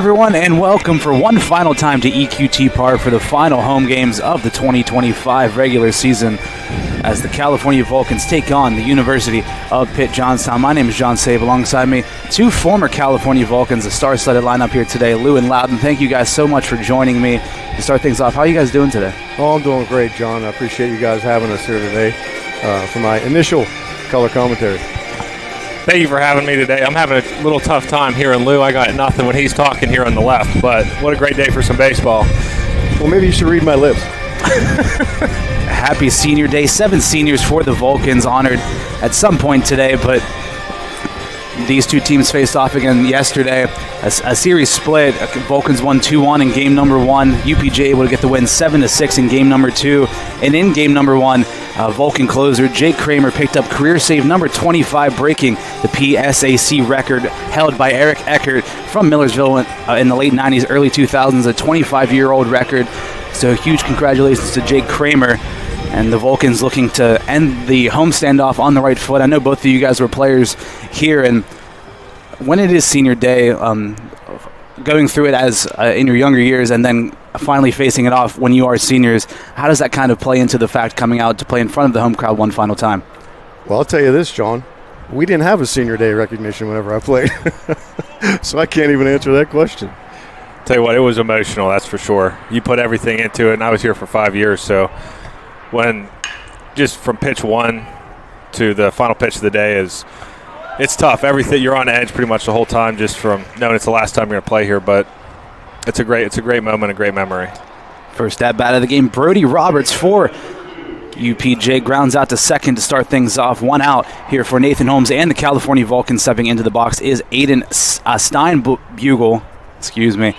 everyone, and welcome for one final time to EQT Park for the final home games of the 2025 regular season as the California Vulcans take on the University of Pitt-Johnstown. My name is John Save. Alongside me, two former California Vulcans, a star-studded lineup here today, Lou and Loudon. Thank you guys so much for joining me to start things off. How are you guys doing today? Oh, I'm doing great, John. I appreciate you guys having us here today for my initial color commentary. Thank you for having me today. I'm having a little tough time hearing Lou. I got nothing when he's talking here on the left, but what a great day for some baseball. Well, maybe you should read my lips. Happy Senior Day. 7 seniors for the Vulcans honored at some point today, but these two teams faced off again yesterday. A series split. Vulcans won 2-1 in game number 1. UPJ able to get the win 7-6 in game number 2. And in game number 1, Vulcan closer Jake Kramer picked up career save number 25, breaking the PSAC record held by Eric Eckert from Millersville in the late 90s, early 2000s, a 25-year-old record. So huge congratulations to Jake Kramer. And the Vulcans looking to end the home standoff on the right foot. I know both of you guys were players here, and when it is senior day, going through it as in your younger years and then finally facing it off when you are seniors, how does that kind of play into the fact coming out to play in front of the home crowd one final time? Well, I'll tell you this, John. We didn't have a senior day recognition whenever I played, so I can't even answer that question. Tell you what, it was emotional, that's for sure. You put everything into it, and I was here for 5 years, so when just from pitch 1 to the final pitch of the day it's tough. Everything, you're on edge pretty much the whole time just from knowing it's the last time you're going to play here, but it's a great moment, a great memory. First at bat of the game, Brody Roberts for UPJ grounds out to second to start things off. 1 out here for Nathan Holmes, and the California Vulcans stepping into the box is Aiden Steinbugle. Excuse me.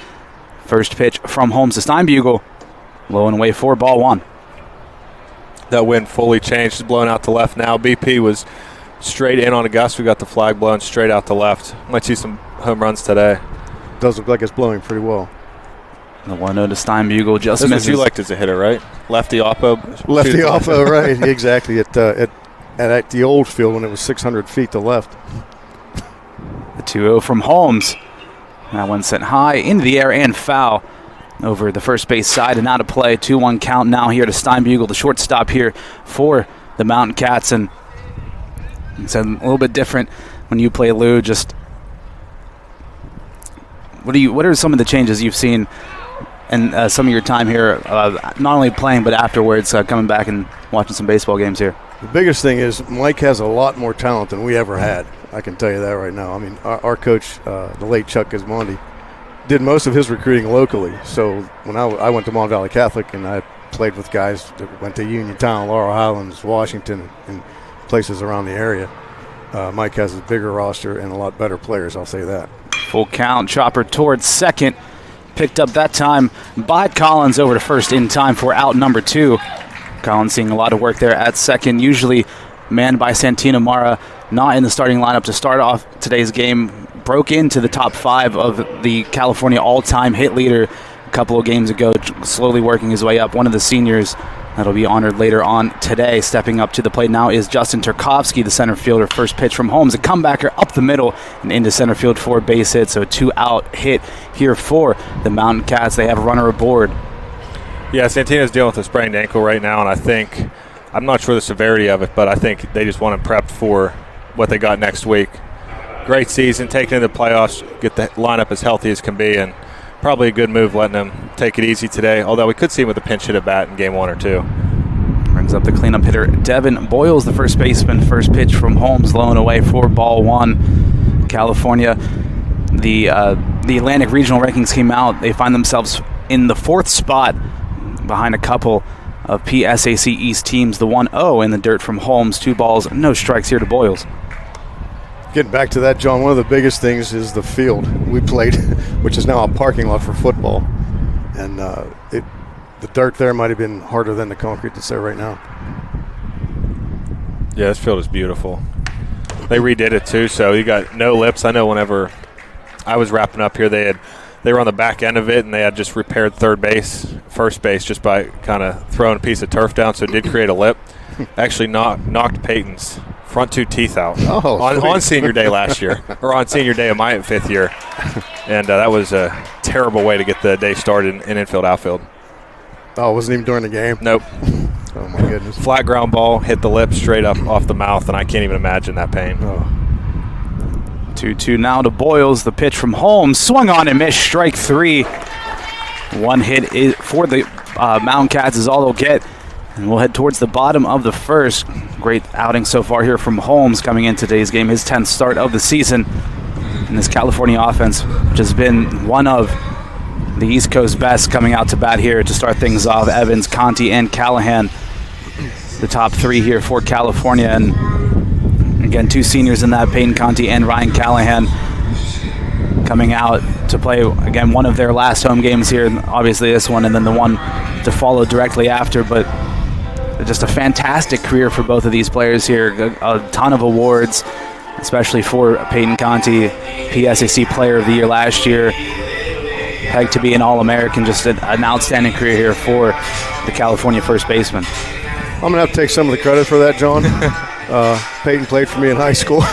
First pitch from Holmes to Steinbugle. Low and away for ball 1. That wind fully changed. It's blown out to left now. BP was straight in on a gust. We got the flag blown straight out to left. Might see some home runs today. Does look like it's blowing pretty well. The 1-0 to Steinbugle just misses. That's what you liked as a hitter, right? Lefty oppo. Lefty oppo, right. Exactly. At the old field when it was 600 feet to left. The 2-0 from Holmes. That one sent high into the air and foul over the first base side and out of play. 2-1 count now here to Steinbugle, the shortstop here for the Mountain Cats. And it's a little bit different when you play, Lou. Just what are some of the changes you've seen in some of your time here, not only playing but afterwards, coming back and watching some baseball games here? The biggest thing is Mike has a lot more talent than we ever had. I can tell you that right now. I mean, our coach, the late Chuck Gismondi, did most of his recruiting locally. So when I went to Mon Valley Catholic and I played with guys that went to Uniontown, Laurel Highlands, Washington, and places around the area, Mike has a bigger roster and a lot better players, I'll say that. Full count, chopper towards second. Picked up that time by Collins over to first in time for out number 2. Collins seeing a lot of work there at second, usually manned by Santino Mara, not in the starting lineup to start off today's game. Broke into the top 5 of the California all-time hit leader a couple of games ago, slowly working his way up. One of the seniors that'll be honored later on today. Stepping up to the plate now is Justin Turkovsky, the center fielder. First pitch from Holmes, a comebacker up the middle and into center field for a base hit. So a 2-out hit here for the Mountain Cats. They have a runner aboard. Yeah, Santino's dealing with a sprained ankle right now, and I'm not sure the severity of it, but I think they just want him prepped for what they got next week. Great season, taking into the playoffs, get the lineup as healthy as can be, and probably a good move letting him take it easy today, although we could see him with a pinch hit at bat in game 1 or 2. Brings up the cleanup hitter, Devin Boyles, the first baseman. First pitch from Holmes, low and away for ball 1. California, the Atlantic Regional rankings came out. They find themselves in the 4th spot behind a couple of PSAC East teams. The 1-0 in the dirt from Holmes. 2 balls, no strikes here to Boyles. Getting back to that, John, one of the biggest things is the field we played, which is now a parking lot for football. And the dirt there might have been harder than the concrete that's there right now. Yeah, this field is beautiful. They redid it too, so you got no lips. I know whenever I was wrapping up here, they were on the back end of it, and they had just repaired first base, just by kind of throwing a piece of turf down, so it did create a lip. Actually knocked Peyton's front two teeth out Oh, on senior day last year, or on senior day of my 5th year. And that was a terrible way to get the day started in infield, outfield. Oh, it wasn't even during the game? Nope. Oh, my goodness. Flat ground ball, hit the lip straight up off the mouth, and I can't even imagine that pain. Oh. 2-2 now to Boyles. The pitch from Holmes. Swung on and missed. Strike 3. One hit for the Mountain Cats is all they'll get. And we'll head towards the bottom of the first. Great outing so far here from Holmes coming in today's game. His 10th start of the season. And this California offense, which has been one of the East Coast best, coming out to bat here to start things off. Evans, Conti, and Callahan, the top 3 here for California. And again, 2 seniors in that, Peyton Conti and Ryan Callahan, coming out to play, again, one of their last home games here. Obviously this one, and then the one to follow directly after. But just a fantastic career for both of these players here. A ton of awards, especially for Peyton Conti, PSAC Player of the Year last year. Pegged to be an All-American. Just an outstanding career here for the California first baseman. I'm going to have to take some of the credit for that, John. Peyton played for me in high school.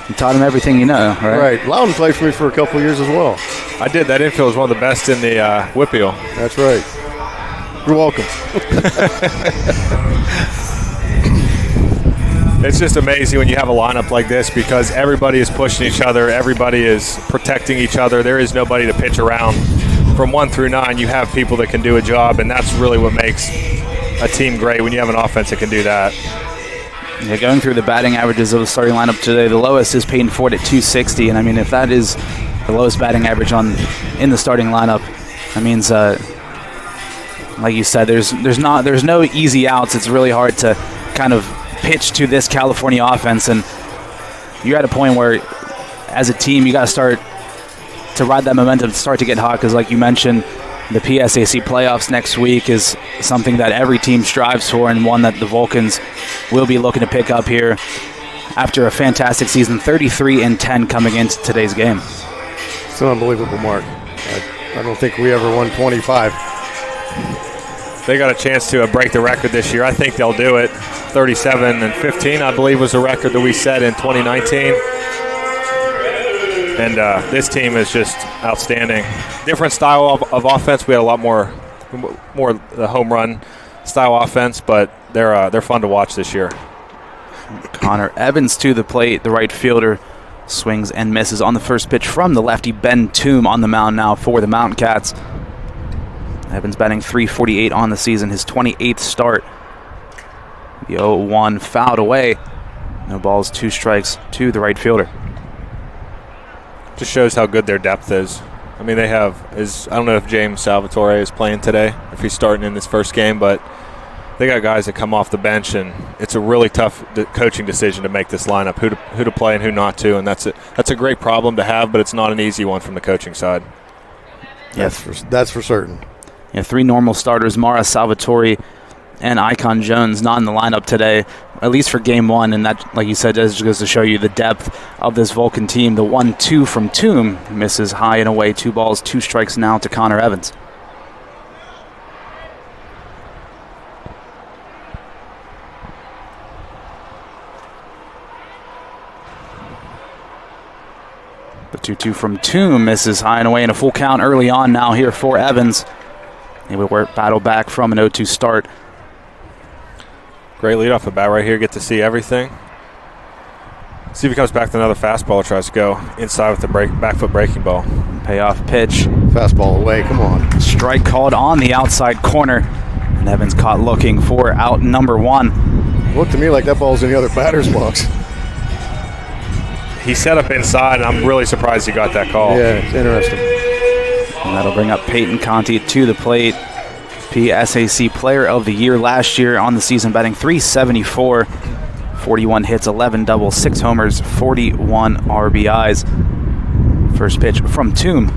You taught him everything you know, right? Right. Loudon played for me for a couple of years as well. I did. That infield was one of the best in the Whippeal. That's right. You're welcome. It's just amazing when you have a lineup like this because everybody is pushing each other. Everybody is protecting each other. There is nobody to pitch around. From 1 through 9, you have people that can do a job, and that's really what makes a team great when you have an offense that can do that. Yeah, going through the batting averages of the starting lineup today, the lowest is Peyton Ford at 260, and I mean, if that is the lowest batting average in the starting lineup, that means, like you said, there's no easy outs. It's really hard to kind of pitch to this California offense, and you're at a point where, as a team, you got to start to ride that momentum, to start to get hot, because, like you mentioned, the PSAC playoffs next week is something that every team strives for, and one that the Vulcans will be looking to pick up here after a fantastic season, 33-10 coming into today's game. It's an unbelievable mark. I don't think we ever won 25. They got a chance to break the record this year. I think they'll do it. 37-15, I believe, was the record that we set in 2019. And this team is just outstanding. Different style of offense. We had a lot more the home run style offense, but they're fun to watch this year. Connor Evans to the plate, the right fielder, swings and misses on the first pitch from the lefty. Ben Toom on the mound now for the Mountain Cats. Evans batting .348 on the season, his 28th start. The 0-1 fouled away. No balls, 2 strikes to the right fielder. Just shows how good their depth is. I mean, I don't know if James Salvatore is playing today, if he's starting in this first game, but they got guys that come off the bench, and it's a really tough coaching decision to make this lineup, who to play and who not to, and that's a great problem to have, but it's not an easy one from the coaching side. Yes, that's for certain. Yeah, 3 normal starters, Mara, Salvatore, and Icon Jones not in the lineup today, at least for game 1, and that, like you said, just goes to show you the depth of this Vulcan team. The 1-2 from Toom misses high and away, 2 balls, 2 strikes now to Connor Evans. The 2-2 from Toom misses high and away, and a full count early on now here for Evans. They would battle back from an 0-2 start. Great lead off the bat right here. Get to see everything. See if he comes back to another fastball or tries to go inside with the back foot breaking ball. Payoff pitch. Fastball away, come on. Strike called on the outside corner. And Evans caught looking for out number 1. Looked to me like that ball's in the other batter's box. He set up inside, and I'm really surprised he got that call. Yeah, it's interesting. And that'll bring up Peyton Conti to the plate. PSAC Player of the Year last year on the season, batting .374, 41 hits, 11 doubles, 6 homers, 41 RBIs. First pitch from Toom.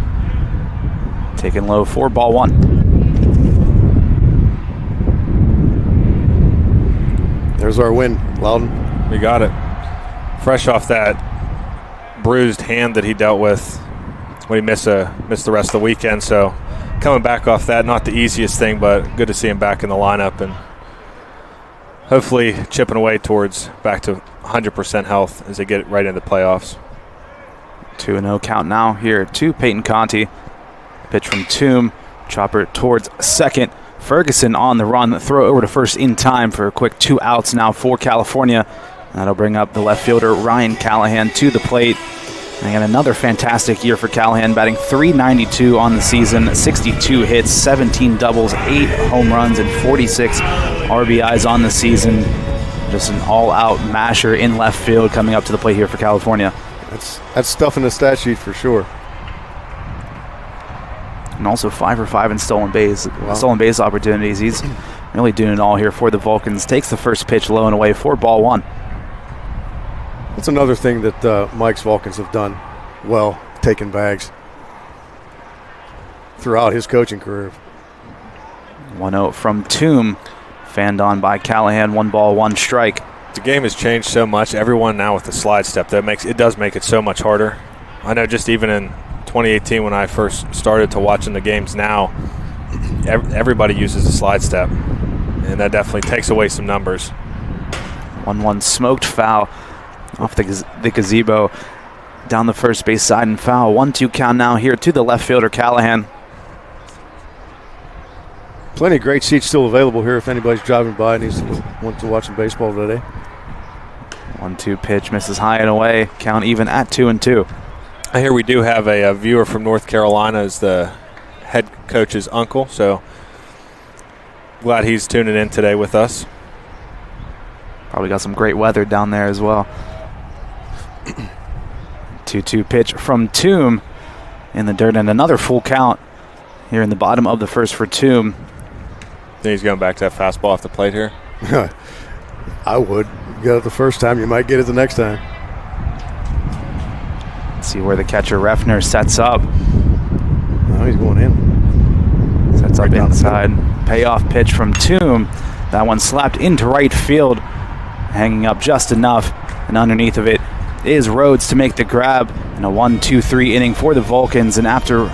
Taken low for ball 1. There's our win, Loudon. We got it. Fresh off that bruised hand that he dealt with when he missed the rest of the weekend, so coming back off that, not the easiest thing, but good to see him back in the lineup. And hopefully chipping away towards back to 100% health as they get right into the playoffs. 2-0 count now here to Peyton Conti. Pitch from Toom. Chopper towards second. Ferguson on the run. Throw over to first in time for a quick 2 outs now for California. That'll bring up the left fielder Ryan Callahan to the plate. And again, another fantastic year for Callahan, batting .392 on the season, 62 hits, 17 doubles, 8 home runs, and 46 RBIs on the season. Just an all-out masher in left field coming up to the plate here for California. That's stuff in the stat sheet for sure. And also 5 for 5 in stolen base opportunities. He's really doing it all here for the Vulcans. Takes the first pitch low and away for ball 1. That's another thing that Mike's Vulcans have done well, taking bags throughout his coaching career. 1-0 from Toom. Fanned on by Callahan. 1 ball, 1 strike. The game has changed so much. Everyone now with the slide step, it does make it so much harder. I know just even in 2018 when I first started to watching the games now, everybody uses the slide step, and that definitely takes away some numbers. 1-1 smoked foul off the gazebo down the first base side and foul. 1-2 count now here to the left fielder Callahan. Plenty of great seats still available here if anybody's driving by and wants to watch some baseball today. 1-2 pitch misses high and away. Count even at 2-2. I hear we do have a viewer from North Carolina as the head coach's uncle, so glad he's tuning in today with us. Probably got some great weather down there as well. 2-2 pitch from Toom in the dirt, and another full count here in the bottom of the first for Toom. Think he's going back to that fastball off the plate here? I would. You got it the first time, you might get it the next time. Let's see where the catcher Refner sets up. Oh, he's going in. Sets up inside. Payoff pitch from Toom. That one slapped into right field, hanging up just enough, and underneath of it is Rhodes to make the grab, and a 1-2-3 inning for the Vulcans. And after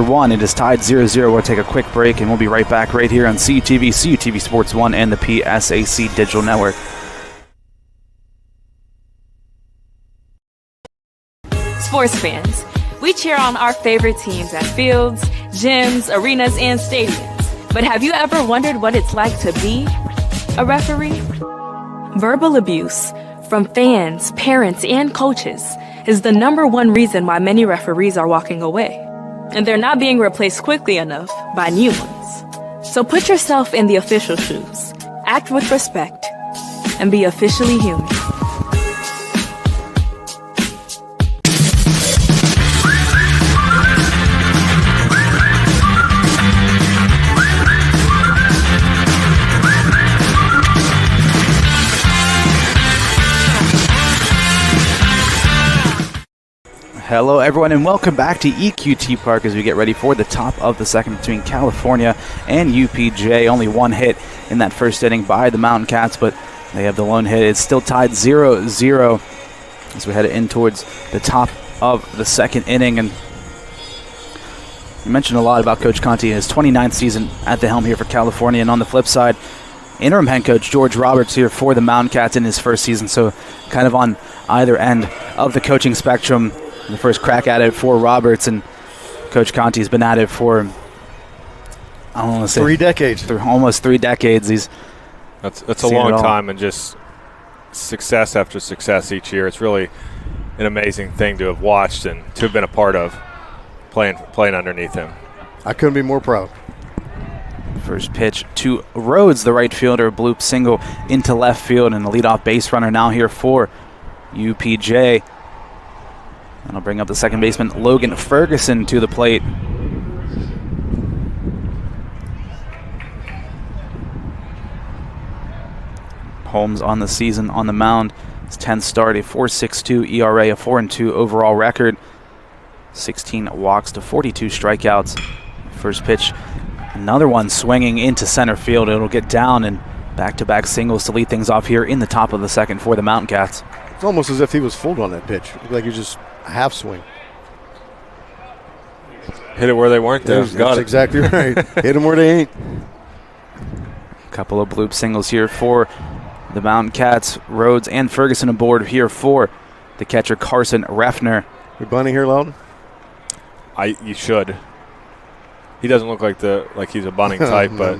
one, it is tied 0-0. We'll take a quick break, and we'll be right back right here on CUTV, CUTV Sports 1, and the PSAC Digital Network. Sports fans, we cheer on our favorite teams at fields, gyms, arenas, and stadiums. But have you ever wondered what it's like to be a referee? Verbal abuse from fans, parents, and coaches is the #1 reason why many referees are walking away. And they're not being replaced quickly enough by new ones. So put yourself in the official shoes, act with respect, and be officially human. Hello, everyone, and welcome back to EQT Park as we get ready for the top of the second between California and UPJ. Only 1 hit in that first inning by the Mountain Cats, but they have the lone hit. It's still tied 0-0 as we head in towards the top of the second inning. And you mentioned a lot about Coach Conti in his 29th season at the helm here for California. And on the flip side, interim head coach George Roberts here for the Mountain Cats in his first season. So kind of on either end of the coaching spectrum. The first crack at it for Roberts, and Coach Conti's been at it for, I don't want to say 3 decades. Almost 3 decades. That's a long time, and just success after success each year. It's really an amazing thing to have watched and to have been a part of playing underneath him. I couldn't be more proud. First pitch to Rhodes, the right fielder, bloop single into left field, and the leadoff base runner now here for UPJ. And I'll bring up the second baseman, Logan Ferguson, to the plate. Holmes on the season on the mound. His 10th start, a 4.62 ERA, a 4-2 overall record. 16 walks to 42 strikeouts. First pitch, another one swinging into center field. It'll get down, and back-to-back singles to lead things off here in the top of the second for the Mountain Cats. It's almost as if he was fooled on that pitch. It looked like he was just a half swing. Hit it where they weren't there. That's exactly right. Hit them where they ain't. couple of bloop singles here for the Mountain Cats. Rhodes and Ferguson aboard here for the catcher Carson Reffner. We bunting here, Loudon? You should. He doesn't look like he's a bunting type, but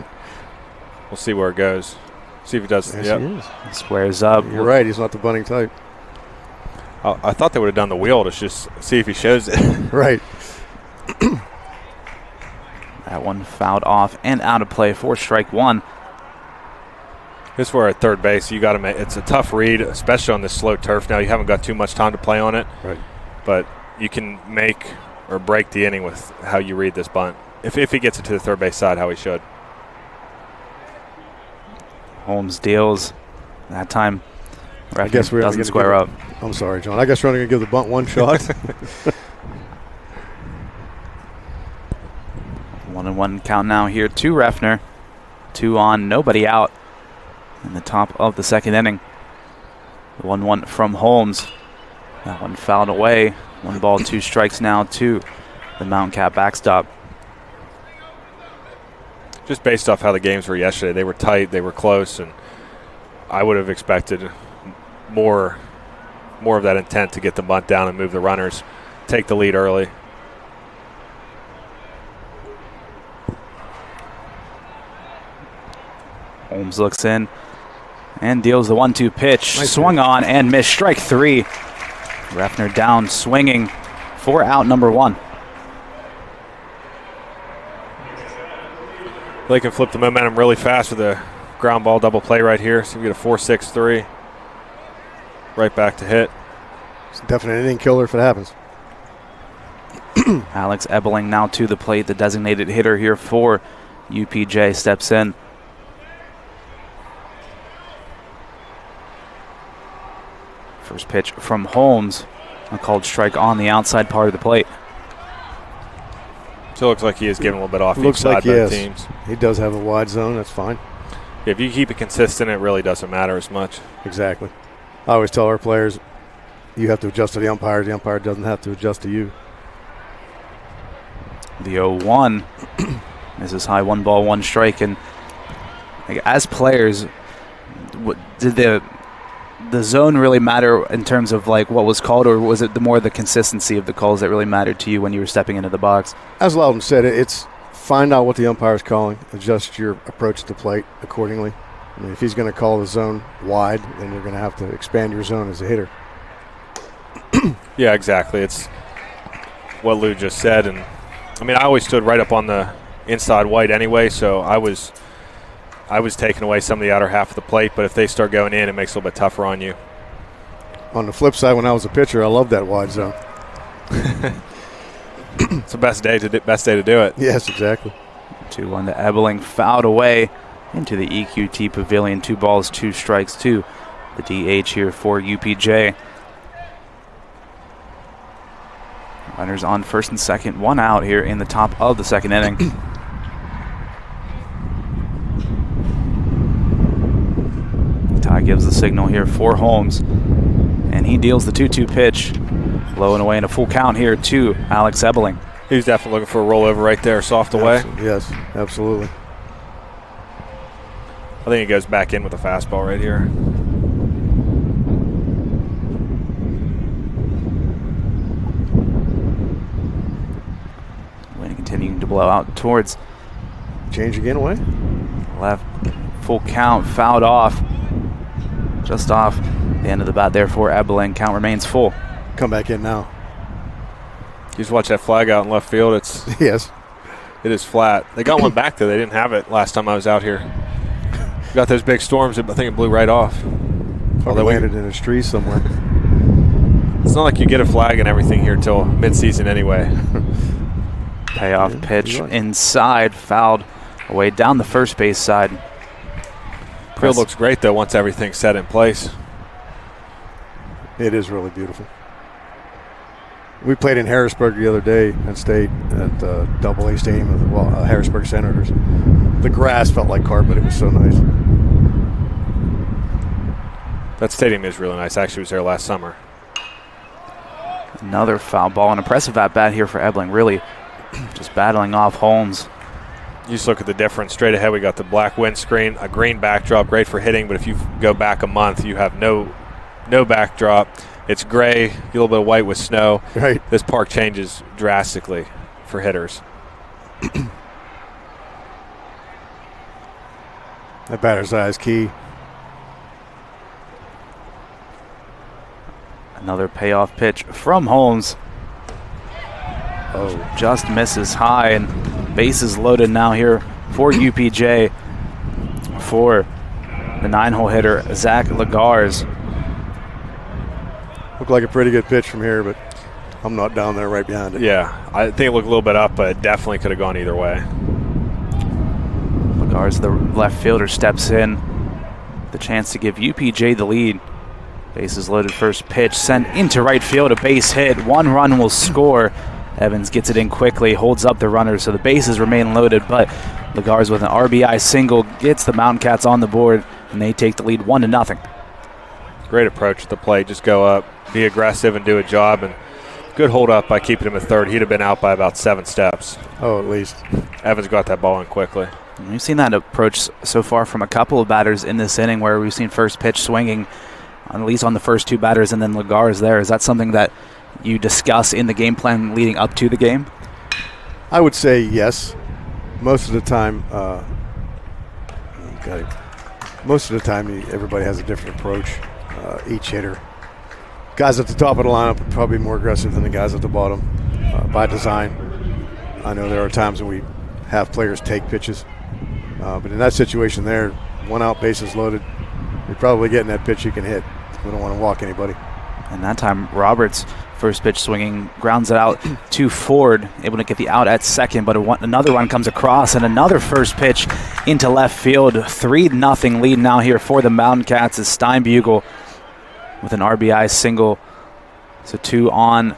we'll see where it goes. See if he does. Yes, yep. he is. Squares up. You're right. He's not the bunting type. I thought they would have done the wheel to just see if he shows it. Right. That one fouled off and out of play for strike one. This where at third base, you got to make. It's a tough read, especially on this slow turf. Now you haven't got too much time to play on it, Right. but you can make or break the inning with how you read this bunt. If he gets it to the third base side, how he should. Holmes deals. That time, I guess we're doesn't square up. I'm sorry, John. I guess we're only going to give the bunt one shot. 1-1 count now here to Reffner. 2 on, nobody out in the top of the second inning. 1-1 from Holmes. That one fouled away. 1 ball, 2 strikes now to the Mountain Cat backstop. Just based off how the games were yesterday, they were tight, they were close, and I would have expected more of that intent to get the bunt down and move the runners, take the lead early. Holmes looks in and deals the 1-2 pitch. Nice Swung pitch. on and missed. Strike 3. Reffner down, swinging for out number 1. They can flip the momentum really fast with a ground ball double play right here. So we get a 4-6-3. Right back to hit. It's definitely an inning killer if it happens. Alex Ebeling now to the plate. The designated hitter here for UPJ steps in. First pitch from Holmes. A called strike on the outside part of the plate. So it looks like he is giving a little bit off Looks each like side he both is. teams. He does have a wide zone. That's fine. If you keep it consistent, it really doesn't matter as much. Exactly. I always tell our players, you have to adjust to the umpire. The umpire doesn't have to adjust to you. The 0-1. This is high, 1 ball, 1 strike. And like, as players, did the zone really matter in terms of like what was called, or was it the consistency of the calls that really mattered to you when you were stepping into the box? As Loudon said, it's find out what the umpire is calling, adjust your approach to the plate accordingly. I mean, if he's going to call the zone wide, then you're going to have to expand your zone as a hitter. Yeah, exactly. It's what Lou just said. And I mean, I always stood right up on the inside white anyway, so I was taking away some of the outer half of the plate, but if they start going in, it makes it a little bit tougher on you. On the flip side, when I was a pitcher, I loved that wide zone. It's the best day to do it. Yes, exactly. 2-1 to Ebeling, fouled away into the EQT Pavilion. 2 balls, 2 strikes to the DH here for UPJ. Runners on first and second, 1 out here in the top of the second inning. Ty gives the signal here for Holmes, and he deals the 2-2 pitch. Low and away in a full count here to Alex Ebeling. He was definitely looking for a rollover right there, soft away. Yes, absolutely. I think he goes back in with a fastball right here. Wind continuing to blow out towards Change again away. left. Full count, fouled off. Just off the end of the bat there for Ebeling. Count remains full. Come back in now. You just watch that flag out in left field. Yes. It is flat. They got one back there. They didn't have it last time I was out here. We got those big storms. I think it blew right off. Probably landed in a tree somewhere. It's not like you get a flag and everything here till mid-season anyway. Payoff pitch inside, fouled away down the first base side. Field looks great though once everything's set in place. It is really beautiful. We played in Harrisburg the other day at state at the AA Stadium of the Harrisburg Senators. The grass felt like carpet. It was so nice. That stadium is really nice. I actually was there last summer. Another foul ball. An impressive at-bat here for Ebeling. Really just battling off Holmes. You just look at the difference. Straight ahead, we got the black windscreen, a green backdrop, great for hitting. But if you go back a month, you have no backdrop. It's gray, a little bit of white with snow. Right. This park changes drastically for hitters. That batter's eye is key. Another payoff pitch from Holmes. Oh, Just misses high, and bases loaded now here for UPJ for the 9-hole hitter, Zach Lagar's. looked like a pretty good pitch from here, but I'm not down there right behind it. Yeah, I think it looked a little bit up, but it definitely could have gone either way. Lagar's, the left fielder, steps in. The chance to give UPJ the lead. Bases loaded, first pitch sent into right field, a base hit. 1 run will score. Evans gets it in quickly, holds up the runner, so the bases remain loaded, but Lagar's with an RBI single gets the Mountain Cats on the board, and they take the lead 1-0. Great approach at the plate. Just go up, be aggressive, and do a job. And good hold up by keeping him at third. He'd have been out by about 7 steps. Oh, at least. Evans got that ball in quickly. We've seen that approach so far from a couple of batters in this inning, where we've seen first pitch swinging, at least on the first 2 batters, and then Lagar's there. Is that something that you discuss in the game plan leading up to the game? I would say yes. Most of the time, everybody has a different approach. Each hitter. Guys at the top of the lineup are probably more aggressive than the guys at the bottom by design. I know there are times when we have players take pitches, but in that situation there, 1 out, bases loaded, you're probably getting that pitch you can hit. We don't want to walk anybody. And that time, Roberts, first pitch swinging, grounds it out to Ford, able to get the out at second, but another run comes across, and another first pitch into left field. 3-0 lead now here for the Mountain Cats as Steinbugle with an RBI single. So 2 on,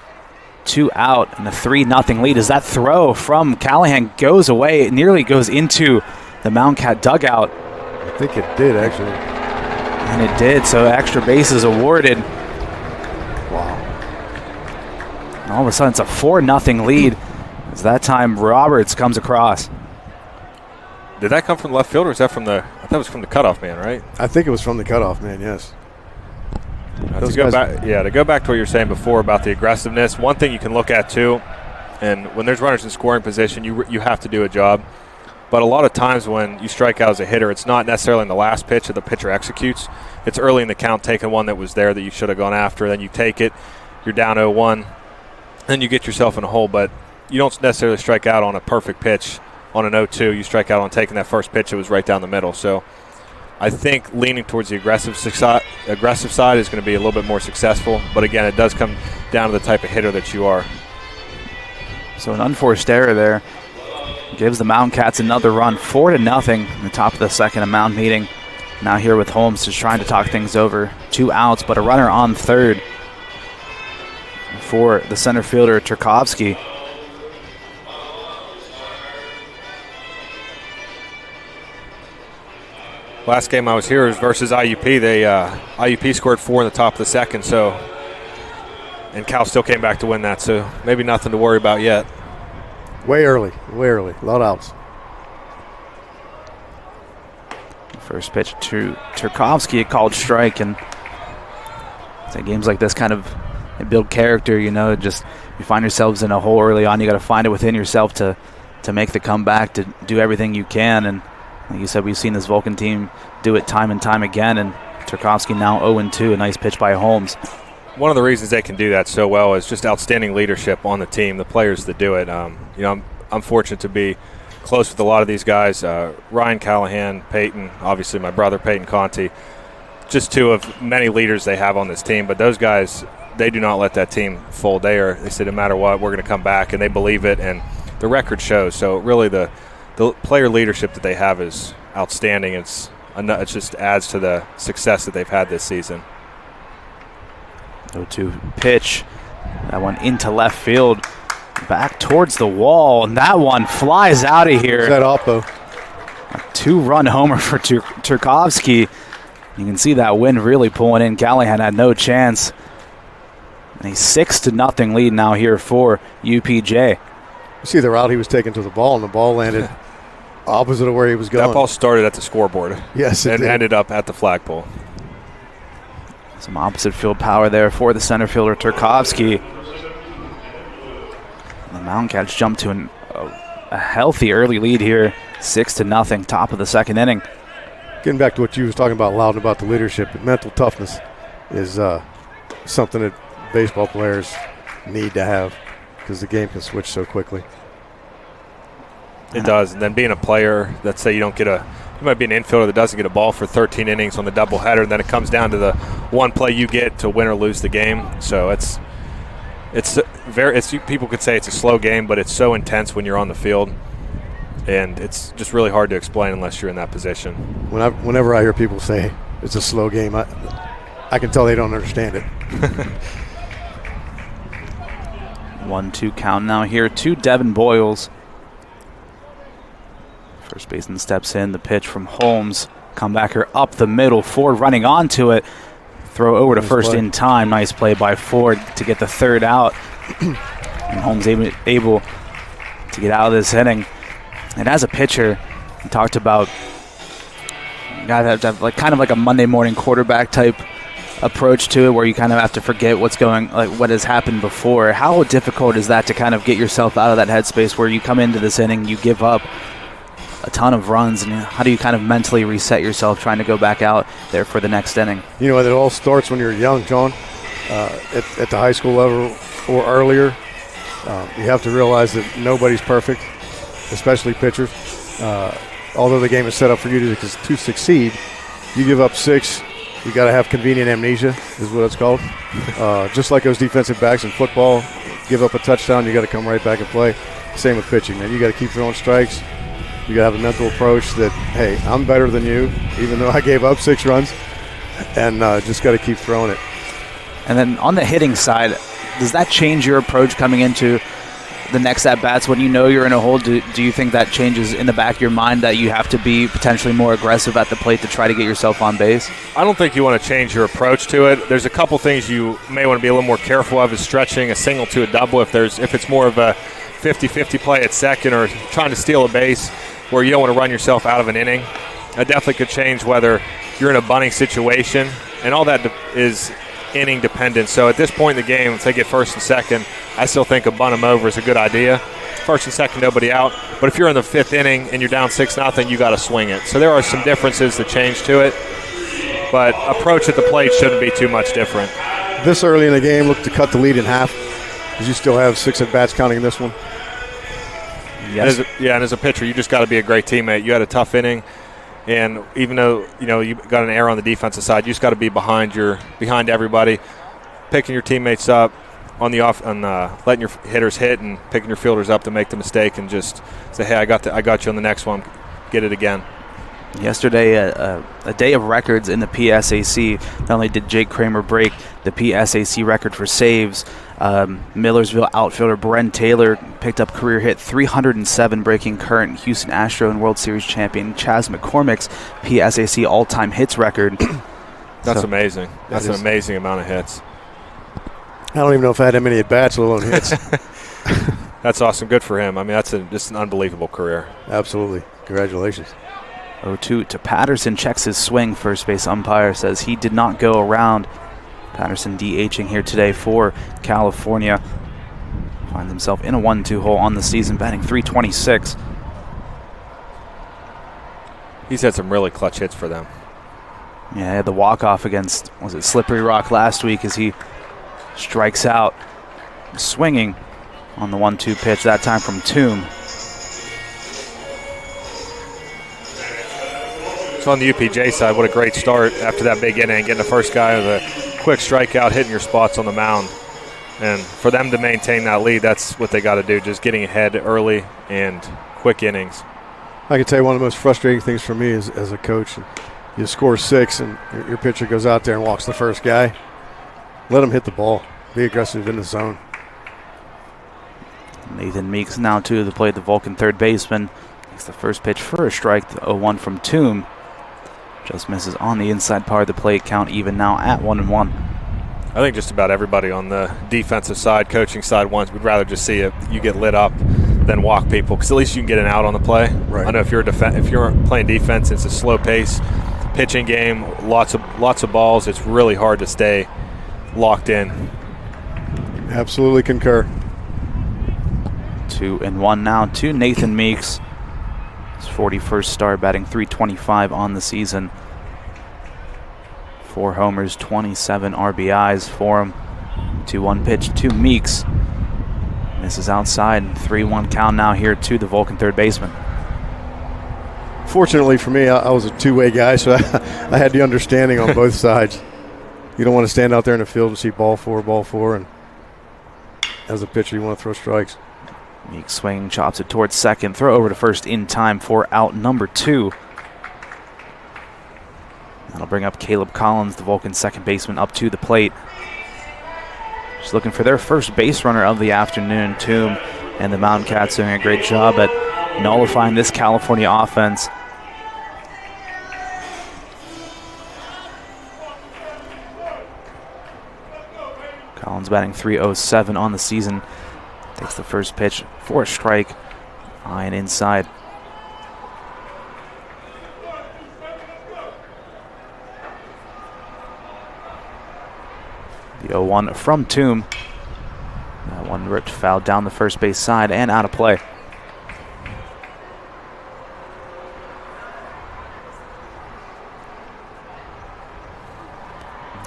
2 out, and a 3-0 lead as that throw from Callahan goes away. It nearly goes into the Mountain Cat dugout. I think it did, actually. And it did, so extra bases awarded. Wow. And all of a sudden, it's a 4-0 lead as that time Roberts comes across. Did that come from the left field, or is that from the – I thought it was from the cutoff man, right? I think it was from the cutoff man, yes. To go back to what you were saying before about the aggressiveness, one thing you can look at too, and when there's runners in scoring position, you have to do a job. But a lot of times when you strike out as a hitter, it's not necessarily in the last pitch that the pitcher executes. It's early in the count, taking one that was there that you should have gone after. Then you take it, you're down 0-1, then you get yourself in a hole. But you don't necessarily strike out on a perfect pitch on an 0-2. You strike out on taking that first pitch that was right down the middle. So I think leaning towards the aggressive side is going to be a little bit more successful. But again, it does come down to the type of hitter that you are. So an unforced error there gives the Mountain Cats another run, 4-0 in the top of the second. A Mound meeting now here with Holmes, just trying to talk things over. 2 outs, but a runner on third for the center fielder Turkovsky. Last game I was here was versus IUP. IUP scored 4 in the top of the second, and Cal still came back to win that, so maybe nothing to worry about yet. Way early. A lot of outs. First pitch to Turkovsky, a called strike, and so games like this kind of build character, just you find yourselves in a hole early on, you got to find it within yourself to make the comeback, to do everything you can, and like you said, we've seen this Vulcan team do it time and time again, and Turkovsky now 0-2, a nice pitch by Holmes. One of the reasons they can do that so well is just outstanding leadership on the team, the players that do it. I'm fortunate to be close with a lot of these guys. Ryan Callahan, Peyton, obviously my brother Peyton Conti, just 2 of many leaders they have on this team. But those guys, they do not let that team fold. They say no matter what, we're going to come back, and they believe it, and the record shows. So really the player leadership that they have is outstanding. It just adds to the success that they've had this season. 0-2 pitch. That one into left field. Back towards the wall, and that one flies out of here. Is that off, though? A 2-run homer for Turkovsky. You can see that wind really pulling in. Callahan had no chance. And a 6-0 lead now here for UPJ. You see the route he was taking to the ball, and the ball landed opposite of where he was going. That ball started at the scoreboard. Yes, it and did. ended up at the flagpole. Some opposite field power there for the center fielder, Turkovsky. The Mountain Cats jump to a healthy early lead here, 6-0, top of the second inning. Getting back to what you was talking about, Loudon, about the leadership, mental toughness is something that baseball players need to have because the game can switch so quickly. It does. And then being a player, let's say you might be an infielder that doesn't get a ball for 13 innings on the doubleheader, and then it comes down to the one play you get to win or lose the game. So people could say it's a slow game, but it's so intense when you're on the field. And it's just really hard to explain unless you're in that position. Whenever I hear people say it's a slow game, I can tell they don't understand it. 1-2 count now here to Devin Boyles. First baseman steps in. The pitch from Holmes. Comebacker up the middle. Ford running onto it. Throw over to first in time. Nice play by Ford to get the third out. And Holmes able to get out of this inning. And as a pitcher, we talked about you gotta have kind of like a Monday morning quarterback type approach to it, where you kind of have to forget what has happened before. How difficult is that to kind of get yourself out of that headspace where you come into this inning, you give up a ton of runs, and how do you kind of mentally reset yourself trying to go back out there for the next inning? You know, it all starts when you're young, John, at the high school level or earlier. You have to realize that nobody's perfect, especially pitchers. Although the game is set up for you to succeed, you give up 6, you got to have convenient amnesia, is what it's called. Just like those defensive backs in football, give up a touchdown, you got to come right back and play. Same with pitching, man. You got to keep throwing strikes. You got to have a mental approach that, hey, I'm better than you, even though I gave up 6 runs, and just got to keep throwing it. And then on the hitting side, does that change your approach coming into the next at-bats when you know you're in a hole? Do you think that changes in the back of your mind that you have to be potentially more aggressive at the plate to try to get yourself on base? I don't think you want to change your approach to it. There's a couple things you may want to be a little more careful of, is stretching a single to a double if it's more of a 50-50 play at second, or trying to steal a base where you don't want to run yourself out of an inning. That definitely could change whether you're in a bunting situation, and all that is inning dependent. So at this point in the game, if they get first and second, I still think a bunt them over is a good idea. First and second, nobody out. But if you're in the 5th inning and you're down 6-0, you got to swing it. So there are some differences that change to it, but approach at the plate shouldn't be too much different. This early in the game, look to cut the lead in half, because you still have 6 at-bats counting in this one. Yes. And as a pitcher, you just got to be a great teammate. You had a tough inning, and even though you got an error on the defensive side, you just got to be behind everybody, picking your teammates up on the off, and letting your hitters hit, and picking your fielders up to make the mistake, and just say, hey, I got you on the next one, get it again. Yesterday, a day of records in the PSAC. Not only did Jake Kramer break the PSAC record for saves, Millersville outfielder Bren Taylor picked up career hit 307, breaking current Houston Astro and World Series champion Chas McCormick's PSAC all-time hits record. That's amazing. That's an amazing amount of hits. I don't even know if I had that many at-bats, let alone hits. That's awesome. Good for him. I mean, that's just an unbelievable career. Absolutely. Congratulations. 0-2 to Patterson, checks his swing. First base umpire says he did not go around. Patterson DHing here today for California. Finds himself in a 1-2 hole on the season, batting .326. He's had some really clutch hits for them. Yeah, he had the walk-off against, Slippery Rock last week as he strikes out, swinging on the 1-2 pitch, that time from Toom. So on the UPJ side, what a great start after that big inning, getting the first guy with a quick strikeout, hitting your spots on the mound. And for them to maintain that lead, that's what they got to do, just getting ahead early and quick innings. I can tell you one of the most frustrating things for me is, as a coach, you score 6 and your pitcher goes out there and walks the first guy. Let him hit the ball. Be aggressive in the zone. Nathan Meeks now to the plate, the Vulcan third baseman. Takes the first pitch for a strike, the 0-1 from Toom. Just misses on the inside part of the plate, count even now at 1-1. I think just about everybody on the defensive side, coaching side, would rather just see you get lit up than walk people, because at least you can get an out on the play. Right. I know if you're playing defense, it's a slow pace pitching game, lots of balls. It's really hard to stay locked in. Absolutely concur. 2-1 now to Nathan Meeks. His 41st start, batting .325 on the season. 4 homers, 27 RBIs for him. 2-1 pitch to Meeks. This is outside. 3-1 count now here to the Vulcan third baseman. Fortunately for me, I was a two-way guy, so I had the understanding on both sides. You don't want to stand out there in the field and see ball four, and as a pitcher, you want to throw strikes. Meeks swinging, chops it towards second. Throw over to first in time for out number 2. That'll bring up Caleb Collins, the Vulcan second baseman, up to the plate. Just looking for their first base runner of the afternoon. Toom and the Mountain Cats doing a great job at nullifying this California offense. Collins batting .307 on the season. Takes the first pitch for a strike. High and inside. The 0-1 from Toom. That one ripped foul down the first base side and out of play.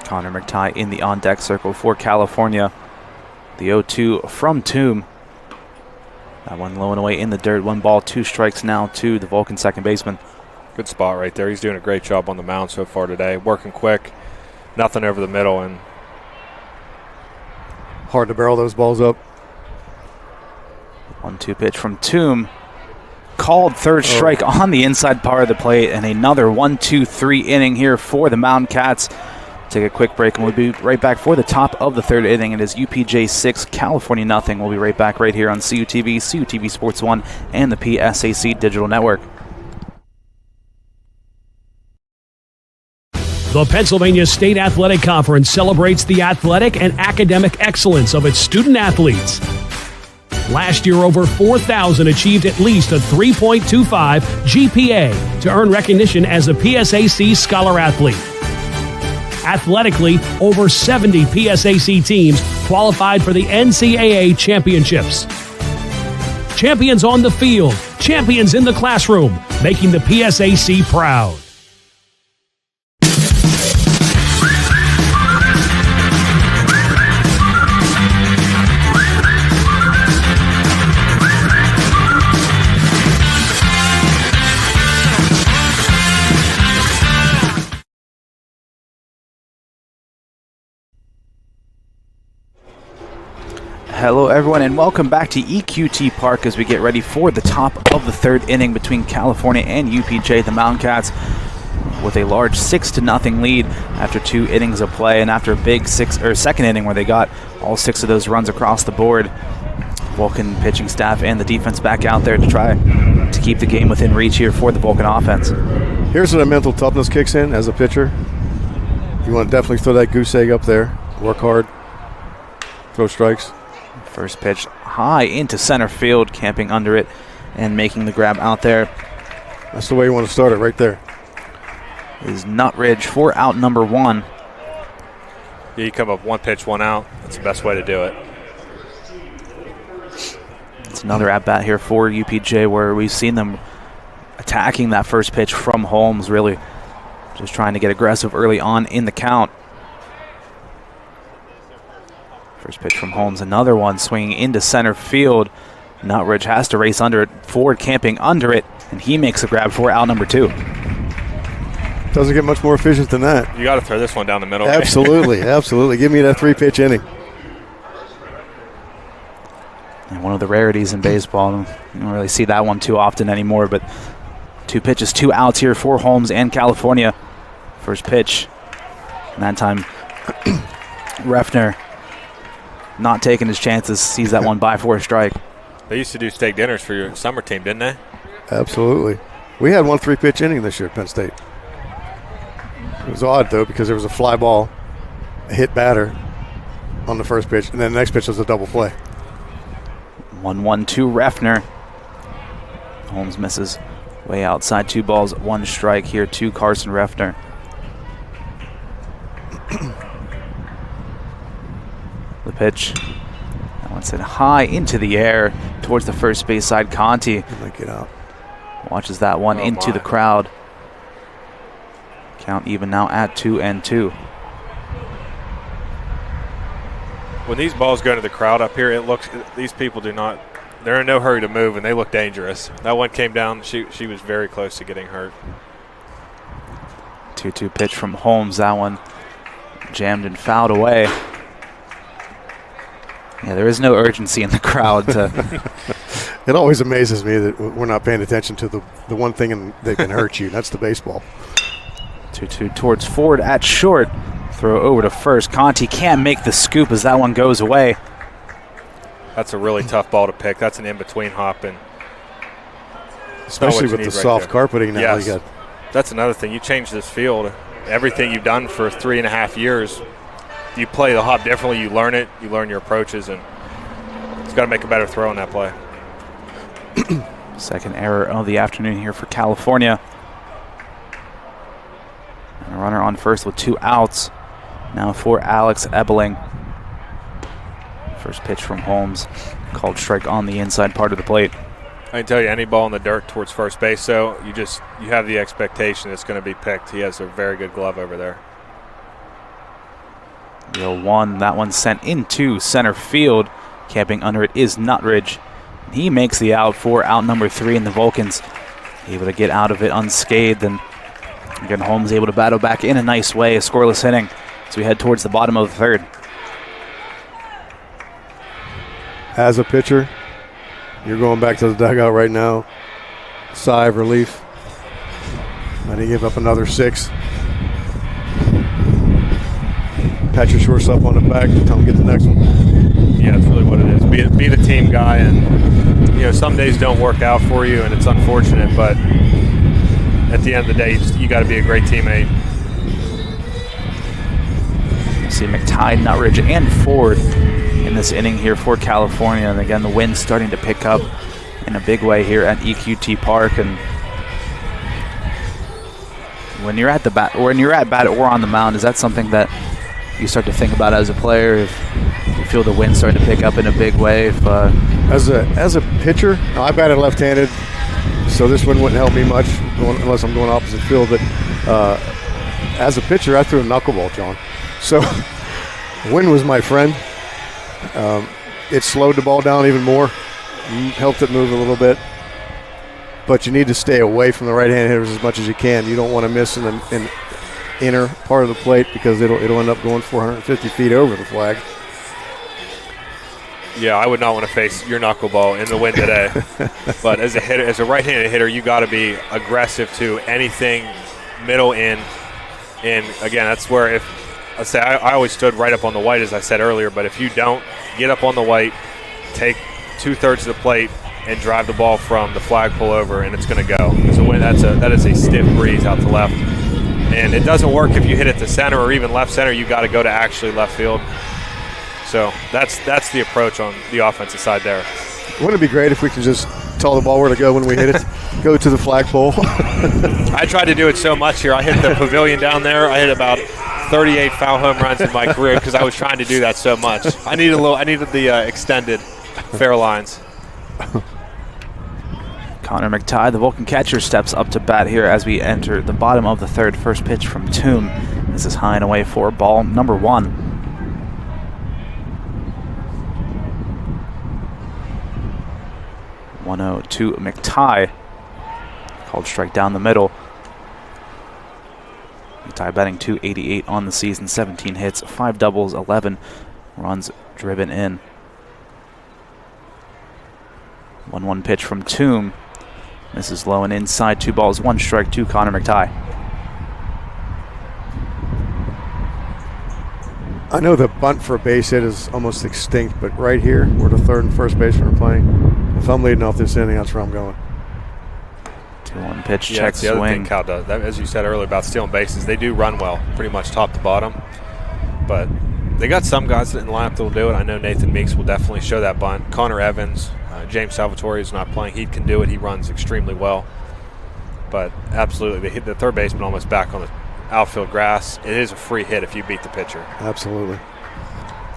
Connor McTighe in the on-deck circle for California. The 0-2 from Toom. That one low and away in the dirt. 1 ball, 2 strikes now to the Vulcan second baseman. Good spot right there. He's doing a great job on the mound so far today. Working quick, nothing over the middle, and Hard to barrel those balls up. 1-2 pitch from Toom. Called third strike on the inside part of the plate, and another 1-2-3 inning here for the Mountain Cats. Take a quick break, and we'll be right back for the top of the third inning. It is UPJ 6, California nothing. We'll be right back right here on CUTV, CUTV Sports 1, and the PSAC Digital Network. The Pennsylvania State Athletic Conference celebrates the athletic and academic excellence of its student-athletes. Last year, over 4,000 achieved at least a 3.25 GPA to earn recognition as a PSAC Scholar Athlete. Athletically, over 70 PSAC teams qualified for the NCAA championships. Champions on the field, champions in the classroom, making the PSAC proud. Hello everyone and welcome back to EQT Park as we get ready for the top of the third inning between California and UPJ. The Mountain Cats with a large 6-0 lead after 2 innings of play, and after a big second inning where they got all 6 of those runs across the board. Vulcan pitching staff and the defense back out there to try to keep the game within reach here for the Vulcan offense. Here's where the mental toughness kicks in as a pitcher. You want to definitely throw that goose egg up there, work hard, throw strikes. First pitch high into center field, camping under it and making the grab out there. That's the way you want to start it, right there. Is Nutridge for out number 1. you come up 1 pitch, 1 out. That's the best way to do it. It's another at-bat here for UPJ where we've seen them attacking that first pitch from Holmes, really just trying to get aggressive early on in the count. First pitch from Holmes, another one swinging into center field. Nutridge has to race under it, Ford camping under it, and he makes a grab for out number 2. Doesn't get much more efficient than that. You got to throw this one down the middle. Absolutely, absolutely. Give me that 3-pitch inning. And one of the rarities in baseball. You don't really see that one too often anymore, but 2 pitches, 2 outs here for Holmes and California. First pitch, and that time Refner not taking his chances, sees that one by for a strike. They used to do steak dinners for your summer team, didn't they? Absolutely. We had 1 3-pitch inning this year at Penn State. It was odd, though, because there was a fly ball, a hit batter on the first pitch, and then the next pitch was a double play. 1-1 to Refner. Holmes misses way outside. 2 balls, 1 strike here to Carson Refner. The pitch. That one sent high into the air towards the first base side. Conti Might get out. watches that one into the crowd. Count even now at 2-2. When these balls go into the crowd up here, it looks, these people do not, they're in no hurry to move, and they look dangerous. That one came down, she was very close to getting hurt. 2-2 pitch from Holmes. That one jammed and fouled away. Yeah, there is no urgency in the crowd to It always amazes me that we're not paying attention to the one thing that can hurt you. That's the baseball. 2-2 towards Ford at short. Throw over to first. Conti can't make the scoop as that one goes away. That's a really tough ball to pick. That's an in-between hop, and Especially with the soft carpeting now. Yes. You got That's another thing. You change this field. Everything you've done for 3.5 years, you play the hop differently. You learn it. You learn your approaches, and it's got to make a better throw on that play. Second error of the afternoon here for California. And a runner on first with 2 outs. Now for Alex Ebeling. First pitch from Holmes. Called strike on the inside part of the plate. I can tell you, any ball in the dirt towards first base, so you have the expectation it's going to be picked. He has a very good glove over there. The 0-1, that one sent into center field. Camping under it is Nutridge. He makes the out for out number 3 in the Vulcans. Able to get out of it unscathed, and again Holmes able to battle back in a nice way. A scoreless inning as we head towards the bottom of the third. as a pitcher, you're going back to the dugout right now. Sigh of relief. Might he give up another 6. Pat your shortstop on the back. Tell him to get the next one. Yeah, that's really what it is. Be the team guy, and some days don't work out for you, and it's unfortunate. But at the end of the day, you got to be a great teammate. See McTighe, Nutridge, and Ford in this inning here for California, and again the wind's starting to pick up in a big way here at EQT Park. And when you're at bat or on the mound, is that something that you start to think about as a player? If you feel the wind starting to pick up in a big way, as a pitcher, I batted left-handed, so this one wouldn't help me much unless I'm going opposite field. But as a pitcher, I threw a knuckleball, John. So wind was my friend. It slowed the ball down even more, helped it move a little bit. But you need to stay away from the right-hand hitters as much as you can. You don't want to miss in the inner part of the plate because it'll end up going 450 feet over the flag. Yeah, I would not want to face your knuckleball in the wind today. But as a right-handed hitter, you got to be aggressive to anything middle in. And again, that's where I always stood right up on the white, as I said earlier. But if you don't get up on the white, take 2/3 of the plate, and drive the ball from the flagpole over, and it's going to go. So that is a stiff breeze out to left. And it doesn't work if you hit it to center or even left center. You got to go to actually left field. So that's the approach on the offensive side there. Wouldn't it be great if we could just tell the ball where to go when we hit it? Go to the flagpole. I tried to do it so much here. I hit the pavilion down there. I hit about 38 foul home runs in my career because I was trying to do that so much. I needed the extended fair lines. Connor McTighe, the Vulcan catcher, steps up to bat here as we enter the bottom of the third. First pitch from Toom. This is high and away for ball number 1. (1-0) to McTighe. Called strike down the middle. McTighe batting .288 on the season, 17 hits, 5 doubles, 11 runs driven in. 1-1 pitch from Toom. Misses low and inside. 2 balls, 1 strike to Connor McTighe. I know the bunt for a base hit is almost extinct, but right here, where the third and first baseman are playing, if I'm leading off this inning, that's where I'm going. 2-1 pitch, Yeah, check that's the other thing swing. Cal does. As you said earlier about stealing bases, they do run well, pretty much top to bottom. But they got some guys in the lineup that will do it. I know Nathan Meeks will definitely show that bunt. Connor Evans, James Salvatore is not playing. He can do it. He runs extremely well. But absolutely, they hit the third baseman almost back on the outfield grass. It is a free hit if you beat the pitcher. Absolutely.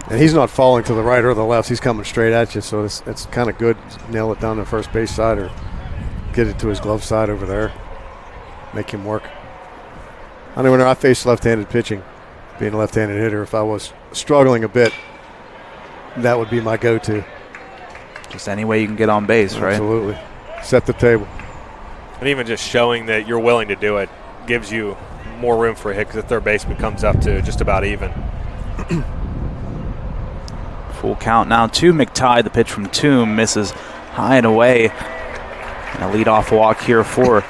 And he's not falling to the right or the left. He's coming straight at you, so it's kind of good. Nail it down the first base side or get it to his glove side over there. Make him work. I know when I faced left-handed pitching, being a left-handed hitter, if I was struggling a bit, that would be my go-to. Just any way you can get on base, right? Absolutely. Set the table. And even just showing that you're willing to do it gives you more room for a hit because the third baseman comes up to just about even. Full count now to McTighe. The pitch from Toom misses high and away. And a leadoff walk here for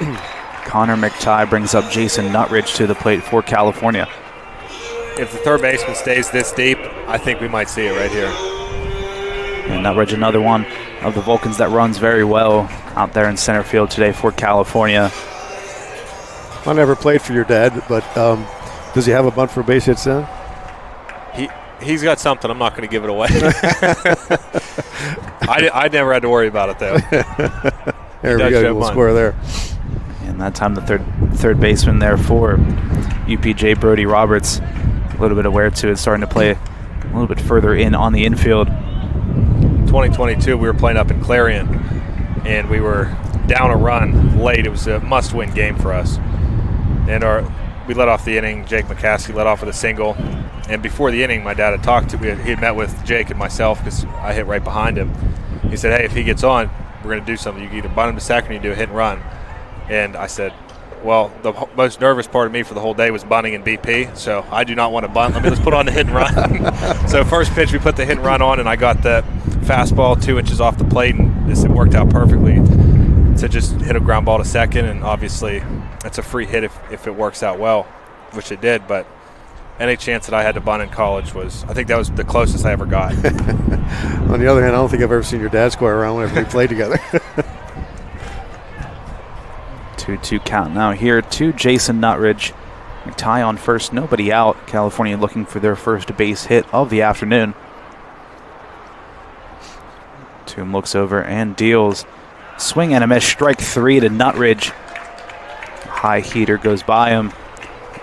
Connor McTighe brings up Jason Nutridge to the plate for California. If the third baseman stays this deep, I think we might see it right here. And Nutridge, another one of the Vulcans that runs very well out there in center field today for California. I never played for your dad, but does he have a bunt for base hits then? He's got something. I'm not going to give it away. I never had to worry about it, though. There we go. We'll square there. And that time the third baseman there for UPJ, Brody Roberts. A little bit aware to it, starting to play a little bit further in on the infield. 2022, we were playing up in Clarion, and we were down a run late. It was a must-win game for us. And we led off the inning. Jake McCaskey led off with a single. And before the inning, my dad had talked to me. He had met with Jake and myself because I hit right behind him. He said, hey, if he gets on, we're going to do something. You can either bunt him to second or you do a hit and run. And I said, well, the most nervous part of me for the whole day was bunting in BP, so I do not want to bunt. Let's put on the hit and run. So first pitch, we put the hit and run on, and I got the fastball 2 inches off the plate, and it worked out perfectly to just hit a ground ball to second. And obviously, it's a free hit if it works out well, which it did. But any chance that I had to bunt in college I think that was the closest I ever got. On the other hand, I don't think I've ever seen your dad square around whenever we played together. 2-2 count now here to Jason Nutridge. McTighe on first, nobody out. California looking for their first base hit of the afternoon. Toom looks over and deals. Swing and a miss, strike 3 to Nutridge. High heater goes by him.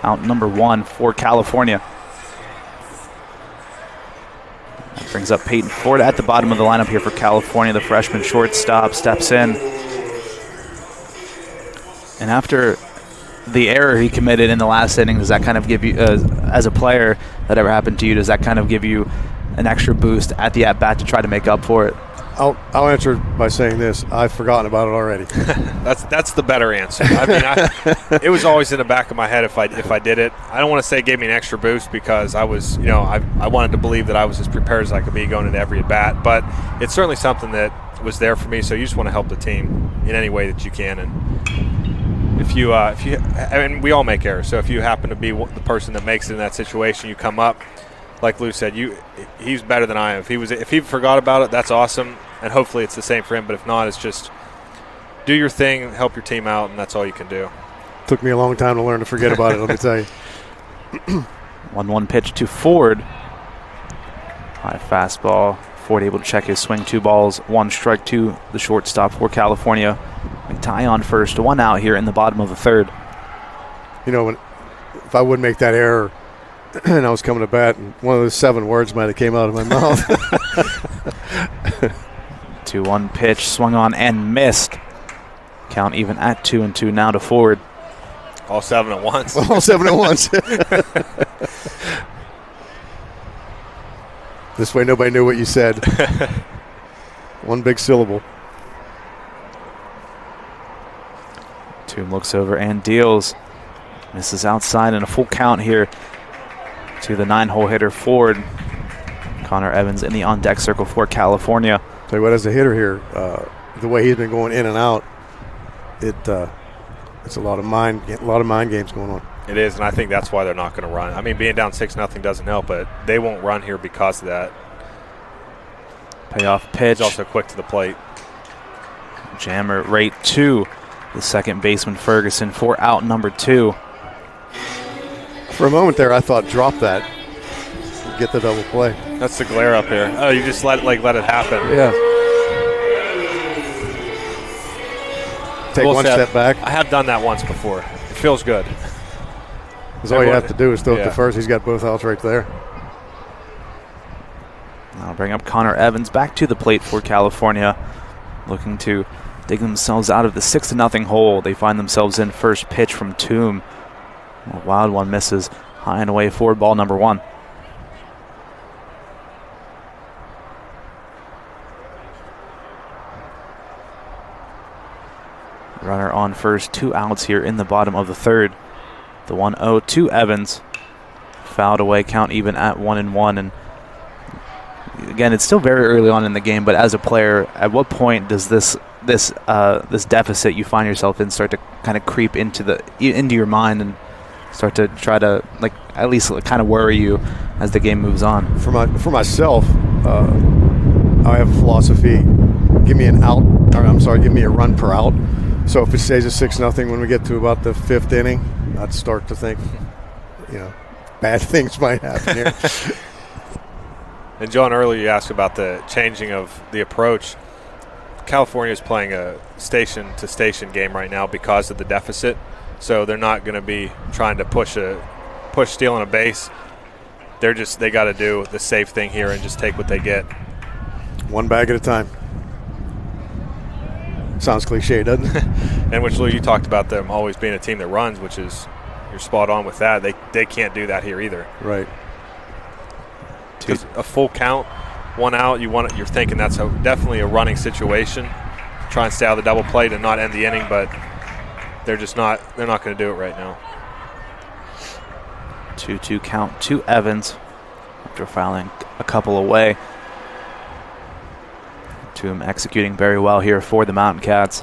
Out number 1 for California. That brings up Peyton Ford at the bottom of the lineup here for California. The freshman shortstop steps in. And after the error he committed in the last inning, does that kind of give you, as a player, that ever happened to you, does that kind of give you an extra boost at the at-bat to try to make up for it? I'll answer by saying this. I've forgotten about it already. That's the better answer. I mean, it was always in the back of my head if I did it. I don't want to say it gave me an extra boost because I was, I wanted to believe that I was as prepared as I could be going into every at-bat. But it's certainly something that was there for me, so you just want to help the team in any way that you can. And if you, I mean, we all make errors. So if you happen to be the person that makes it in that situation, you come up, like Lou said, he's better than I am. If he forgot about it, that's awesome, and hopefully it's the same for him. But if not, it's just do your thing, help your team out, and that's all you can do. Took me a long time to learn to forget about it, let me tell you. 1-1 pitch to Ford. High fastball. Ford able to check his swing. 2 balls, 1 strike to the shortstop for California. McTighe on first, 1 out here in the bottom of the third. If I would make that error and I was coming to bat, and one of those 7 words might have came out of my mouth. 2-1 pitch, swung on and missed. Count even at 2-2 now to Ford. All 7 at once. All 7 at once. This way nobody knew what you said. One big syllable. Toom looks over and deals. Misses outside, and a full count here to the 9-hole hitter Ford. Connor Evans in the on-deck circle for California. Tell you what, as a hitter here, the way he's been going in and out, it's a lot of mind games going on. It is, and I think that's why they're not going to run. I mean, being down 6-0 doesn't help, but they won't run here because of that. Payoff pitch. He's also quick to the plate. Jammer right to the second baseman Ferguson for out number 2. For a moment there, I thought drop that, get the double play. That's the glare up here. Oh, you just let it happen. Yeah. take one step back. I have done that once before. It feels good. Because all you have to do is throw it to first. He's got both outs right there. I'll bring up Connor Evans back to the plate for California, looking to dig themselves out of the 6-0 hole. They find themselves in first pitch from Toom. A wild one misses high and away for ball number 1. Runner on first, 2 outs here in the bottom of the 3rd. The 1-0 to Evans. Fouled away, count even at 1-1. And again, it's still very early on in the game, but as a player, at what point does this deficit you find yourself in start to kind of creep into your mind and start to try to at least kind of worry you as the game moves on? For myself, I have a philosophy: give me a run per out. So if it stays at 6-0 when we get to about the 5th inning, I'd start to think, bad things might happen here. And John, earlier you asked about the changing of the approach. California is playing a station-to-station game right now because of the deficit. So they're not going to be trying to push stealing a base. They got to do the safe thing here and just take what they get. One bag at a time. Sounds cliche, doesn't it? And which, Lou, you talked about them always being a team that runs, which is, you're spot on with that. They can't do that here either. Right. Because a full count, 1 out, you're thinking that's definitely a running situation. Try and stay out of the double plate and not end the inning, but they're not going to do it right now. 2-2 count to Evans after fouling a couple away. Toom executing very well here for the Mountain Cats.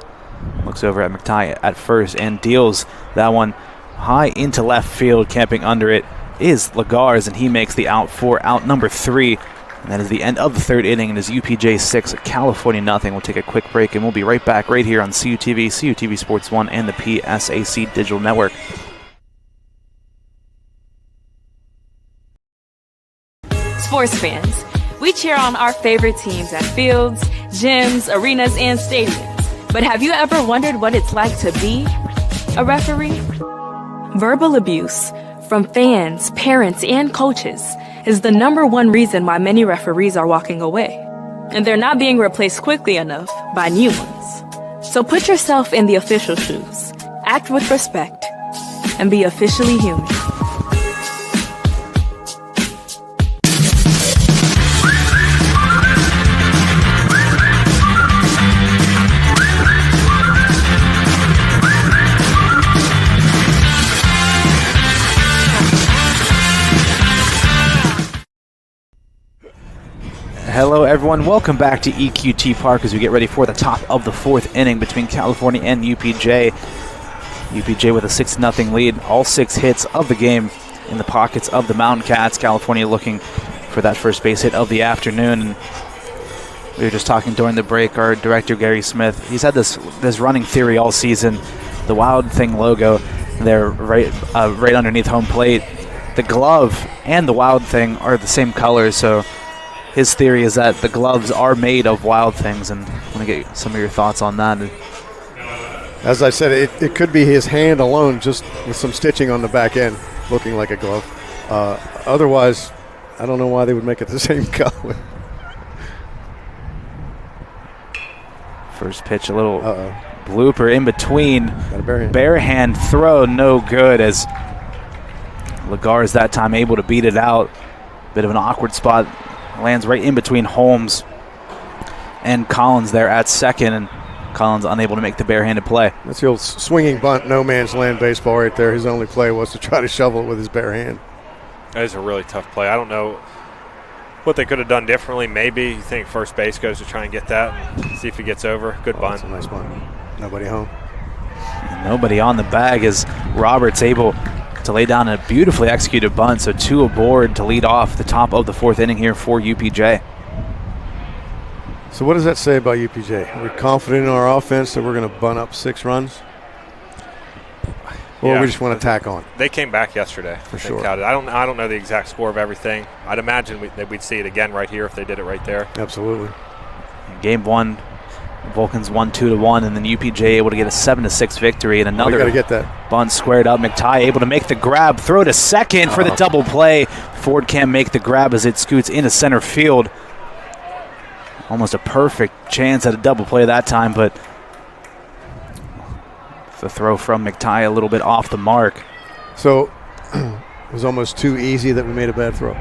Looks over at McTighe at first and deals that one high into left field. Camping under it is Lagars, and he makes the out for out number 3. And that is the end of the 3rd inning, and is UPJ 6, California nothing. We'll take a quick break, and we'll be right back right here on CUTV, CUTV Sports 1, and the PSAC Digital Network. Sports fans, we cheer on our favorite teams at fields, gyms, arenas, and stadiums. But have you ever wondered what it's like to be a referee? Verbal abuse from fans, parents, and coaches is the #1 reason why many referees are walking away. And they're not being replaced quickly enough by new ones. So put yourself in the official shoes, act with respect, and be officially human. Hello everyone, welcome back to EQT Park as we get ready for the top of the 4th inning between California and UPJ. UPJ with a 6-0 lead, all 6 hits of the game in the pockets of the Mountain Cats. California looking for that first base hit of the afternoon. And we were just talking during the break, our director Gary Smith, he's had this running theory all season. The Wild Thing logo there right underneath home plate. The glove and the Wild Thing are the same colors, so his theory is that the gloves are made of Wild Things, and I want to get some of your thoughts on that. As I said, it could be his hand alone, just with some stitching on the back end, looking like a glove. Otherwise, I don't know why they would make it the same color. First pitch, a little blooper in between. Got a bare hand. Bare hand throw, no good, as Lagars that time able to beat it out. Bit of an awkward spot. Lands right in between Holmes and Collins there at second, and Collins unable to make the barehanded play. That's the old swinging bunt, no man's land baseball right there. His only play was to try to shovel it with his bare hand. That is a really tough play. I don't know what they could have done differently. Maybe you think first base goes to try and get that, and see if he gets over. Good bunt. That's a nice bunt. Nobody home. And nobody on the bag as Roberts able to lay down a beautifully executed bunt. So 2 aboard to lead off the top of the 4th inning here for UPJ. So what does that say about UPJ? Are we confident in our offense that we're going to bunt up 6 runs? Or we just want to tack on? They came back yesterday. For sure. I don't know the exact score of everything. I'd imagine that we'd see it again right here if they did it right there. Absolutely. Game 1 Vulcans won 2-1, and then UPJ able to get a 7-6 victory, and another got to get that bunt squared up. McTighe able to make the grab, throw to second for the double play. Ford can't make the grab as it scoots into center field. Almost a perfect chance at a double play that time, but the throw from McTighe a little bit off the mark. So it was almost too easy that we made a bad throw.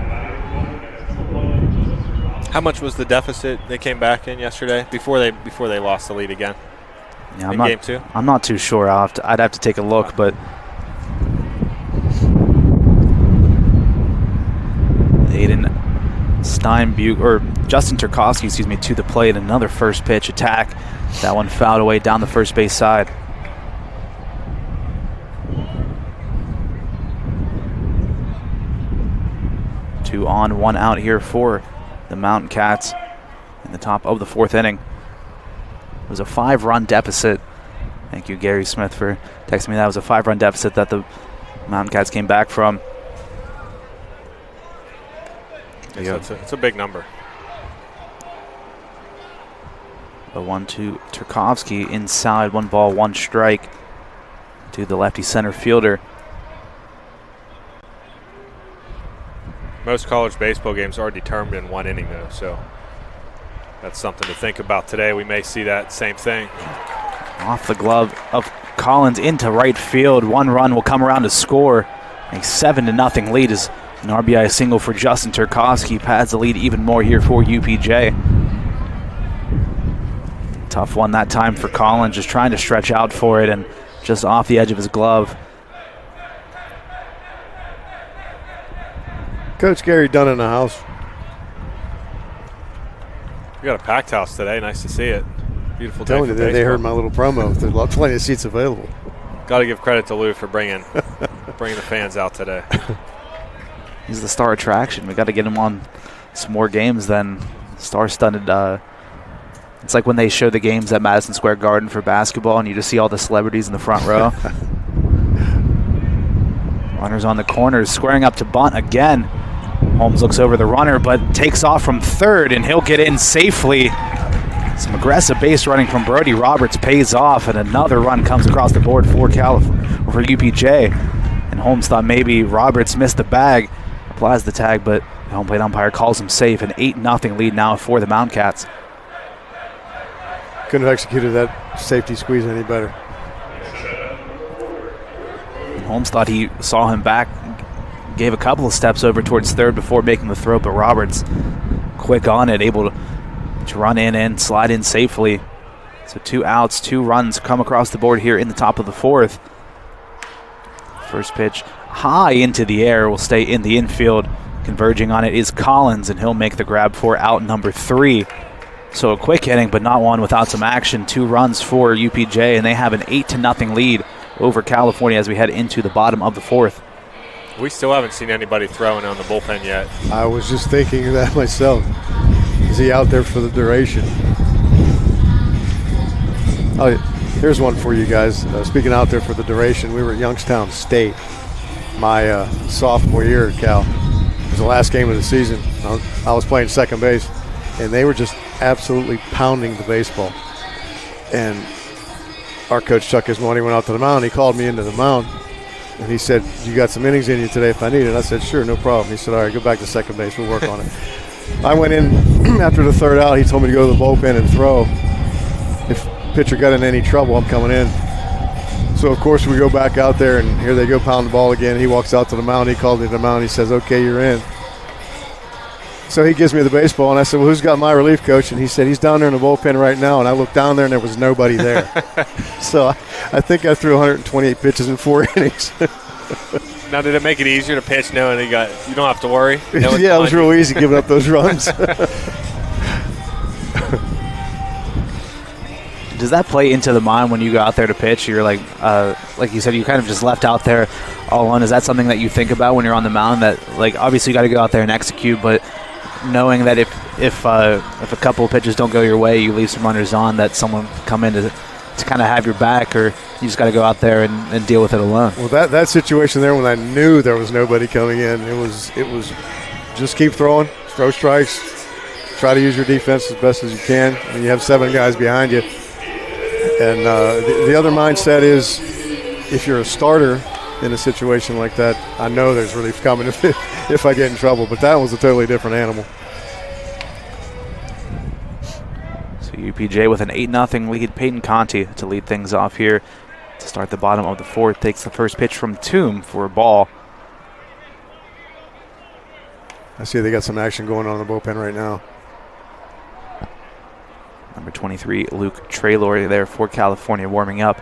How much was the deficit they came back in yesterday before they lost the lead again? Yeah, game 2? I'm not too sure. I'd have to take a look, but Aiden Justin Turkowski, to the plate. Another first pitch attack. That one fouled away down the first base side. Two on, one out here for the Mountain Cats in the top of the 4th inning. It was a 5-run deficit. Thank you, Gary Smith, for texting me. That was a 5-run deficit that the Mountain Cats came back from. It's a big number. The 1-2 Turkowski inside, 1 ball, 1 strike to the lefty center fielder. Most college baseball games are determined in 1 inning, though, so that's something to think about today. We may see that same thing. Off the glove of Collins into right field. 1 run will come around to score. A 7-0 lead is an RBI single for Justin Turkowski. Pads the lead even more here for UPJ. Tough one that time for Collins, just trying to stretch out for it and just off the edge of his glove. Coach Gary Dunn in the house. We got a packed house today. Nice to see it. Beautiful day. Telling you, they heard my little promo. There's plenty of seats available. Got to give credit to Lou for bringing the fans out today. He's the star attraction. We got to get him on some more games than star-studded. It's like when they show the games at Madison Square Garden for basketball, and you just see all the celebrities in the front row. Runners on the corners, squaring up to bunt again. Holmes looks over the runner, but takes off from third, and he'll get in safely. Some aggressive base running from Brody Roberts pays off, and another run comes across the board for UPJ. And Holmes thought maybe Roberts missed the bag, applies the tag, but the home plate umpire calls him safe. An 8-0 lead now for the Mountain Cats. Couldn't have executed that safety squeeze any better. And Holmes thought he saw him back, gave a couple of steps over towards third before making the throw, but Roberts quick on it, able to run in and slide in safely. So 2 outs, 2 runs come across the board here in the top of the 4th. First pitch high into the air will stay in the infield. Converging on it is Collins, and he'll make the grab for out number 3. So a quick inning, but not one without some action. 2 runs for UPJ, and they have an 8-0 lead over California as we head into the bottom of the 4th. We still haven't seen anybody throwing on the bullpen yet. I was just thinking of that myself. Is he out there for the duration? Oh, here's one for you guys. Speaking out there for the duration, we were at Youngstown State my sophomore year at Cal. It was the last game of the season. I was playing second base, and they were just absolutely pounding the baseball. And our coach, Chuck Ismonti, went out to the mound. He called me into the mound, and he said, "You got some innings in you today if I need it." I said, "Sure, no problem." He said, "All right, go back to second base. We'll work on it." I went in after the 3rd out. He told me to go to the bullpen and throw. If pitcher got in any trouble, I'm coming in. So, of course, we go back out there, and here they go pound the ball again. He walks out to the mound. He called me to the mound. He says, "Okay, you're in." So he gives me the baseball, and I said, "Well, who's got my relief coach?" And he said, "He's down there in the bullpen right now." And I looked down there, and there was nobody there. So I think I threw 128 pitches in 4 innings. Now, did it make it easier to pitch knowing you don't have to worry? Yeah, it was real easy giving up those runs. Does that play into the mind when you go out there to pitch? You're like you said, you kind of just left out there all alone. Is that something that you think about when you're on the mound? That, like, obviously you got to go out there and execute, but knowing that if a couple of pitches don't go your way, you leave some runners on, that someone come in to kind of have your back, or you just got to go out there and deal with it alone. Well, that situation there, when I knew there was nobody coming in, it was just keep throwing, throw strikes, try to use your defense as best as you can. I mean, you have 7 guys behind you. And the other mindset is if you're a starter in a situation like that, I know there's relief coming if I get in trouble. But that was a totally different animal. So UPJ with an 8-0 lead. Peyton Conti to lead things off here to start the bottom of the 4th. Takes the first pitch from Toom for a ball. I see they got some action going on in the bullpen right now. Number 23, Luke Traylor there for California, warming up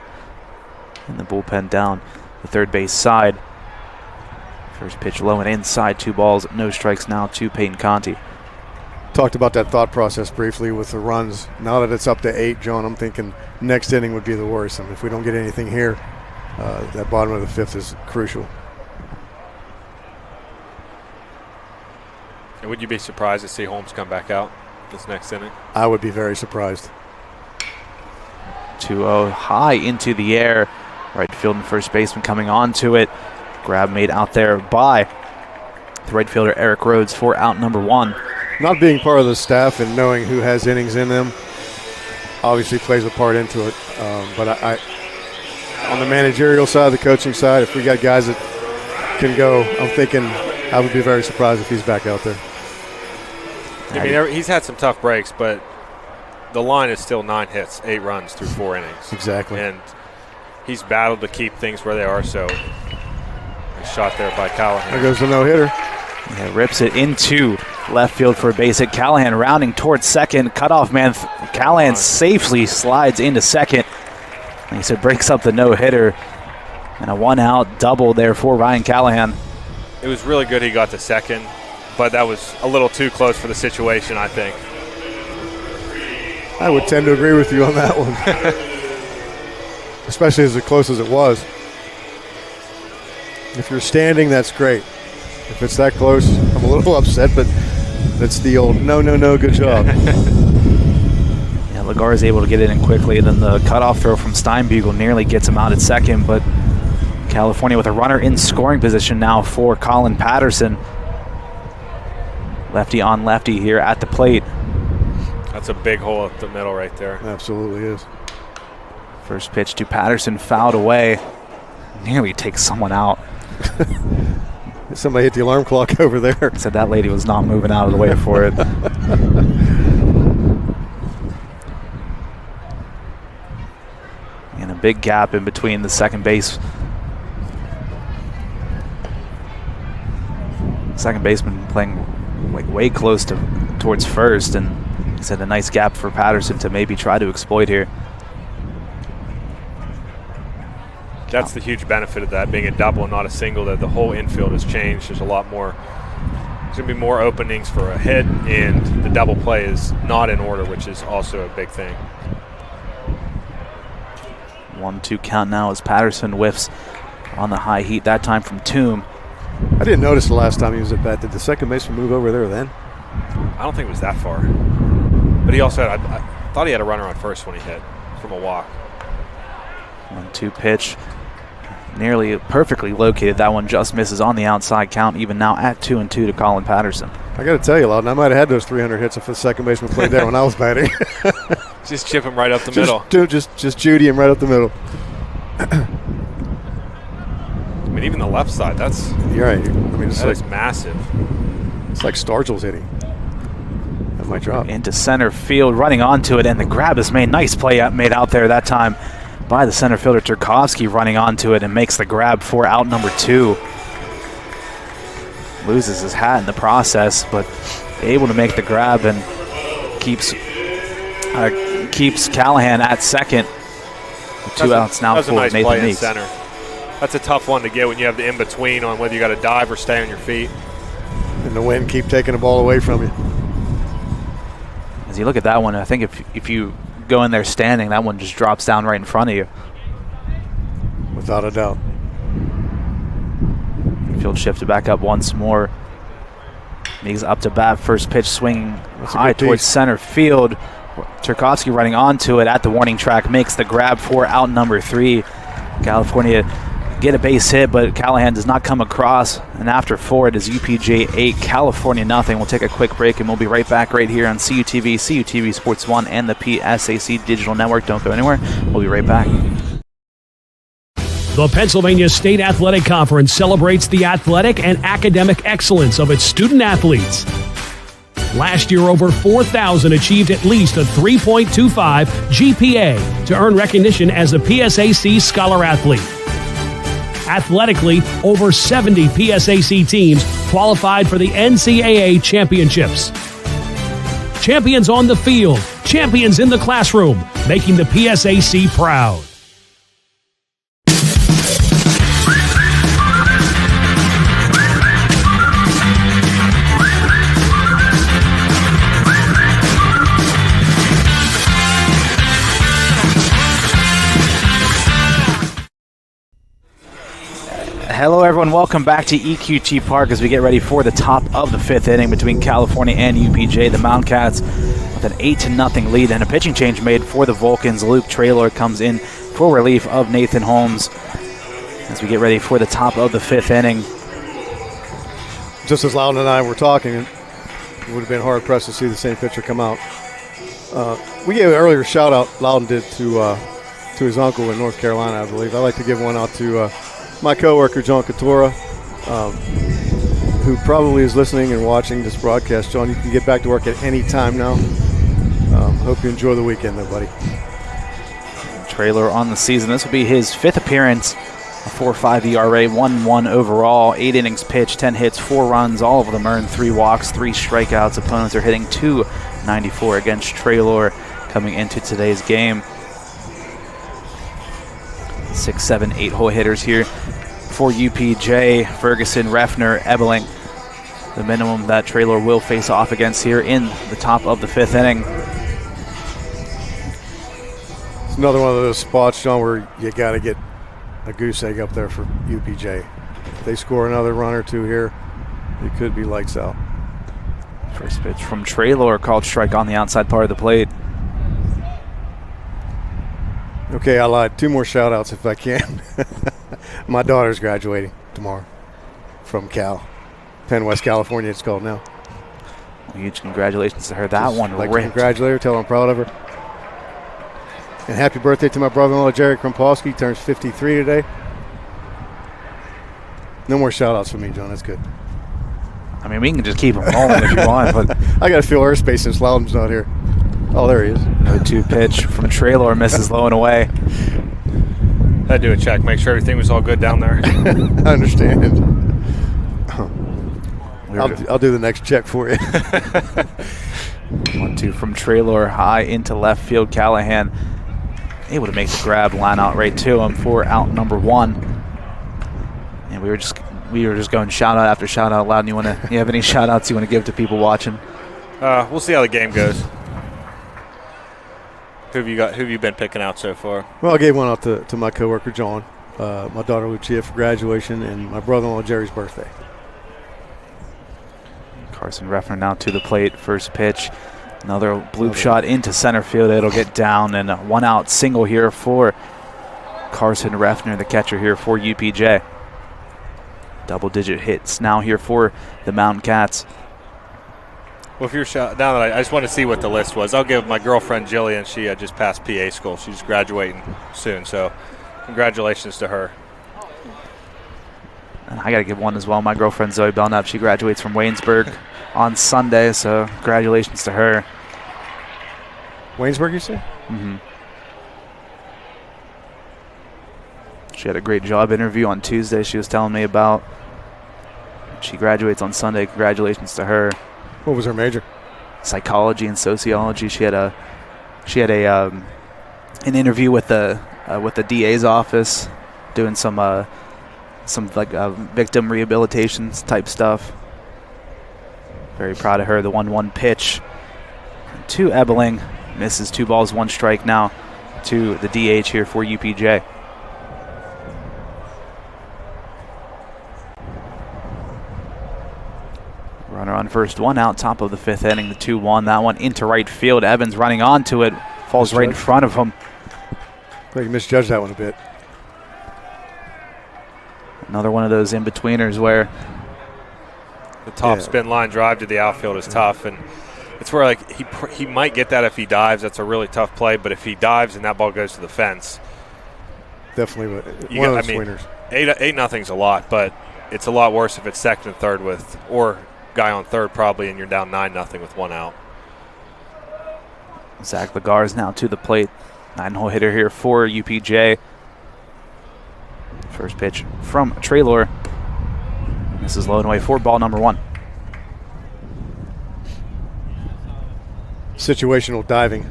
in the bullpen down the third base side. First pitch low and inside, 2 balls, no strikes now to Peyton Conti. Talked about that thought process briefly with the runs. Now that it's up to 8, John, I'm thinking next inning would be the worst. And if we don't get anything here, that bottom of the 5th is crucial. And would you be surprised to see Holmes come back out this next inning? I would be very surprised. 2-0 high into the air. Right field and first baseman coming on to it. Grab made out there by the right fielder Eric Rhodes for out number 1. Not being part of the staff and knowing who has innings in them obviously plays a part into it. But I on the managerial side, the coaching side, if we got guys that can go, I'm thinking I would be very surprised if he's back out there. I mean, he's had some tough breaks, but the line is still 9 hits, 8 runs through 4 innings. Exactly. And he's battled to keep things where they are, so a shot there by Callahan. There goes the no-hitter. Yeah, rips it into left field for a base hit. Callahan rounding towards second. Cutoff man Callahan safely slides into second. Like I said, breaks up the no-hitter. And a 1-out double there for Ryan Callahan. It was really good he got to second, but that was a little too close for the situation, I think. I would tend to agree with you on that one. Especially as close as it was. If you're standing, that's great. If it's that close, I'm a little upset, but that's the old no, good job. Yeah, Lagar is able to get it in quickly, and then the cutoff throw from Steinbugle nearly gets him out at second, but California with a runner in scoring position now for Colin Patterson. Lefty on lefty here at the plate. That's a big hole up the middle right there. Absolutely is. First pitch to Patterson, fouled away. Nearly takes someone out. Somebody hit the alarm clock over there. Said that lady was not moving out of the way for it. And a big gap in between the second baseman playing like way close towards first, and he said a nice gap for Patterson to maybe try to exploit here. That's the huge benefit of that being a double and not a single, that the whole infield has changed. There's a lot more, there's going to be more openings for a hit, and the double play is not in order, which is also a big thing. 1-2 count now as Patterson whiffs on the high heat, that time from Toom. I didn't notice the last time he was at bat. Did the second baseman move over there then? I don't think it was that far. But he also had, I thought he had a runner on first when he hit from a walk. 1-2 pitch. Nearly perfectly located. That one just misses on the outside count, even now at 2-2 to Colin Patterson. I got to tell you, Loudon, I might have had those 300 hits if the second baseman played there when I was batting. Just chip him right up the middle. Just Judy him right up the middle. I mean, even the left side, that's... You're right. I mean, that is massive. It's like Stargell's hitting. That might drop. Into center field, running onto it, and the grab is made. Nice play made out there that time by the center fielder Turkowski, running onto it and makes the grab for out number 2. Loses his hat in the process, but able to make the grab and keeps Callahan at second. With 2 outs now for nice Nathan play Meeks. in center. That's a tough one to get when you have the in-between on whether you got to dive or stay on your feet. And the wind keep taking the ball away from you. As you look at that one, I think if you go in there standing, that one just drops down right in front of you. Without a doubt. Field shifted back up once more. Meeks up to bat, first pitch swinging high towards center field. Turkowski running onto it at the warning track, makes the grab for out number 3. California get a base hit, but Callahan does not come across. And after 4, it is UPJ 8, California nothing. We'll take a quick break, and we'll be right back right here on CUTV, CUTV Sports 1, and the PSAC Digital Network. Don't go anywhere. We'll be right back. The Pennsylvania State Athletic Conference celebrates the athletic and academic excellence of its student-athletes. Last year, over 4,000 achieved at least a 3.25 GPA to earn recognition as a PSAC Scholar Athlete. Athletically, over 70 PSAC teams qualified for the NCAA championships. Champions on the field, champions in the classroom, making the PSAC proud. Hello, everyone. Welcome back to EQT Park as we get ready for the top of the 5th inning between California and UPJ. The Mountain Cats with an 8-0 lead and a pitching change made for the Vulcans. Luke Traylor comes in for relief of Nathan Holmes as we get ready for the top of the 5th inning. Just as Loudon and I were talking, it would have been hard-pressed to see the same pitcher come out. We gave an earlier shout-out, Loudon did, to his uncle in North Carolina, I believe. I'd like to give one out to my coworker, John Katora, who probably is listening and watching this broadcast. John, you can get back to work at any time now. Hope you enjoy the weekend, though, buddy. Traylor on the season. This will be his 5th appearance. A 4.5 ERA, 1-1 overall, 8 innings pitched, 10 hits, 4 runs, all of them earned, 3 walks, 3 strikeouts. Opponents are hitting .294 against Traylor coming into today's game. 6, 7, 8 hole hitters here for UPJ. Ferguson, Refner, Ebeling. The minimum that Traylor will face off against here in the top of the 5th inning. It's another one of those spots, John, where you got to get a goose egg up there for UPJ. If they score another run or two here, it could be lights out. First pitch from Traylor, called strike on the outside part of the plate. Okay, I lied. 2 more shout-outs if I can. My daughter's graduating tomorrow from Cal. Penn West California, it's called now. Well, huge congratulations to her. That one like ripped. To congratulate her, tell her I'm proud of her. And happy birthday to my brother-in-law, Jerry Krompolsky. Turns 53 today. No more shout-outs for me, John. That's good. I mean, we can just keep them rolling if you want, but I got to fill airspace since Loudon's not here. Oh, there he is. 0-2 pitch from Traylor, misses low and away. Had to do a check, make sure everything was all good down there. I understand. I'll do the next check for you. 1-2 from Traylor, high into left field. Callahan able to make the grab, line out right to him for out number 1. And we were just going shout out after shout out. Loudon, you have any shout outs you want to give to people watching? We'll see how the game goes. Who have you been picking out so far? Well, I gave one out to my coworker John, my daughter Lucia for graduation, and my brother-in-law Jerry's birthday. Carson Refner now to the plate. First pitch, another bloop shot into center field. It'll get down, and a 1-out single here for Carson Refner, the catcher here for UPJ. Double-digit hits now here for the Mountain Cats. Well, if you're now that I just want to see what the list was, I'll give my girlfriend Jillian. She just passed PA school. She's graduating soon, so congratulations to her. And I got to give one as well. My girlfriend Zoe Belknap, she graduates from Waynesburg on Sunday, so congratulations to her. Waynesburg, you say? Mm-hmm. She had a great job interview on Tuesday she was telling me about. She graduates on Sunday. Congratulations to her. What was her major? Psychology and sociology. She had an interview with the DA's office, doing some victim rehabilitation type stuff. Very proud of her. The 1-1 pitch to Ebeling, misses 2 balls 1 strike now to the DH here for UPJ. Runner on first, 1 out, top of the 5th inning, the 2-1. That one into right field. Evans running onto it, falls right in front of him. I think you misjudged that one a bit. Another one of those in-betweeners where the top spin line drive to the outfield is tough, and it's where like he might get that if he dives. That's a really tough play, but if he dives and that ball goes to the fence, definitely one of those winners. 8-0's a lot, but it's a lot worse if it's second and third or guy on third probably, and you're down 9-0 with one out. Zach Lagar's now to the plate. 9-hole hitter here for UPJ. First pitch from Traylor. This is low and away for ball number 1. Situational diving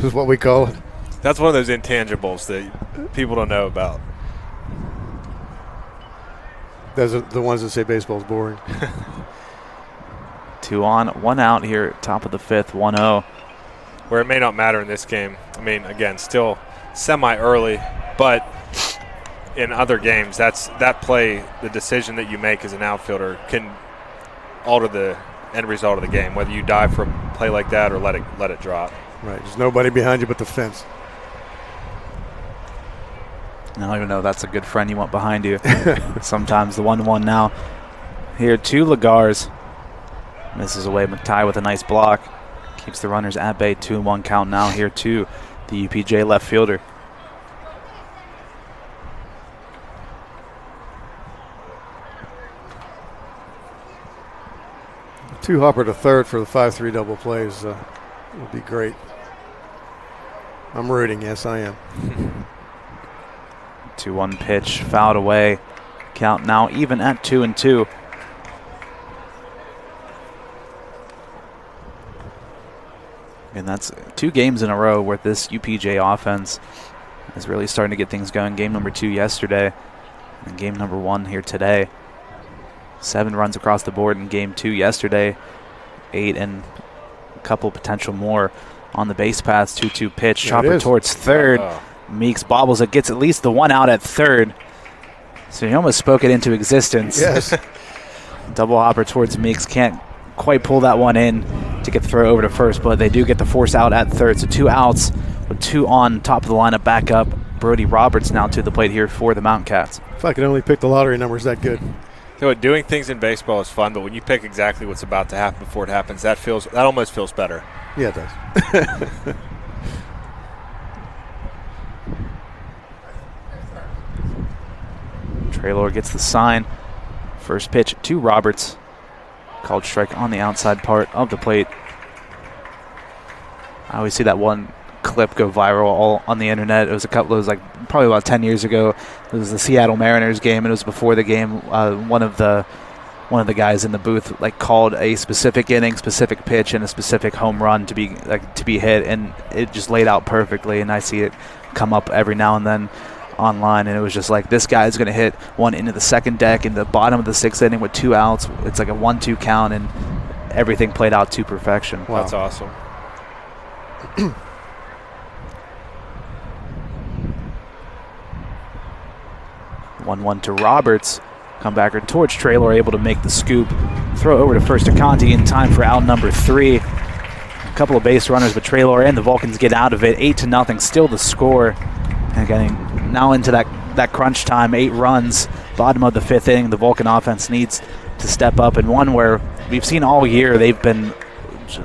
is what we call it. That's one of those intangibles that people don't know about. Those are the ones that say baseball's boring. 2 on, 1 out here, top of the 5th, 1-0. Where it may not matter in this game. I mean, again, still semi-early, but in other games, that play, the decision that you make as an outfielder can alter the end result of the game, whether you dive for a play like that or let it drop. Right, there's nobody behind you but the fence. I don't even know that's a good friend you want behind you. Sometimes the 1-1 now. Here to Lagar's. Misses away McTye with a nice block. Keeps the runners at bay. 2-1 count now here to the UPJ left fielder. Two hopper to third for the 5-3 double plays would be great. I'm rooting, yes I am. 2-1 pitch, fouled away. Count now even at 2-2. And that's 2 games in a row where this UPJ offense is really starting to get things going. Game number 2 yesterday and game number 1 here today. 7 runs across the board in game 2 yesterday. 8 and a couple potential more on the base paths. 2-2 pitch, chopper towards third. Meeks bobbles it, gets at least the 1 out at third. So he almost spoke it into existence. Yes. Double hopper towards Meeks, can't quite pull that one in to get the throw over to first, but they do get the force out at third. So 2 outs with 2 on, top of the lineup, back up. Brody Roberts now to the plate here for the Mountain Cats. If I could only pick the lottery numbers that good. So doing things in baseball is fun, but when you pick exactly what's about to happen before it happens, that almost feels better. Yeah, it does. Traylor gets the sign. First pitch to Roberts. Called strike on the outside part of the plate. I always see that one clip go viral all on the internet. It was probably about 10 years ago. It was the Seattle Mariners game, and it was before the game. One of the guys in the booth called a specific inning, specific pitch, and a specific home run to be hit, and it just laid out perfectly. And I see it come up every now and then online, and it was just like, this guy is going to hit one into the second deck in the bottom of the 6th inning with 2 outs. It's like a 1-2 count, and everything played out to perfection. Wow. That's awesome. 1-1 to Roberts. Comebacker towards Traylor, able to make the scoop. Throw over to first to Conti in time for out number 3. A couple of base runners, but Traylor and the Vulcans get out of it. 8-0, still the score. And getting now into that crunch time, 8 runs. Bottom of the 5th inning, the Vulcan offense needs to step up. And one where we've seen all year they've been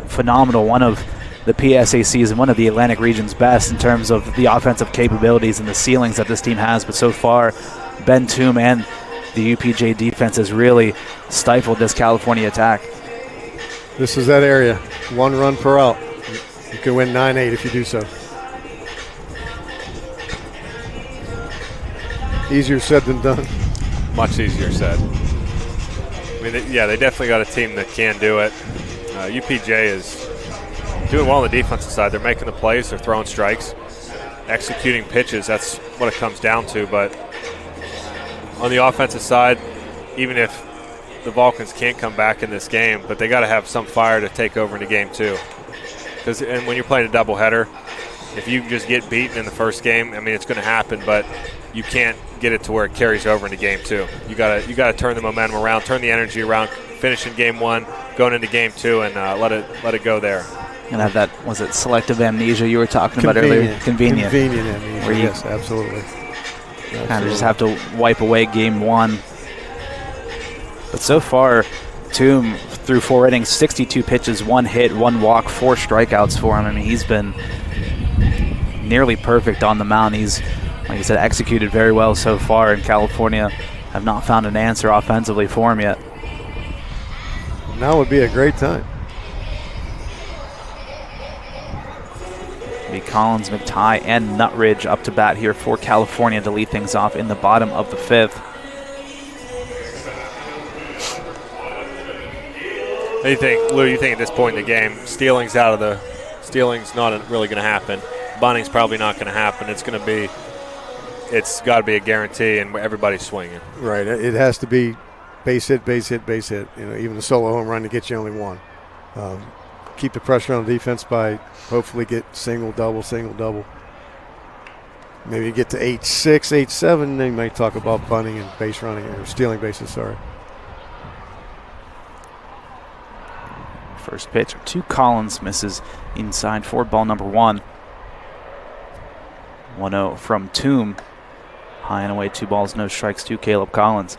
phenomenal. One of the PSAC's and one of the Atlantic region's best in terms of the offensive capabilities and the ceilings that this team has. But so far, Ben Toom and the UPJ defense has really stifled this California attack. This is that area. 1 run per out. You can win 9-8 if you do so. Easier said than done. Much easier said. I mean, they definitely got a team that can do it. UPJ is doing well on the defensive side. They're making the plays. They're throwing strikes, executing pitches. That's what it comes down to. But on the offensive side, even if the Vulcans can't come back in this game, but they got to have some fire to take over into game 2. And when you're playing a doubleheader, if you just get beaten in the first game, I mean, it's going to happen, but you can't get it to where it carries over into game 2. You got to turn the momentum around, turn the energy around, finish in game 1, going into game 2, and let it go there. And have that, was it selective amnesia you were talking about earlier? Convenient amnesia, yes, absolutely. Kind of just have to wipe away game one. But so far, Toom through 4 innings, 62 pitches, 1 hit, 1 walk, 4 strikeouts for him. I mean, he's been nearly perfect on the mound. He's, like I said, executed very well so far, and California have not found an answer offensively for him yet. Now would be a great time. Be Collins, McTighe, and Nutridge up to bat here for California to lead things off in the bottom of the 5th. What do you think, Lou? You think at this point in the game, stealing's not really going to happen. Bunting's probably not going to happen. It's got to be a guarantee, and everybody's swinging. Right. It has to be base hit, base hit, base hit. You know, even the solo home run to get you only one. Keep the pressure on the defense by hopefully get single, double. Maybe get to 8-6, 8-7. Then you might talk about bunting and base running or stealing bases. Sorry. First pitch to Collins, misses inside for ball number 1. 1-0 from Toom. High and away, 2 balls, no strikes to Caleb Collins.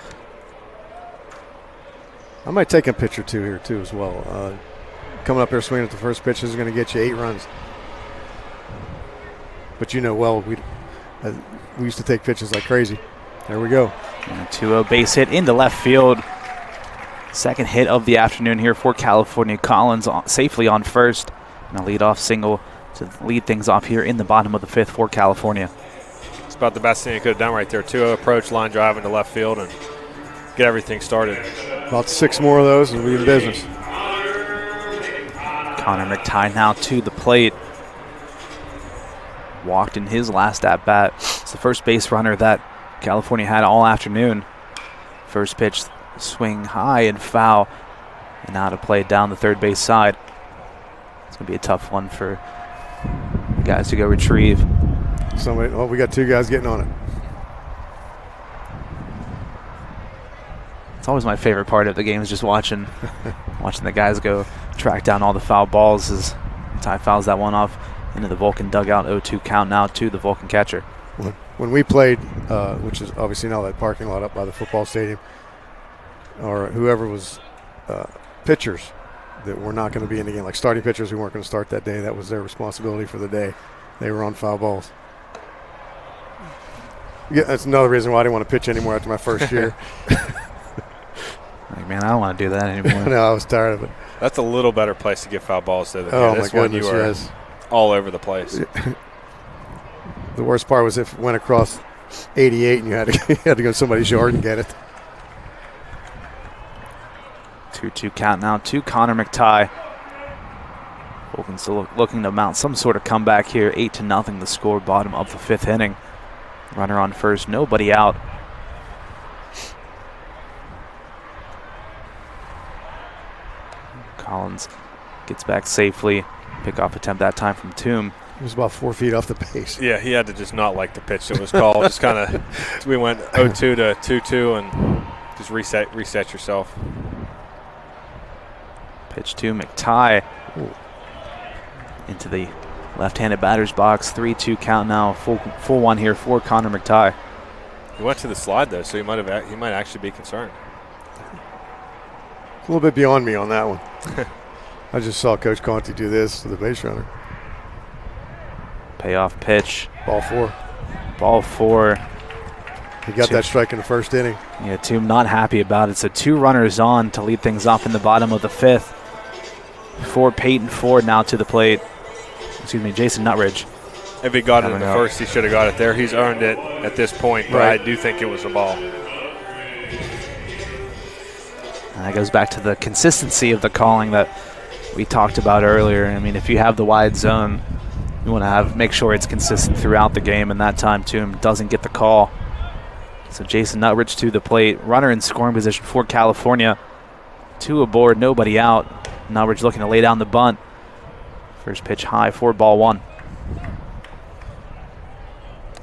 I might take a pitch or 2 here too as well. Coming up here swinging at the first pitch is going to get you 8 runs. But you know well, we used to take pitches like crazy. There we go. And a 2-0 base hit into left field. Second hit of the afternoon here for California. Collins safely on first. And a leadoff single to lead things off here in the bottom of the 5th for California. It's about the best thing you could have done right there. 2-0 approach, line drive into left field, and get everything started. About 6 more of those and we'll be in business. Connor McTighe now to the plate. Walked in his last at-bat. It's the first base runner that California had all afternoon. First pitch, swing high and foul. And now to play down the third base side. It's going to be a tough one for guys to go retrieve. We got 2 guys getting on it. It's always my favorite part of the game is just watching the guys go track down all the foul balls as Ty fouls that one off into the Vulcan dugout. 0-2 count now to the Vulcan catcher. When we played, which is obviously now that parking lot up by the football stadium, or whoever was pitchers that were not going to be in the game, like starting pitchers who weren't going to start that day, that was their responsibility for the day. They were on foul balls. Yeah, that's another reason why I didn't want to pitch anymore after my first year. Like, man, I don't want to do that anymore. No, I was tired of it. That's a little better place to get foul balls to. Oh, this my one goodness, you are yes. all over the place. The worst part was if it went across 88 and you had to go to somebody's yard and get it. 2-2 count now to Connor McTighe. Vulcan still looking to mount some sort of comeback here. 8-0 the score, bottom of the 5th inning. Runner on first, nobody out. Collins gets back safely. Pickoff attempt that time from Toom. He was about 4 feet off the base. Yeah, he had to just not like the pitch that was called. Just kind of, we went 0-2 to 2-2 and just reset yourself. Pitch to McTighe. Ooh. Into the left-handed batter's box. 3-2 count now. Full one here for Connor McTighe. He went to the slide though, so he might actually be concerned. A little bit beyond me on that one. I just saw Coach Conti do this to the base runner. Payoff pitch. Ball 4. Ball 4. He got that strike in the first inning. Yeah, Toom not happy about it. So 2 runners on to lead things off in the bottom of the 5th. For Peyton Ford now to the plate. Excuse me, Jason Nutridge. If he got it in the first, he should have got it there. He's earned it at this point, but right. I do think it was a ball. And that goes back to the consistency of the calling that we talked about earlier. I mean, if you have the wide zone, you want to make sure it's consistent throughout the game, and that time Toom doesn't get the call. So Jason Nutridge to the plate. Runner in scoring position for California. 2 aboard, nobody out. Nutridge looking to lay down the bunt. First pitch high for ball 1.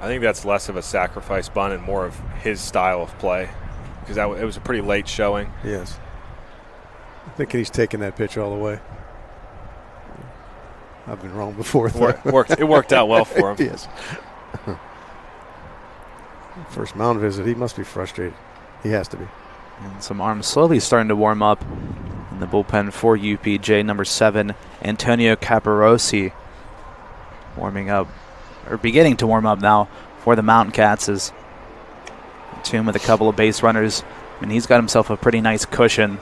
I think that's less of a sacrifice bunt and more of his style of play, because it was a pretty late showing. Yes. I'm thinking he's taking that pitch all the way. I've been wrong before. It worked out well for him. Yes. First mound visit, he must be frustrated. He has to be. And some arms slowly starting to warm up in the bullpen for UPJ. Number 7, Antonio Caparosi, warming up, or beginning to warm up now for the Mountain Cats. As Toom with a couple of base runners. I mean, he's got himself a pretty nice cushion.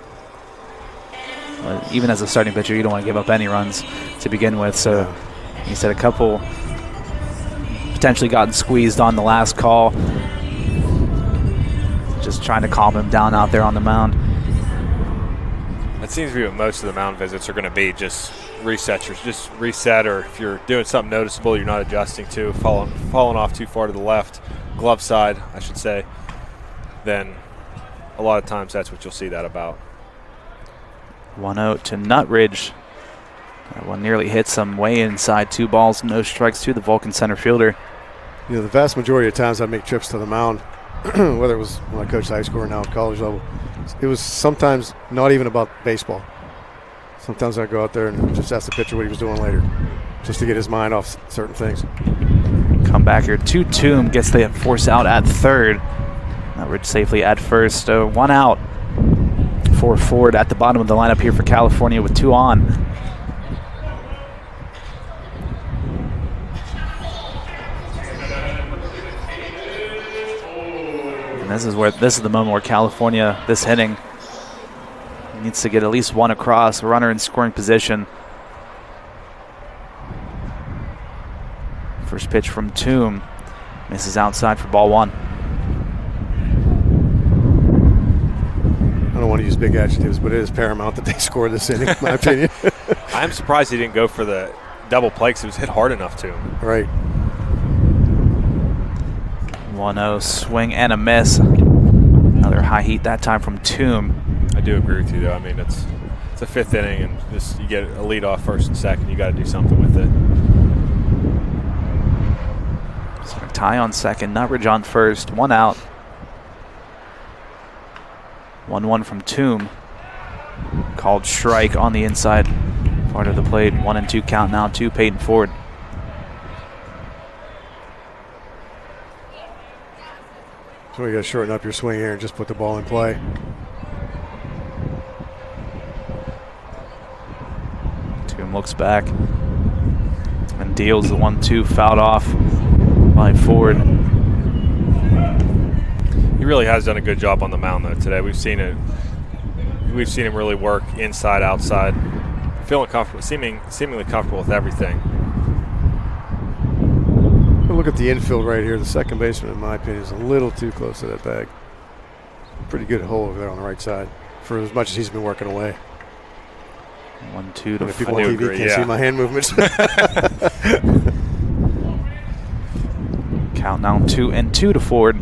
But even as a starting pitcher, you don't want to give up any runs to begin with. So he said a couple potentially gotten squeezed on the last call. Just trying to calm him down out there on the mound. That seems to be what most of the mound visits are going to be, just reset, or if you're doing something noticeable you're not adjusting to, falling off too far to the left, glove side, I should say, then a lot of times that's what you'll see that about. 1-0 to Nutridge. That one nearly hits him way inside. 2 balls, no strikes to the Vulcan center fielder. You know, the vast majority of times I make trips to the mound, whether it was when I coached high school or now at college level, it was sometimes not even about baseball. Sometimes I'd go out there and just ask the pitcher what he was doing later, just to get his mind off certain things. Come back here. 2 Toom gets the force out at third. Nutridge safely at first. 1 out for Ford at the bottom of the lineup here for California with 2 on. And this is the moment where California, this inning, needs to get at least 1 across, a runner in scoring position. First pitch from Toom misses outside for ball 1. I don't want to use big adjectives, but it is paramount that they score this inning, in my opinion. I'm surprised he didn't go for the double play because it was hit hard enough to him. Right. 1-0 swing and a miss. Another high heat that time from Toom. I do agree with you, though. I mean, it's a 5th inning, and just you get a lead off first and second. You got to do something with it. So tie on second, Nutridge on first, 1 out. 1-1 from Toom. Called strike on the inside part of the plate. 1-2 count now to Peyton Ford. So you got to shorten up your swing here and just put the ball in play. Toom looks back and deals the 1-2 fouled off by Ford. He really has done a good job on the mound though today. We've seen him really work inside, outside, feeling comfortable, seemingly comfortable with everything. Look at the infield right here. The second baseman, in my opinion, is a little too close to that bag. Pretty good hole over there on the right side for as much as he's been working away. 1-2 to if people on TV can't see my hand movements. Count now 2-2 to Ford.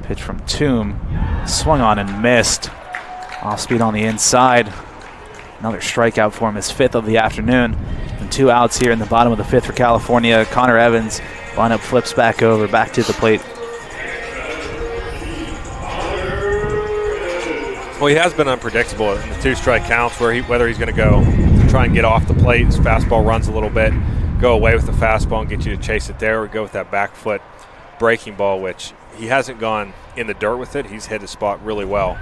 Pitch from Toom, swung on and missed. Off speed on the inside. Another strikeout for him, his 5th of the afternoon. And 2 outs here in the bottom of the 5th for California. Connor Evans, lineup flips back over, back to the plate. Well, he has been unpredictable in the 2 strike counts whether he's going to go to try and get off the plate. His fastball runs a little bit, go away with the fastball and get you to chase it there, or go with that back foot breaking ball, which he hasn't gone in the dirt with it. He's hit his spot really well.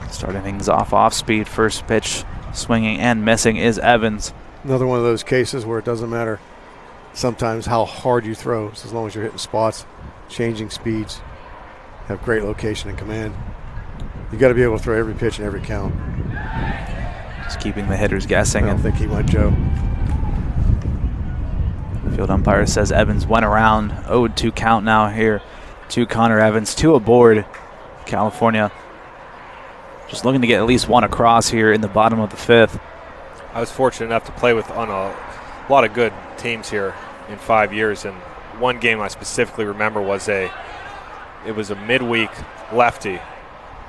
Starting things off speed. First pitch swinging and missing is Evans. Another one of those cases where it doesn't matter sometimes how hard you throw, so as long as you're hitting spots, changing speeds, have great location and command. You got to be able to throw every pitch and every count. Just keeping the hitters guessing. I don't think he went Joe. Field umpire says Evans went around. 0-2 count now here to Connor Evans. 2 aboard. California just looking to get at least 1 across here in the bottom of the 5th. I was fortunate enough to play with on a lot of good teams here in 5 years, and one game I specifically remember was it was a midweek lefty,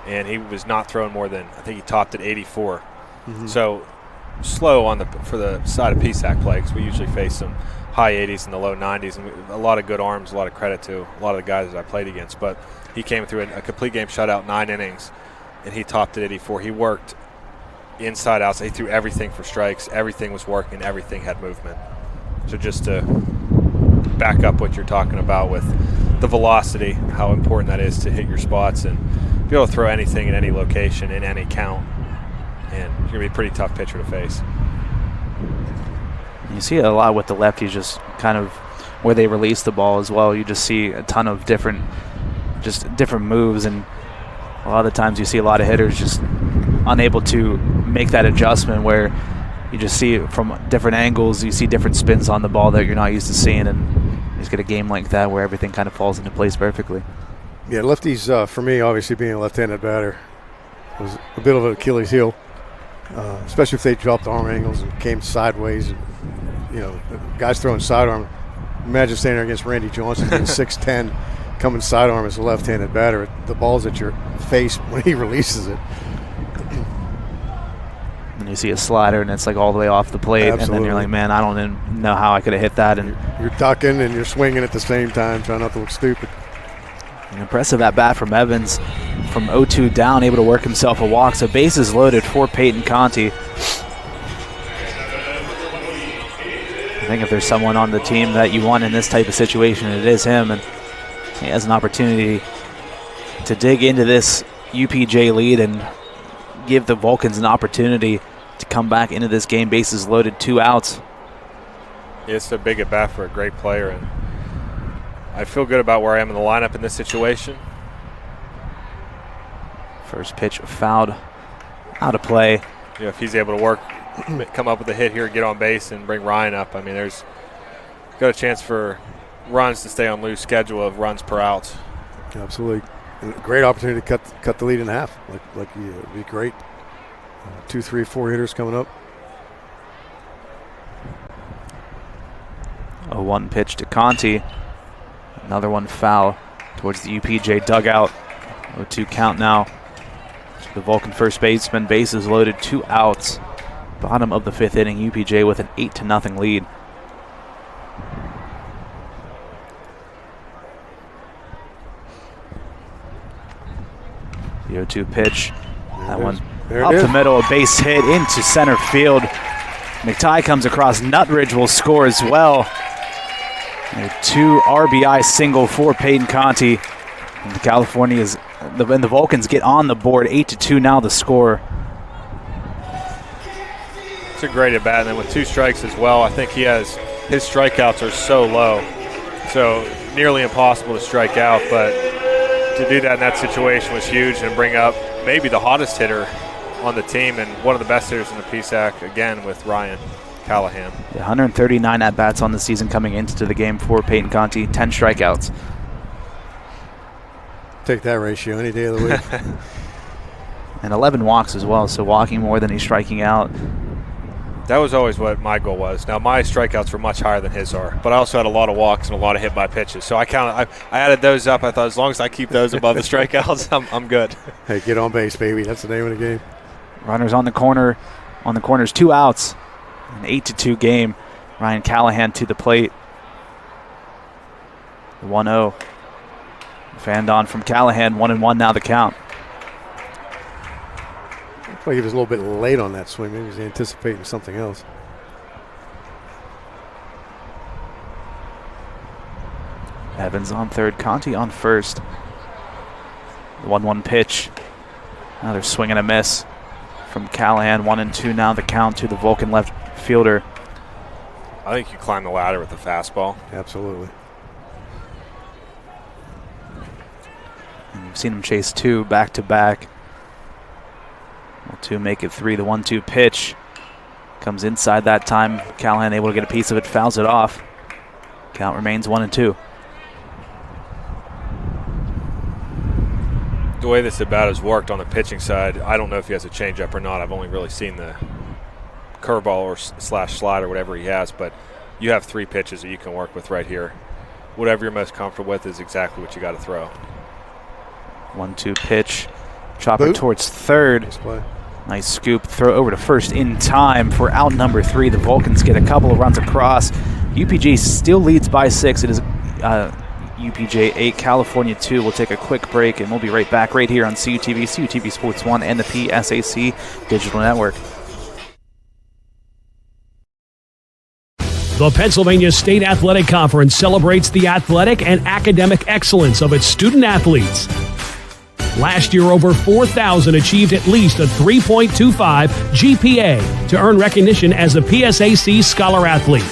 and he was not throwing more than, I think he topped at 84. Mm-hmm. So slow for the side of PSAC play, because we usually face some high 80s and the low 90s, and a lot of good arms, a lot of credit to a lot of the guys that I played against. But he came through a complete game shutout, 9 innings, and he topped at 84. He worked inside, outside. He threw everything for strikes. Everything was working. Everything had movement. So just to back up what you're talking about with the velocity, how important that is to hit your spots and be able to throw anything in any location, in any count. And you're going to be a pretty tough pitcher to face. You see it a lot with the lefties, just kind of where they release the ball as well. You just see a ton of different moves, and a lot of the times you see a lot of hitters just unable to make that adjustment where you just see it from different angles. You see different spins on the ball that you're not used to seeing, and you just get a game like that where everything kind of falls into place perfectly. Yeah, lefties, for me, obviously being a left-handed batter, was a bit of an Achilles heel, especially if they dropped arm angles and came sideways. You know, guys throwing sidearm. Imagine standing there against Randy Johnson, 6'10", coming sidearm as a left-handed batter. The ball's at your face when he releases it. And you see a slider, and it's like all the way off the plate. Absolutely. And then you're like, man, I don't even know how I could have hit that. And you're ducking and you're swinging at the same time, trying not to look stupid. An impressive at bat from Evans, from 0-2 down, able to work himself a walk. So bases loaded for Peyton Conti. I think if there's someone on the team that you want in this type of situation, it is him, and he has an opportunity to dig into this UPJ lead and give the Vulcans an opportunity to come back into this game. Bases loaded, 2 outs. It's a big at bat for a great player, and I feel good about where I am in the lineup in this situation. First pitch fouled out of play. You know, if he's able to work, come up with a hit here, get on base, and bring Ryan up, I mean, there's got a chance for runs to stay on loose schedule of runs per out. Absolutely. And a great opportunity to cut the lead in half. It'd be great. 2, 3, 4 hitters coming up. A 1 pitch to Conti. Another one foul towards the UPJ dugout. 0-2 count now. The Vulcan first baseman, bases loaded, 2 outs. Bottom of the 5th inning, UPJ with an 8-0 lead. The 0-2 pitch. That one up the middle, a base hit into center field. McTighe comes across. Nutridge will score as well. A 2 RBI single for Peyton Conti. And the Vulcans get on the board, 8-2 now the score. It's a great at bat, and then with 2 strikes as well, I think his strikeouts are so low, so nearly impossible to strike out. But to do that in that situation was huge, and bring up maybe the hottest hitter on the team and one of the best hitters in the PSAC again with Ryan Callahan. 139 at bats on the season coming into the game for Peyton Conti, 10 strikeouts. Take that ratio any day of the week. And 11 walks as well, so walking more than he's striking out. That was always what my goal was. Now, my strikeouts were much higher than his are, but I also had a lot of walks and a lot of hit by pitches. So I added those up. I thought as long as I keep those above the strikeouts, I'm good. Hey, get on base, baby. That's the name of the game. Runners on the corner. On the corners, 2 outs. An 8-2 game. Ryan Callahan to the plate. 1-0. Fanned on from Callahan. 1-1 now the count. Looks like he was a little bit late on that swing. Maybe he was anticipating something else. Evans on third. Conti on first. The 1-1 pitch. Another swing and a miss from Callahan. 1-2 now the count to the Vulcan left fielder. I think you climb the ladder with the fastball. Absolutely. And you've seen him chase 2 back-to-back. 2 make it 3. The 1-2 pitch comes inside that time. Callahan able to get a piece of it, fouls it off. Count remains 1-2. The way this at-bat has worked on the pitching side, I don't know if he has a changeup or not. I've only really seen the curveball or slash slider, whatever he has, but you have 3 pitches that you can work with right here. Whatever you're most comfortable with is exactly what you got to throw. 1-2 pitch. Chopper towards third. Nice scoop. Throw over to first in time for out number 3. The Vulcans get a couple of runs across. UPJ still leads by 6. It is UPJ 8, California 2. We'll take a quick break, and we'll be right back right here on CUTV, CUTV Sports 1, and the PSAC Digital Network. The Pennsylvania State Athletic Conference celebrates the athletic and academic excellence of its student athletes. Last year, over 4,000 achieved at least a 3.25 GPA to earn recognition as a PSAC Scholar Athlete.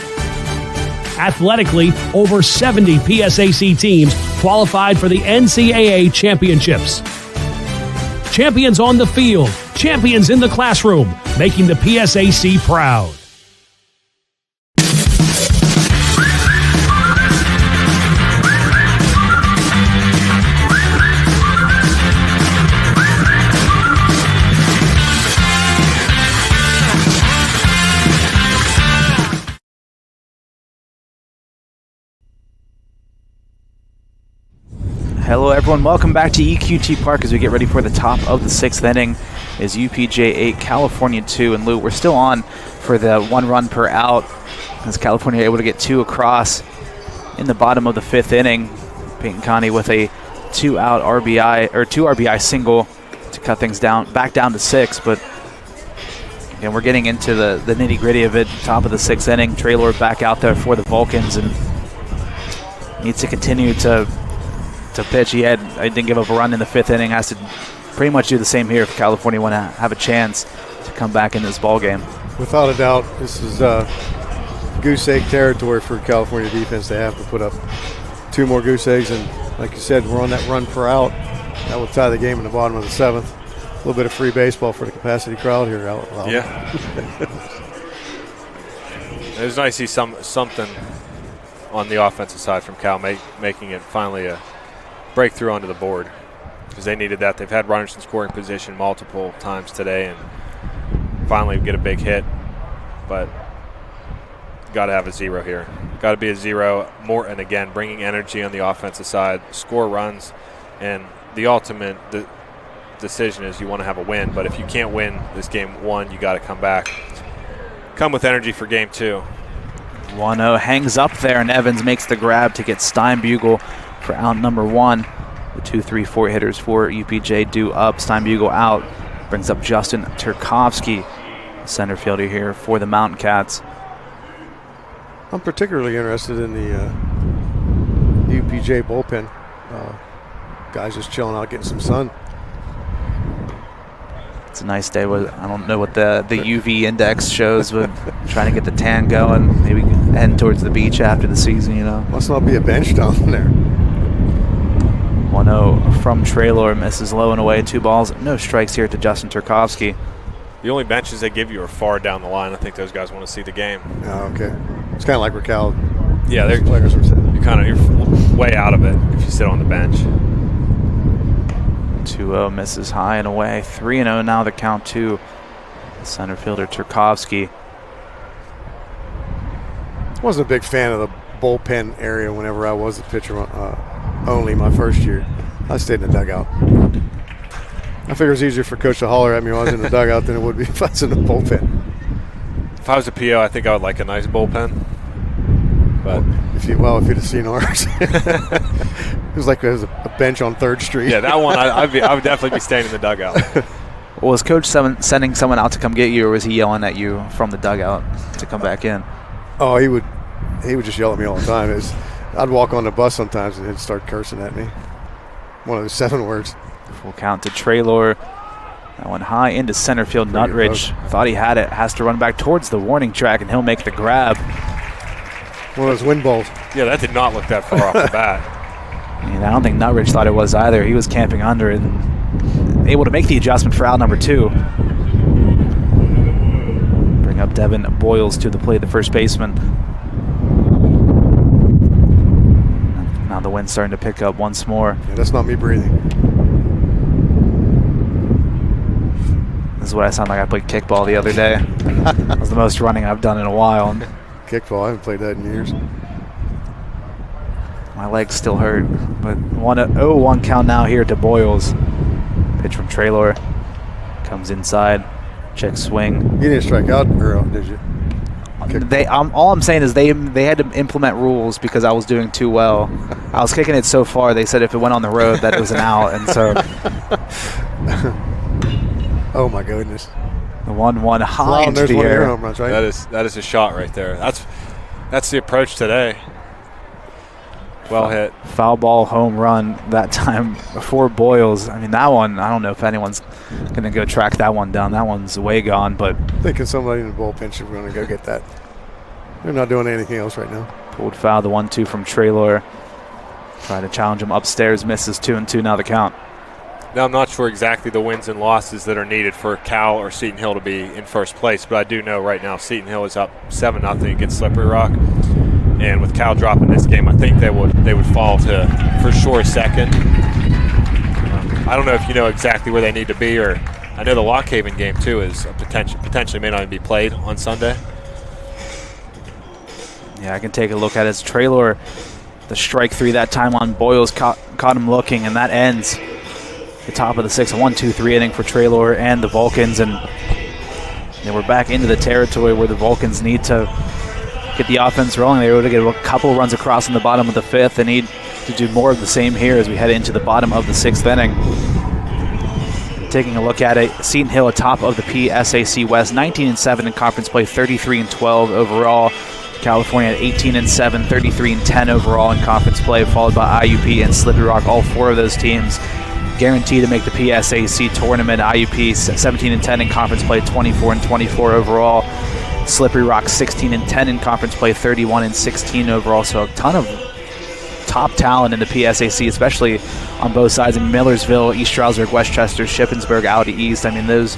Athletically, over 70 PSAC teams qualified for the NCAA championships. Champions on the field, champions in the classroom, making the PSAC proud. Hello everyone, welcome back to EQT Park as we get ready for the top of the 6th inning. Is UPJ 8, California 2, and Lou, we're still on for the 1 run per out as California able to get 2 across in the bottom of the 5th inning. Peyton Connie with a 2-out RBI, or 2 RBI single to cut things back down to 6, but again, we're getting into the nitty gritty of it. Top of the 6th inning, Traylor back out there for the Vulcans and needs to continue to pitch. I didn't give up a run in the 5th inning. Has to pretty much do the same here if California want to have a chance to come back in this ball game. Without a doubt, this is goose egg territory for California defense. They have to put up 2 more goose eggs, and like you said, we're on that run per out. That will tie the game in the bottom of the 7th. A little bit of free baseball for the capacity crowd here. Yeah. It was nice to see something on the offensive side from Cal, making it finally a breakthrough onto the board, because they needed that. They've had runners in scoring position multiple times today, and finally get a big hit. But got to have a 0 here. Got to be a 0 more, and again, bringing energy on the offensive side, score runs, and the ultimate decision is you want to have a win. But if you can't win this game 1, you got to come back. Come with energy for game 2. 1-0 hangs up there, and Evans makes the grab to get Steinbugle for out number 1. The 2-3-4 hitters for UPJ due up. Steinbugle out. Brings up Justin Turkovsky, center fielder here for the Mountain Cats. I'm particularly interested in the UPJ bullpen. Guys just chilling out, getting some sun. It's a nice day. I don't know what the UV index shows, but trying to get the tan going. Maybe heading towards the beach after the season, you know. Must not be a bench down there. 1-0 from Traylor, misses low and away. 2 balls, no strikes here to Justin Turkovsky. The only benches they give you are far down the line. I think those guys want to see the game. Oh, okay. It's kind of like where Cal. Yeah, they're players are sitting. You're way out of it if you sit on the bench. 2-0 misses high and away. 3-0 now the count to center fielder Turkovsky. Wasn't a big fan of the bullpen area whenever I was a pitcher only my first year. I stayed in the dugout. I figure it was easier for Coach to holler at me when I was in the dugout than it would be if I was in the bullpen. If I was a PO, I think I would like a nice bullpen. But if you'd have seen ours, it was like there was a bench on 3rd Street. Yeah, that one I would definitely be staying in the dugout. Well, was Coach sending someone out to come get you, or was he yelling at you from the dugout to come back in? Oh, he would just yell at me all the time. I'd walk on the bus sometimes and he'd start cursing at me. One of the 7 words. Full count to Traylor. That one high into center field. Nutridge thought he had it. Has to run back towards the warning track, and he'll make the grab. One of those wind balls. Yeah, that did not look that far off the bat. And I don't think Nutridge thought it was either. He was camping under it and able to make the adjustment for out number 2. Bring up Devin Boyles to the plate, the first baseman. Now the wind's starting to pick up once more. Yeah, that's not me breathing. This is what I sound like. I played kickball the other day. That was the most running I've done in a while. Kickball, I haven't played that in years. My legs still hurt. But 1-0 count now here to Boyles. Pitch from Traylor. Comes inside. Check swing. You didn't strike out, Earl, did you? kickball. All I'm saying is they had to implement rules because I was doing too well. I was kicking it so far. They said if it went on the road that it was an out, and so oh my goodness. the 1-1 high Wow, into there's the one of your air. home runs, right? That is a shot right there. That's the approach today. Well hit. Foul ball home run that time before Boyles. I mean, that one, I don't know if anyone's going to go track that one down. That one's way gone, but Thinking somebody in the bullpen should run and go get that. They're not doing anything else right now. pulled foul. The 1-2 from Traylor. Trying to challenge him upstairs. Misses 2-2 now the count. Now, I'm not sure exactly the wins and losses that are needed for Cal or Seton Hill to be in first place, but I do know right now Seton Hill is up 7-0 against Slippery Rock. And with Cal dropping this game, I think they would fall to, for sure, second. I don't know if you know exactly where they need to be, or I know the Lockhaven game, too, is potentially may not even be played on Sunday. Yeah, I can take a look at it. It's Traylor, the strike three that time on Boyles, caught him looking, and that ends the top of the sixth. A 1-2-3 inning for Traylor and the Vulcans, and we're back into the territory where the Vulcans need to get the offense rolling. They were able to get a couple runs across in the bottom of the fifth. They need to do more of the same here as we head into the bottom of the sixth inning. Taking a look at it, Seton Hill atop of the PSAC West, 19-7 in conference play, 33-12 overall. California at 18-7, 33-10 overall in conference play, followed by IUP and Slippery Rock. All four of those teams guaranteed to make the PSAC tournament. IUP 17-10 in conference play, 24-24 overall. Slippery Rock 16-10 in conference play, 31-16 overall. So a ton of top talent in the PSAC, especially on both sides in Millersville, East Stroudsburg, Westchester, Shippensburg, out east. I mean, those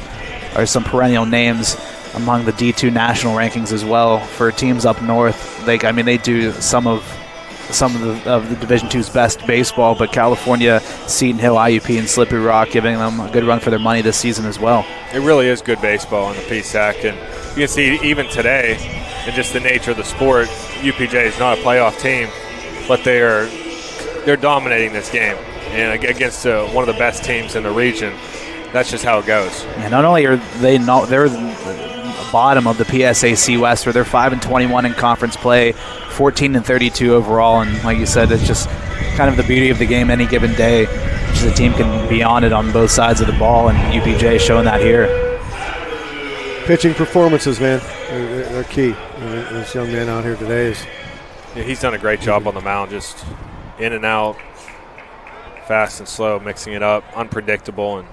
are some perennial names among the D2 national rankings as well. For teams up north, they do some of the Division II's best baseball, but California, Seton Hill, IUP, and Slippery Rock giving them a good run for their money this season as well. It really is good baseball on the PSAC, and you can see even today, and just the nature of the sport, UPJ is not a playoff team, but they're dominating this game, and against one of the best teams in the region. That's just how it goes. Yeah, not only are they're the bottom of the PSAC West, where they're 5-21 in conference play, 14-32 overall, and like you said, it's just kind of the beauty of the game any given day. Just the team can be on it on both sides of the ball, and UPJ showing that here. Pitching performances, man, they're key. And this young man out here today is. Yeah, he's done a great job on the mound, just in and out, fast and slow, mixing it up, unpredictable, and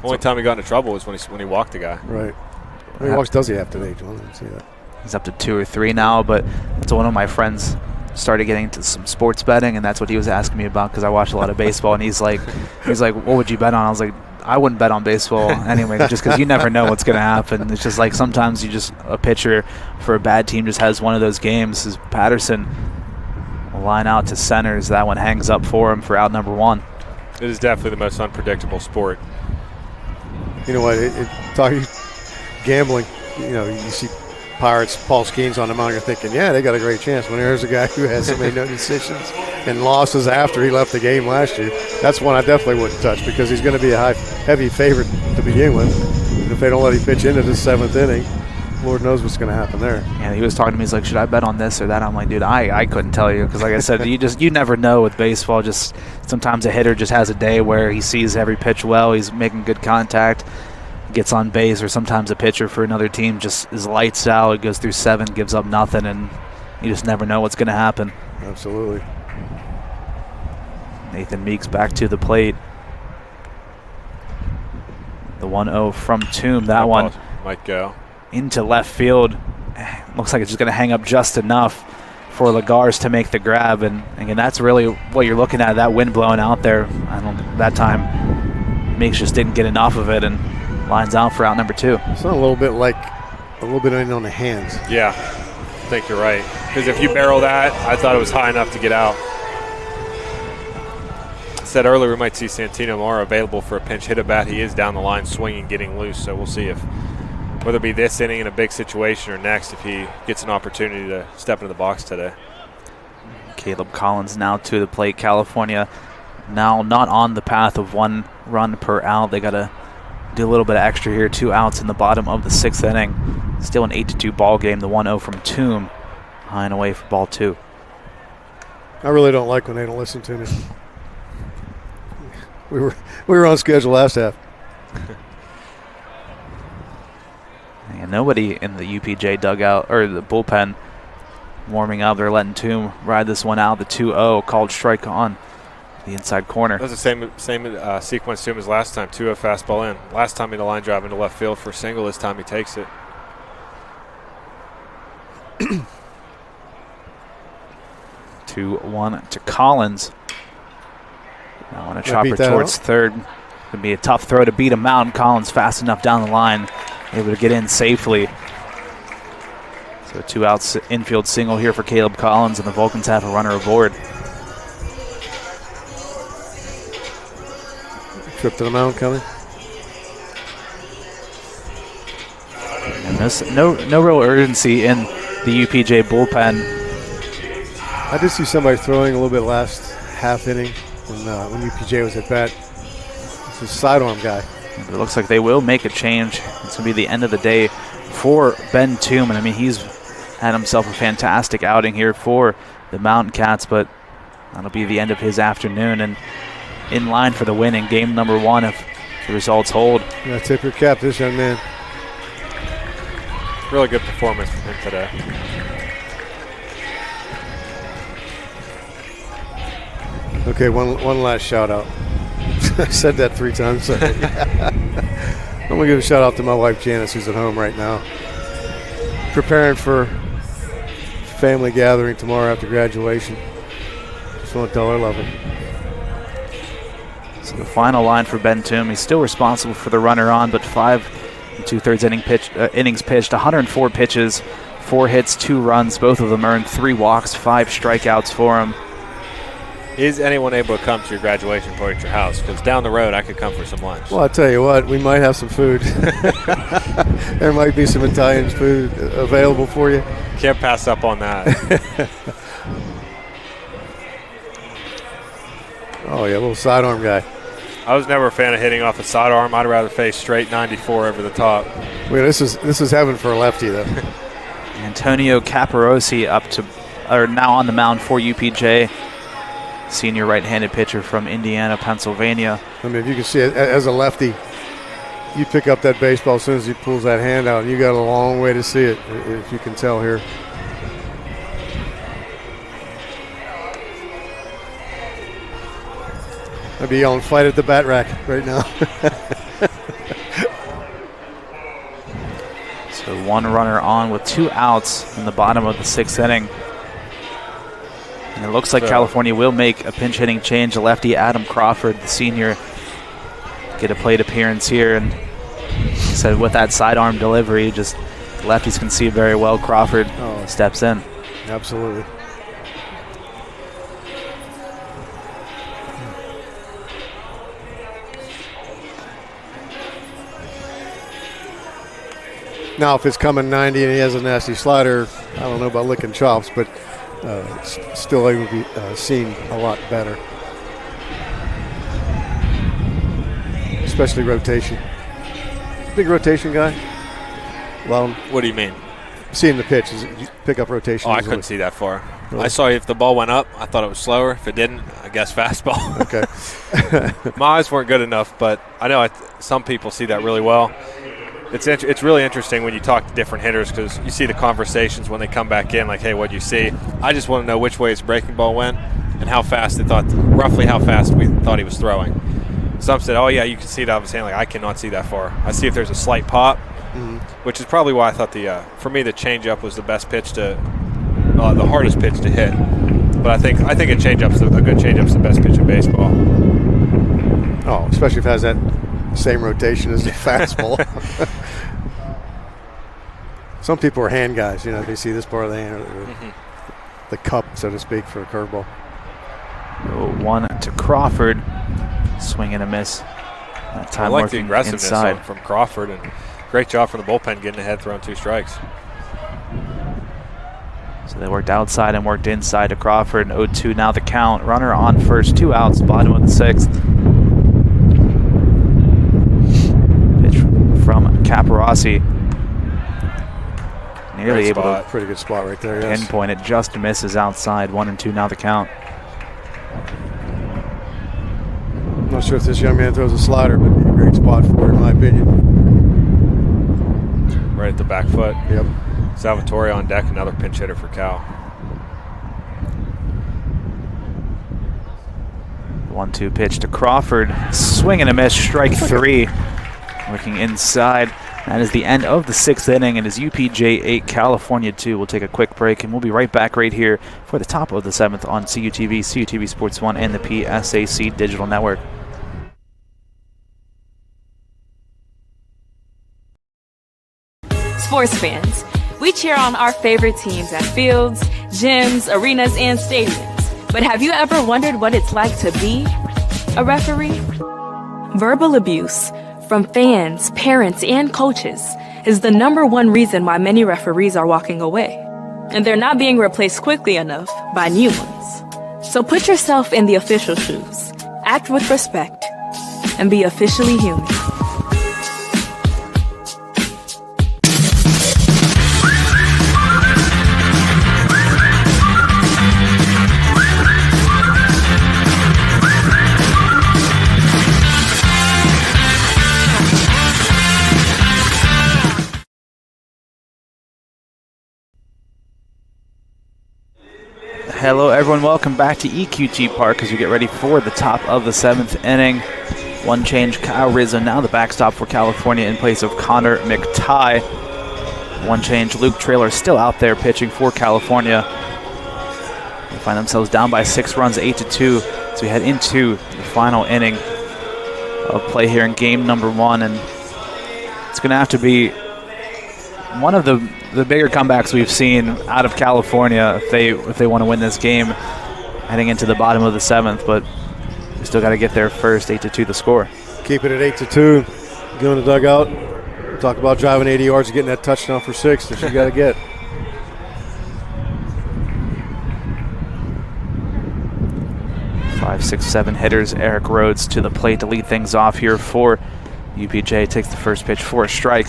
only time he got into trouble was when he walked a guy. Right. How many walks does he have today, John? I didn't see that. He's up to 2 or 3 now, but that's one of my friends started getting into some sports betting, and that's what he was asking me about because I watch a lot of baseball, and he's like, what would you bet on? I was like, I wouldn't bet on baseball anyway, just because you never know what's going to happen. It's just like sometimes a pitcher for a bad team just has one of those games. As Patterson will line out to centers, that one hangs up for him for out number 1. It is definitely the most unpredictable sport. You know what? Talking gambling, you see Pirates, Paul Skeens on the mound, you're thinking, yeah, they got a great chance. When there's a guy who has so many no decisions and losses after he left the game last year, that's one I definitely wouldn't touch because he's going to be a heavy favorite to begin with. And if they don't let him pitch into the 7th inning, Lord knows what's going to happen there. And he was talking to me. He's like, should I bet on this or that? I'm like, dude, I couldn't tell you because, like I said, you never know with baseball. Just sometimes a hitter just has a day where he sees every pitch well, he's making good contact, gets on base, or sometimes a pitcher for another team just is lights out. It goes through 7, gives up nothing, and you just never know what's going to happen. Absolutely. Nathan Meeks back to the plate. The 1-0 from Toom. That one might go into left field. Looks like it's just going to hang up just enough for Lagars to make the grab. And again, that's really what you're looking at, that wind blowing out there. That time Meeks just didn't get enough of it and lines out for out number 2. It's not a little bit in on the hands. Yeah, I think you're right. Because if you barrel that, I thought it was high enough to get out. I said earlier we might see Santino Mora available for a pinch hit at bat. He is down the line swinging, getting loose, so we'll see if whether it be this inning in a big situation or next, if he gets an opportunity to step into the box today. Caleb Collins now to the plate. California now not on the path of 1 run per out. They got to do a little bit of extra here. 2 outs in the bottom of the 6th inning. Still an 8-2 ball game. The 1-0 from Toom, high and away for ball 2. I really don't like when they don't listen to me. We were on schedule last half. And nobody in the UPJ dugout or the bullpen warming up. They're letting Toom ride this one out. The 2-0 called strike on the inside corner. That was the same sequence Toom as last time. 2-0 fastball in. Last time he had a line drive into left field for a single. This time he takes it. 2-1 to Collins. Now on a chopper beat that towards out? third. Could be a tough throw to beat him out, and Collins fast enough down the line, able to get in safely. So 2 outs infield single here for Caleb Collins, and the Vulcans have a runner aboard. Trip to the mound coming. And this, no real urgency in the UPJ bullpen. I did see somebody throwing a little bit last half inning when UPJ was at bat. It's a sidearm guy. It looks like they will make a change. It's going to be the end of the day for Ben Toom. And I mean, he's had himself a fantastic outing here for the Mountain Cats, but that'll be the end of his afternoon and in line for the win in game number 1 if the results hold. Yeah, tip your cap to this young man. Really good performance from him today. Okay, one last shout out. I said that 3 times. I'm going to give a shout out to my wife Janice, who's at home right now, preparing for family gathering tomorrow after graduation. Just want to tell her I love her. So the final line for Ben Toom, he's still responsible for the runner on, but 5 2/3 innings pitched, 104 pitches, 4 hits, 2 runs. Both of them earned 3 walks, 5 strikeouts for him. Is anyone able to come to your graduation party at your house? Because down the road, I could come for some lunch. Well, I'll tell you what, we might have some food. There might be some Italian food available for you. Can't pass up on that. Oh, yeah, a little sidearm guy. I was never a fan of hitting off a sidearm. I'd rather face straight 94 over the top. Wait, this is heaven for a lefty, though. Antonio Caparosi now on the mound for UPJ. Senior right-handed pitcher from Indiana, Pennsylvania. I mean, if you can see it, as a lefty, you pick up that baseball as soon as he pulls that hand out. You got a long way to see it, if you can tell here. I'd be yelling, fight at the bat rack right now. So 1 runner on with 2 outs in the bottom of the 6th inning. And it looks like California will make a pinch hitting change. The lefty Adam Crawford, the senior, get a plate appearance here. And said with that sidearm delivery, just lefties can see very well. Crawford steps in. Absolutely. Now, if it's coming 90 and he has a nasty slider, I don't know about licking chops, but still able to be seen a lot better. Especially rotation. Big rotation guy. Well, What do you mean? seeing the pitch, is you pick up rotation. Oh, I easily. couldn't see that far. Really? I saw if the ball went up, I thought it was slower. If it didn't, I guess fastball. Okay. My eyes weren't good enough, but I know some people see that really well. It's really interesting when you talk to different hitters because you see the conversations when they come back in, like, hey, what'd you see? I just want to know which way his breaking ball went and how fast roughly how fast we thought he was throwing. Some said, oh, yeah, you can see it out of his hand. Like, I cannot see that far. I see if there's a slight pop, which is probably why I thought for me, the changeup was the best pitch the hardest pitch to hit. But I think a good changeup's the best pitch in baseball. Oh, especially if it has that same rotation as the fastball. Some people are hand guys, they see this part of the hand, or the cup, so to speak, for a curveball. 1 to Crawford. Swing and a miss. That time I like the working aggressiveness inside. from Crawford, and great job from the bullpen getting ahead, throwing 2 strikes. So they worked outside and worked inside to Crawford. 0-2 now the count. Runner on first, 2 outs, bottom of the 6th. Pitch from Caparosi. Nearly able to pretty good spot right there. Yes. pinpoint it, just misses outside. 1-2 now the count. I'm not sure if this young man throws a slider, but it'd be a great spot for it, in my opinion. Right at the back foot. Yep. Salvatore on deck, another pinch hitter for Cal. 1-2 pitch to Crawford. Swing and a miss, strike 3. Working inside. That is the end of the 6th inning. It is UPJ 8, California 2. We'll take a quick break, and we'll be right back right here for the top of the 7th on CUTV, CUTV Sports 1, and the PSAC Digital Network. Sports fans, we cheer on our favorite teams at fields, gyms, arenas, and stadiums. But have you ever wondered what it's like to be a referee? Verbal abuse from fans, parents, and coaches is the #1 reason why many referees are walking away. And they're not being replaced quickly enough by new ones. So put yourself in the official shoes, act with respect, and be officially human. Hello everyone, welcome back to EQT Park as we get ready for the top of the 7th inning. One change, Kyle Rizzo now the backstop for California in place of Connor McTighe. One change, Luke Traylor still out there pitching for California. They find themselves down by 6 runs, 8-2, as we head into the final inning of play here in game number 1, and it's going to have to be one of the bigger comebacks we've seen out of California if they want to win this game heading into the bottom of the 7th, but we still got to get there first. 8-2 the score. Keep it at 8-2. Go in the dugout. Talk about driving 80 yards and getting that touchdown for 6 that you got to get. Five, six, 7 hitters. Eric Rhodes to the plate to lead things off here for UPJ. Takes the first pitch for a strike.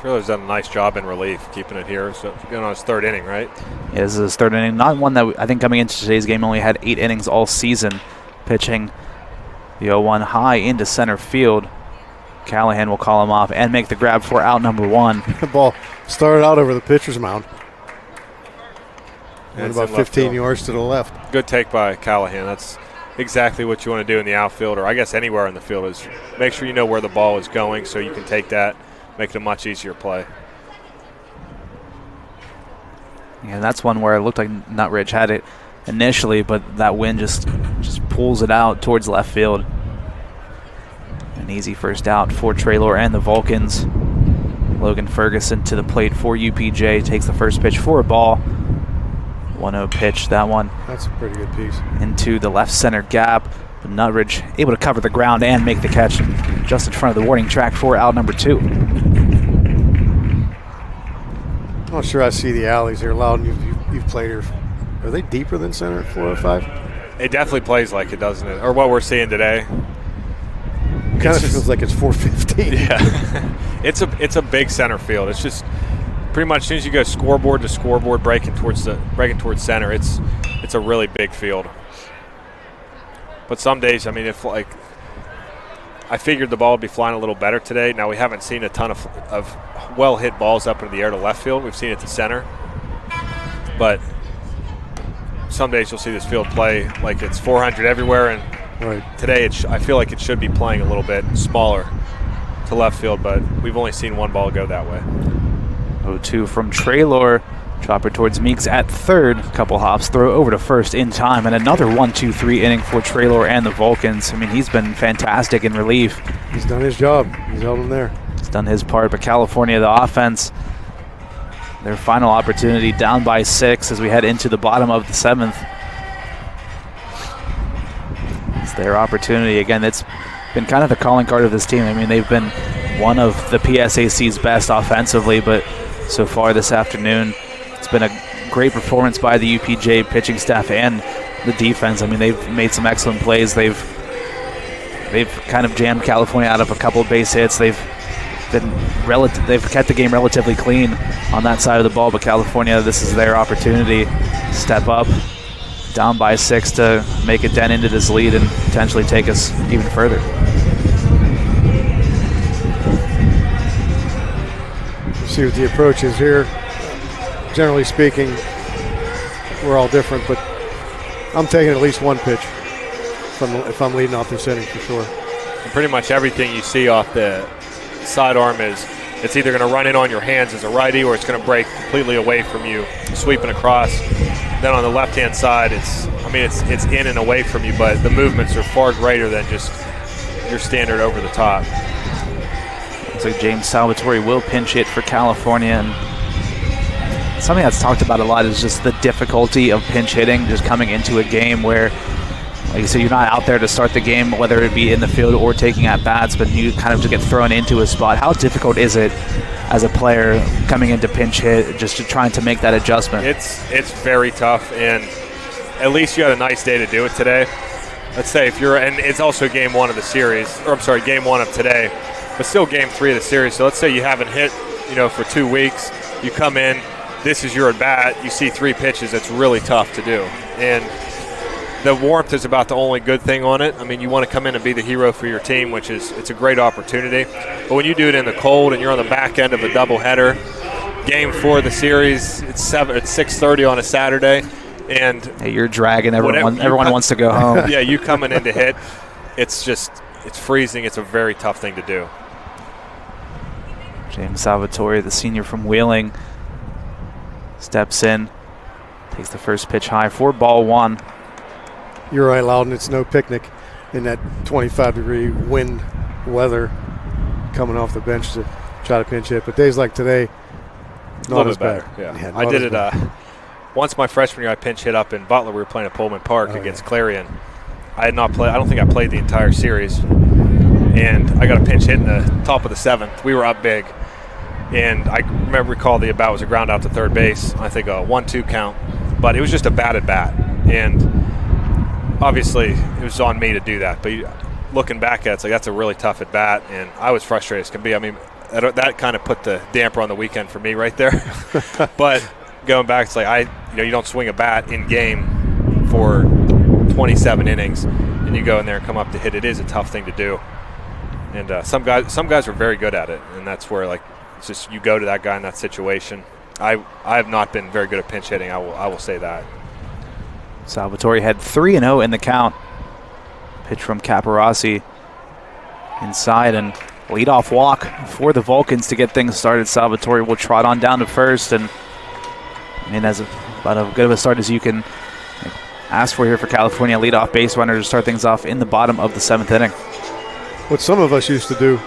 Traylor's done a nice job in relief, keeping it here. So going on his 3rd inning, right? Yeah, this is his 3rd inning. Not one that I think coming into today's game only had 8 innings all season. Pitching the 0-1 high into center field. Callahan will call him off and make the grab for out number 1. The ball started out over the pitcher's mound. And about 15 yards to the left. Good take by Callahan. That's exactly what you want to do in the outfield, or I guess anywhere in the field, is make sure you know where the ball is going so you can take that, make it a much easier play. Yeah, that's one where it looked like Nutridge had it initially, but that wind just pulls it out towards left field. An easy first out for Traylor and the Vulcans. Logan Ferguson to the plate for UPJ, takes the first pitch for a ball. 1-0 pitch, that one. That's a pretty good piece. Into the left center gap. But Nutridge able to cover the ground and make the catch just in front of the warning track for out number 2. I'm not sure I see the alleys here. Loudon, you've played here. Are they deeper than center at 405? It definitely plays like it, doesn't it? Or what we're seeing today. Kind of feels like it's 415. Yeah. It's a big center field. It's just pretty much as soon as you go scoreboard to scoreboard, breaking towards center, it's a really big field. But some days, I mean, if like I figured the ball would be flying a little better today. Now we haven't seen a ton of well hit balls up into the air to left field. We've seen it to center, but some days you'll see this field play like it's 400 everywhere, and right. Today I feel like it should be playing a little bit smaller to left field, but we've only seen one ball go that way. 0-2 from Traylor. Chopper towards Meeks at third. Couple hops, throw over to first in time, and another 1-2-3 inning for Traylor and the Vulcans. I mean, he's been fantastic in relief. He's done his job. He's held him there. He's done his part, but California, the offense, their final opportunity down by 6 as we head into the bottom of the 7th. It's their opportunity. Again, it's been kind of the calling card of this team. I mean, they've been one of the PSAC's best offensively, but so far this afternoon, it's been a great performance by the UPJ pitching staff and the defense. I mean, they've made some excellent plays. They've kind of jammed California out of a couple of base hits. They've they've kept the game relatively clean on that side of the ball, but California, this is their opportunity to step up, down by 6 to make a dent into this lead and potentially take us even further. See what the approach is here. Generally speaking, we're all different, but I'm taking at least one pitch if I'm leading off this inning for sure. And pretty much everything you see off the sidearm is it's either going to run in on your hands as a righty or it's going to break completely away from you, sweeping across. Then on the left-hand side, it's in and away from you, but the movements are far greater than just your standard over the top. Looks like James Salvatore will pinch hit for California, and something that's talked about a lot is just the difficulty of pinch hitting, just coming into a game where, like you said, you're not out there to start the game, whether it be in the field or taking at bats, but you kind of just get thrown into a spot. How difficult is it as a player coming into pinch hit, just trying to make that adjustment? It's very tough, and at least you had a nice day to do it today. Let's say and it's also game 1 of the series, or I'm sorry, game 1 of today, but still game 3 of the series. So let's say you haven't hit, for 2 weeks. You come in, this is your at bat. You see 3 pitches. It's really tough to do, and the warmth is about the only good thing on it. I mean, you want to come in and be the hero for your team, it's a great opportunity. But when you do it in the cold and you're on the back end of a doubleheader, game 4 of the series, it's 6:30 on a Saturday, and hey, you're dragging everyone wants to go home. Yeah, you coming in to hit, it's freezing. It's a very tough thing to do. James Salvatore, the senior from Wheeling, steps in, takes the first pitch high for ball 1. You're right, Loudon. It's no picnic in that 25-degree wind weather coming off the bench to try to pinch hit. But days like today, not as bad. Yeah, I did it once my freshman year. I pinch hit up in Butler. We were playing at Pullman Park against Clarion. I had not played. I don't think I played the entire series. And I got a pinch hit in the top of the 7th. We were up big. And I recall the at-bat was a ground out to third base. I think a 1-2 count. But it was just a bad at-bat. And obviously, it was on me to do that. But looking back at it, it's like that's a really tough at bat, and I was frustrated as can be. I mean, that kind of put the damper on the weekend for me right there. But going back, it's like you don't swing a bat in game for 27 innings, and you go in there and come up to hit. It is a tough thing to do, and some guys are very good at it, and that's where it's just you go to that guy in that situation. I have not been very good at pinch hitting. I will say that. Salvatore had 3-0 in the count. Pitch from Caparossi inside, and leadoff walk for the Vulcans to get things started. Salvatore will trot on down to first, and as about as good of a start as you can ask for here for California. Leadoff base runner to start things off in the bottom of the 7th inning. What some of us used to do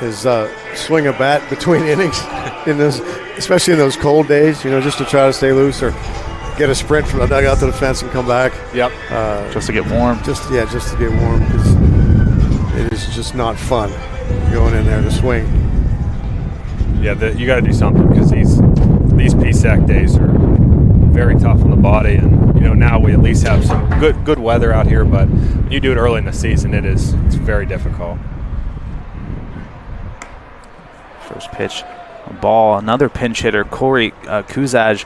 is swing a bat between innings, especially in those cold days, just to try to stay loose or get a sprint from the dugout to the fence and come back. Yep. Just to get warm. Just to get warm, because it is just not fun going in there to swing. Yeah, you got to do something, because these PSAC days are very tough on the body, and now we at least have some good weather out here. But when you do it early in the season, it's very difficult. First pitch, a ball. Another pinch hitter, Corey Kuzaj,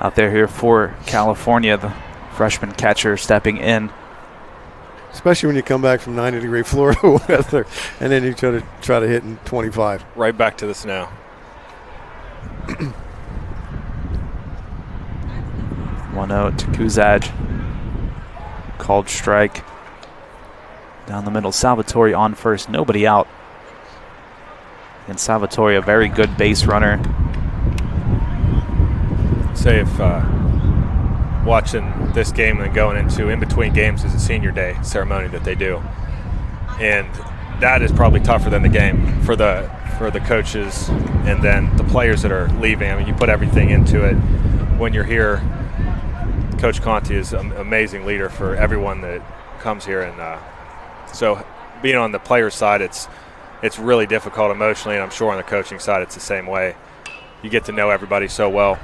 out there here for California, the freshman catcher stepping in. Especially when you come back from 90-degree Florida weather and then you try to hit in 25. Right back to the snow. 1-0 to Kuzaj. Called strike. Down the middle, Salvatore on first, nobody out. And Salvatore, a very good base runner. Say if watching this game and going into in between games is a senior day ceremony that they do, and that is probably tougher than the game for the coaches and then the players that are leaving. I mean, you put everything into it when you're here. Coach Conti is an amazing leader for everyone that comes here, and so being on the players' side, it's really difficult emotionally, and I'm sure on the coaching side it's the same way. You get to know everybody so well.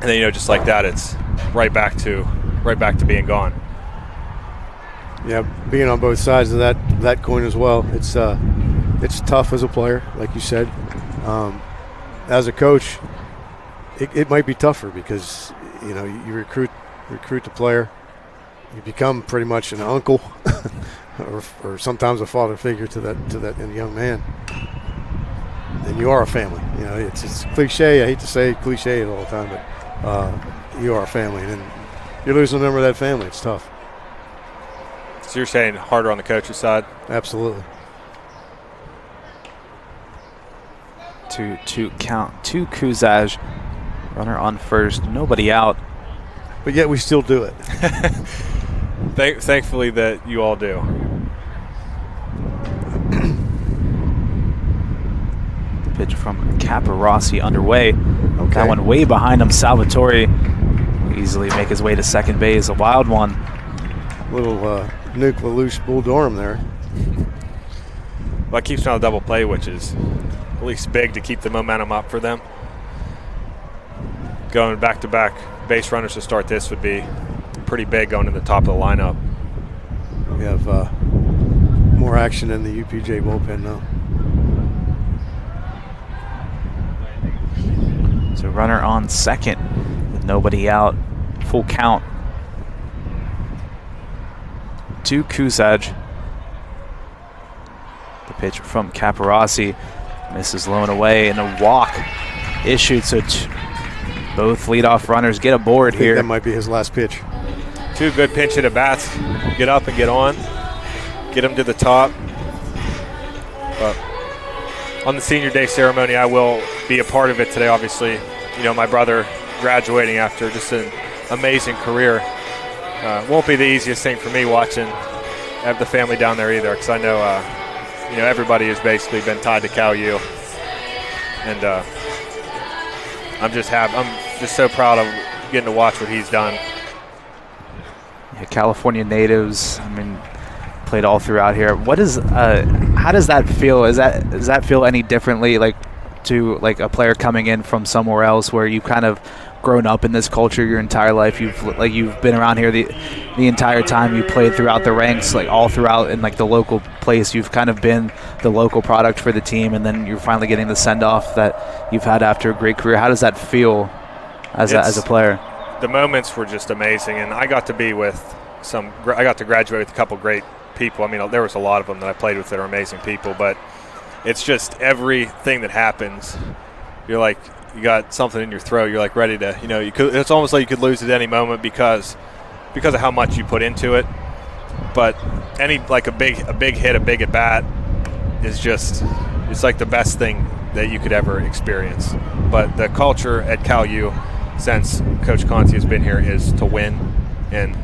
And then, just like that, it's right back to being gone. Yeah, being on both sides of that coin as well. It's It's tough as a player, like you said. As a coach, it might be tougher because, you know, you recruit the player. You become pretty much an uncle or sometimes a father figure to that young man. And you are a family. You know, it's cliche. I hate to say cliche all the time, but you are a family. And you're losing a member of that family. It's tough. So you're saying harder on the coach's side? Absolutely. To count to Kuzaj, runner on first, nobody out. But yet we still do it. Thankfully that you all do. Pitch from Caparossi underway. Okay. That one way behind him. Salvatore will easily make his way to second base. A wild one. Little Nuke LaLoosh Bull Durham there. Well, it keeps on a double play, which is at least big to keep the momentum up for them. Going back-to-back base runners to start this would be pretty big going to the top of the lineup. We have more action in the UPJ bullpen now. So runner on second with nobody out. Full count to Kuzaj. The pitch from Caparossi misses low and away, and a walk issued. So both leadoff runners get aboard here. That might be his last pitch. Two good pinch hit at bats. Get up and get on. Get him to the top. But on the senior day ceremony, I will be a part of it today, obviously. You know, my brother graduating after just an amazing career. Won't be the easiest thing for me watching. I have the family down there either, because I know, you know, everybody has basically been tied to Cal U. And I'm just so proud of getting to watch what he's done. Yeah, California natives, I mean, played all throughout here. What is how does that feel? Does that feel any differently, like, to like a player coming in from somewhere else where you've kind of grown up in this culture your entire life? You've been around here the entire time. You played throughout the ranks, like all throughout in like the local place. You've kind of been the local product for the team, and then you're finally getting the send off that you've had after a great career. How does that feel as a player? The moments were just amazing, and I got to be with I got to graduate with a couple great people. I mean, there was a lot of them that I played with that are amazing people, but it's just everything that happens, you're like, you got something in your throat. You're like ready to, you know, it's almost like you could lose at any moment because of how much you put into it. But like a big hit, a big at bat is just, it's like the best thing that you could ever experience. But the culture at Cal U, since Coach Conti has been here, is to win, and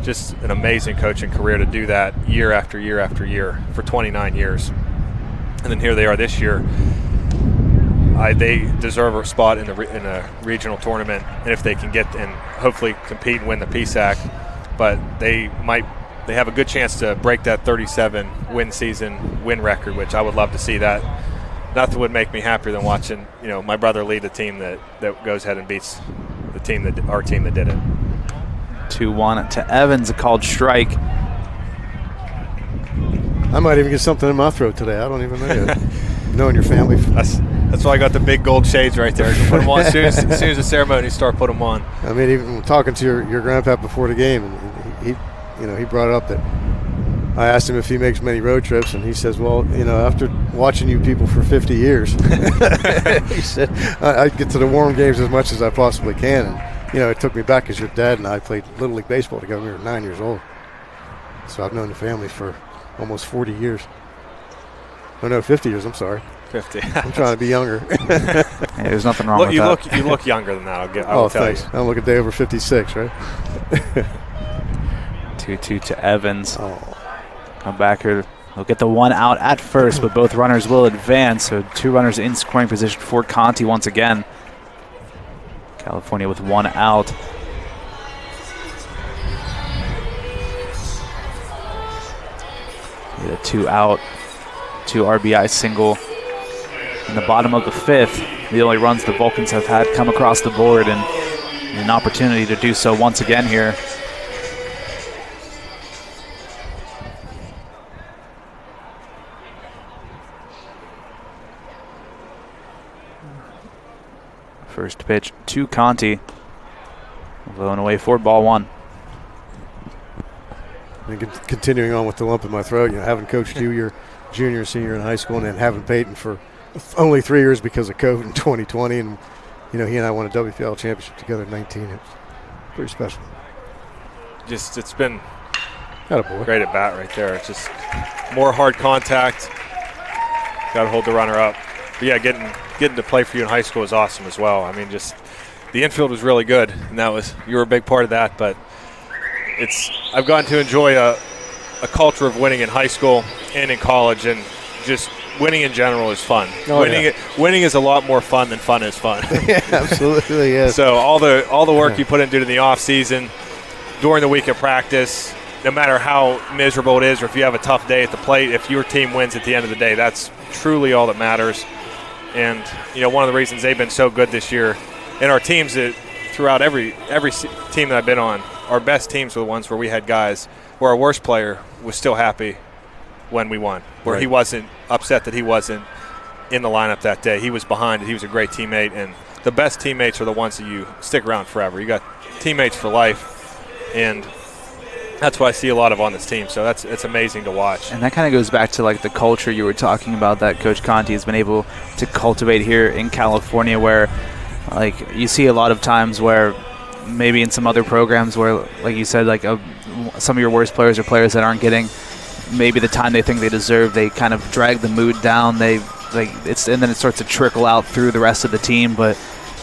just an amazing coaching career to do that year after year after year for 29 years. And then here they are this year. They deserve a spot in a regional tournament, and if they can get and hopefully compete and win the PSAC, but they have a good chance to break that 37 win record, which I would love to see that. Nothing would make me happier than watching, you know, my brother lead the team that goes ahead and beats our team that did it. 2-1 to Evans, a called strike. I might even get something in my throat today. I don't even know yet. Knowing your family. That's why I got the big gold shades right there. Put them on as soon as the ceremony starts. Put them on. I mean, even talking to your grandpa before the game, and he brought up that I asked him if he makes many road trips, and he says, well, you know, after watching you people for 50 years, he said, I get to the warm games as much as I possibly can. And, you know, it took me back because your dad and I played Little League Baseball together when we were 9 years old. So I've known the family for almost 40 years. Oh, no, 50 years, I'm sorry. 50. I'm trying to be younger. Hey, there's nothing wrong with that. You look younger than that, I will tell thanks. you. I look a day over 56, right? 2-2 to Evans. Oh. Come back here. He'll get the one out at first, but both runners will advance. So two runners in scoring position for Conti once again. California with one out. Get a 2 out, 2 RBI single in the bottom of the fifth. The only runs the Vulcans have had come across the board, and an opportunity to do so once again here. First pitch to Conti. Going away for ball 1. And continuing on with the lump in my throat, having coached you your junior, senior in high school, and then having Peyton for only 3 years because of COVID in 2020, and he and I won a WPL championship together in 19. It's pretty special. It's been Attaboy. Great at bat right there. It's just more hard contact. Got to hold the runner up. But yeah, getting to play for you in high school was awesome as well. I mean, just the infield was really good, and you were a big part of that. But I've gotten to enjoy a culture of winning in high school and in college, and just winning in general is fun. Winning is a lot more fun than fun is fun. Yeah, absolutely, yes. So all the work you put into the off season, during the week of practice, no matter how miserable it is, or if you have a tough day at the plate, if your team wins at the end of the day, that's truly all that matters. And one of the reasons they've been so good this year, and our teams that throughout every team that I've been on, our best teams were the ones where we had guys where our worst player was still happy when we won, where he wasn't upset that he wasn't in the lineup that day. He was behind it. He was a great teammate, and the best teammates are the ones that you stick around forever. You got teammates for life, and that's what I see a lot of on this team. So it's amazing to watch. And that kind of goes back to like the culture you were talking about that Coach Conti has been able to cultivate here in California, where like you see a lot of times where maybe in some other programs where, like you said, like some of your worst players are players that aren't getting maybe the time they think they deserve. They kind of drag the mood down. And then it starts to trickle out through the rest of the team. But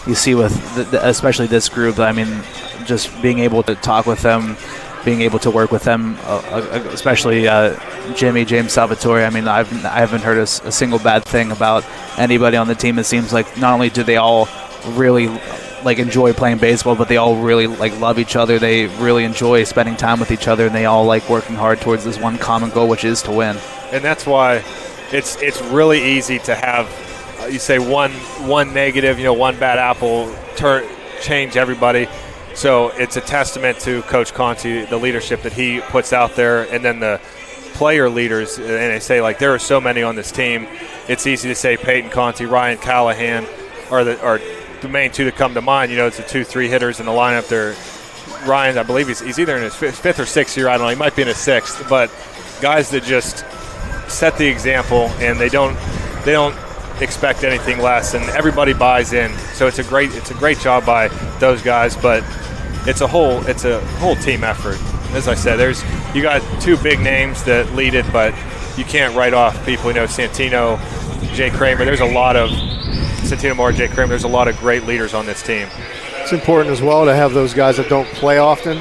you see with especially this group, I mean, just being able to talk with them, being able to work with them, especially James Salvatore. I mean, I haven't heard a single bad thing about anybody on the team. It seems like not only do they all really like enjoy playing baseball, but they all really like love each other. They really enjoy spending time with each other, and they all like working hard towards this one common goal, which is to win. And that's why it's really easy to have you say one negative, one bad apple change everybody. So it's a testament to Coach Conti, the leadership that he puts out there, and then the player leaders. And they say, like, there are so many on this team. It's easy to say Peyton Conti, Ryan Callahan are the main two that come to mind. It's the 2-3 hitters in the lineup there. Ryan, I believe he's either in his fifth or sixth year. I don't know. He might be in his sixth. But guys that just set the example, and they don't expect anything less, and everybody buys in. So it's a great job by those guys, but it's a whole team effort. As I said, you got two big names that lead it, but you can't write off people. Santino, Jay Kramer. There's a lot of Santino Moore, Jay Kramer. There's a lot of great leaders on this team. It's important as well to have those guys that don't play often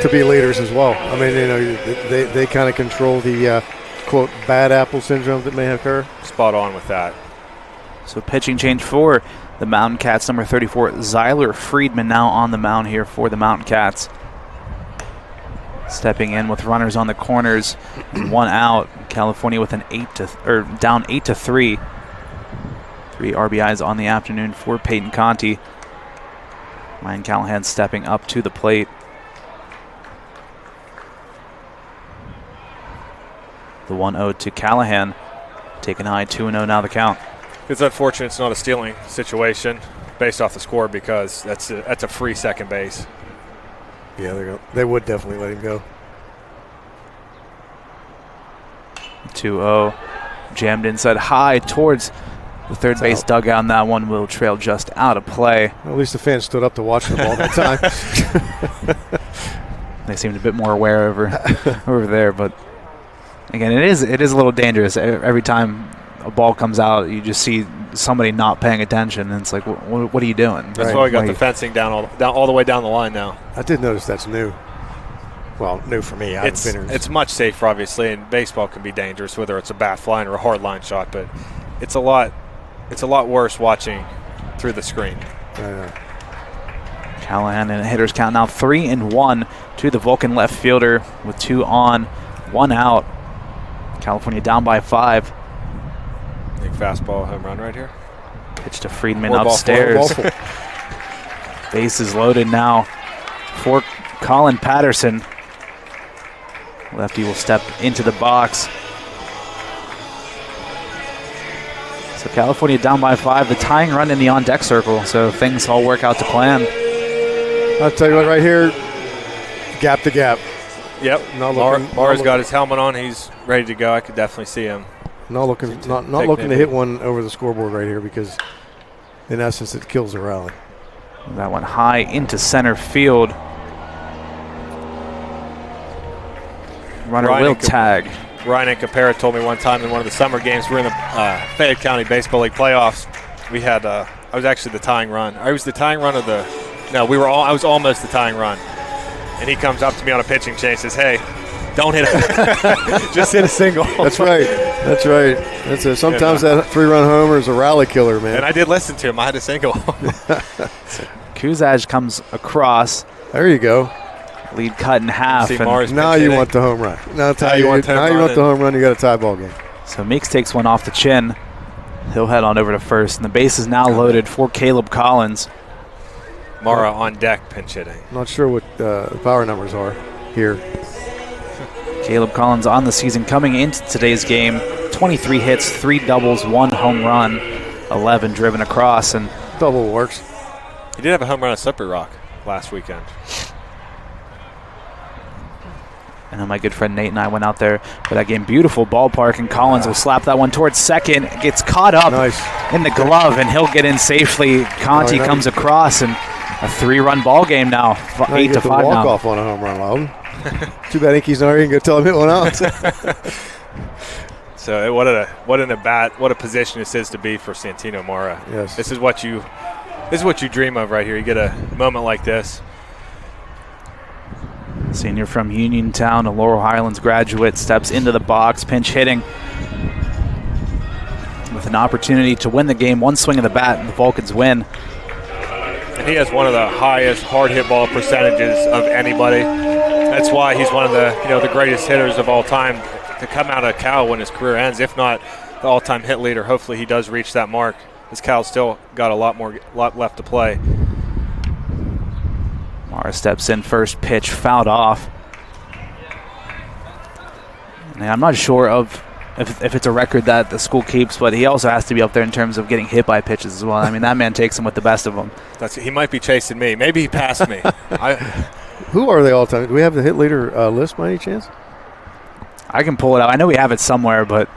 to be leaders as well. I mean, they kind of control the quote bad apple syndrome that may occur. Spot on with that. So pitching change for the Mountain Cats, number 34, Zyler Friedman now on the mound here for the Mountain Cats. Stepping in with runners on the corners and 1 out. California with down 8-3. 3 RBIs on the afternoon for Peyton Conti. Ryan Callahan stepping up to the plate. The 1-0 to Callahan. Taking high, 2-0 now the count. It's unfortunate it's not a stealing situation based off the score, because that's a free second base. Yeah, they would definitely let him go. 2-0. Jammed inside high towards the third base dugout, and that one will trail just out of play. Well, at least the fans stood up to watch the ball that time. They seemed a bit more aware over there, but again, it is a little dangerous. Every time a ball comes out, you just see somebody not paying attention, and it's like, what are you doing? That's why we got the fencing down all the way down the line now. I did notice that's new. Well, new for me. It's much safer, obviously, and baseball can be dangerous, whether it's a bat flying or a hard line shot, but it's a lot worse watching through the screen. Callahan in a hitter's count now, 3-1 to the Vulcan left fielder with 2 on, 1 out. California down by 5. Big fastball home run right here. Pitch to Friedman upstairs. Base is loaded now for Colin Patterson. Lefty will step into the box. So California down by 5, the tying run in the on-deck circle, so things all work out to plan. I'll tell you what, right here, gap to gap. Yep. Mara's got his helmet on. He's ready to go. I could definitely see him. Not looking to hit one over the scoreboard right here because, in essence, it kills the rally. That went high into center field. Runner will tag. Ryan and Capera told me one time in one of the summer games, we're in the Fayette County Baseball League playoffs. We had, I was actually the tying run. I was the tying run of the, no, I was almost the tying run. And he comes up to me on a pitching chain and says, hey, don't hit it. Just hit a single. That's right. Sometimes that 3-run homer is a rally killer, man. And I did listen to him. I had a single. Kuzaj comes across. There you go. Lead cut in half. Now you want the home run. Now you want the home run. You got a tie ball game. So Meeks takes one off the chin. He'll head on over to first, and the base is now loaded for Caleb Collins. Mara on deck pinch hitting. Not sure what the power numbers are here. Caleb Collins on the season coming into today's game. 23 hits, 3 doubles, 1 home run, 11 driven across, and double works. He did have a home run at Slippery Rock last weekend. I know my good friend Nate and I went out there for that game. Beautiful ballpark, and Collins will slap that one towards second. Gets caught up in the glove, and he'll get in safely. Conti comes across, and a 3-run ball game now. 8-5 now. Walk off on a home run, Loudon. Too bad Inky's not even going to tell him hit one out. So what a position this is to be for Santino Mara. Yes. This is what you dream of right here. You get a moment like this. Senior from Uniontown, a Laurel Highlands graduate, steps into the box, pinch hitting with an opportunity to win the game. One swing of the bat, and the Vulcans win. And he has one of the highest hard hit ball percentages of anybody. That's why he's one of the greatest hitters of all time to come out of Cal when his career ends, if not the all-time hit leader. Hopefully he does reach that mark, as Cal's still got a lot left to play. Mara steps in, first pitch fouled off. And I'm not sure of if it's a record that the school keeps, but he also has to be up there in terms of getting hit by pitches as well. I mean, that man takes them with the best of them. He might be chasing me. Maybe he passed me. Who are they all time? Do we have the hit leader list by any chance? I can pull it out. I know we have it somewhere, but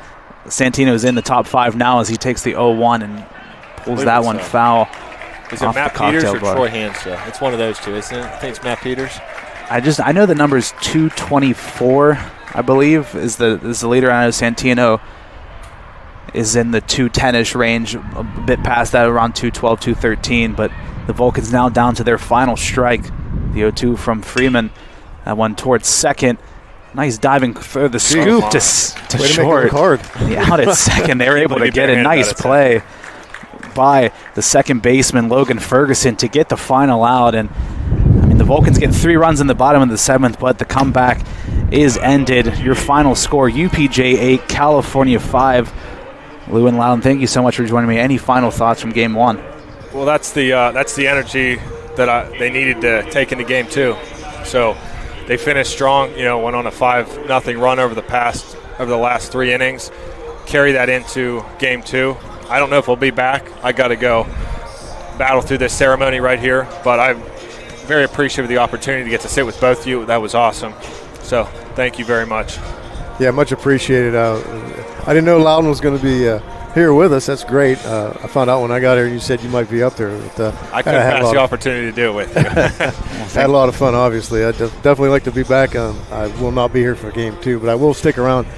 Santino's in the top 5 now as he takes the 0-1 and pulls that one foul. Is it Matt Peters or Troy Hanstra? It's one of those two, isn't it? I think it's Matt Peters. I know the number's 224, I believe, is the leader. I know Santino is in the 210-ish range, a bit past that, around 212, 213, but the Vulcans now down to their final strike. The 0-2 from Freeman. That one towards second. Nice diving for the scoop to short. Out at second. They were able to get a nice play by the second baseman, Logan Ferguson, to get the final out. And I mean, the Vulcans get 3 runs in the bottom of the 7th, but the comeback is ended. Your final score, UPJ 8, California 5. Lou and Loudon, thank you so much for joining me. Any final thoughts from Game 1? Well, that's the energy that they needed to take into Game 2. So they finished strong, went on a 5-0 run over the last 3 innings. Carry that into Game 2. I don't know if we'll be back. I got to go battle through this ceremony right here, but I'm very appreciative of the opportunity to get to sit with both of you. That was awesome. So thank you very much. Yeah, much appreciated. I didn't know Loudon was going to be here with us. That's great. I found out when I got here, you said you might be up there. But, I couldn't pass the opportunity to do it with you. Had a lot of fun, obviously. I'd definitely like to be back. I will not be here for Game 2, but I will stick around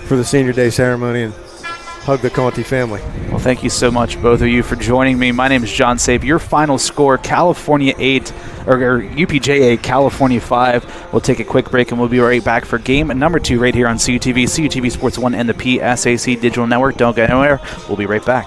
for the Senior Day ceremony and hug the Conti family. Well, thank you so much, both of you, for joining me. My name is John Sabe. Your final score, California 8, or UPJ 8, California 5. We'll take a quick break, and we'll be right back for game number 2 right here on CUTV, CUTV Sports 1, and the PSAC Digital Network. Don't go anywhere. We'll be right back.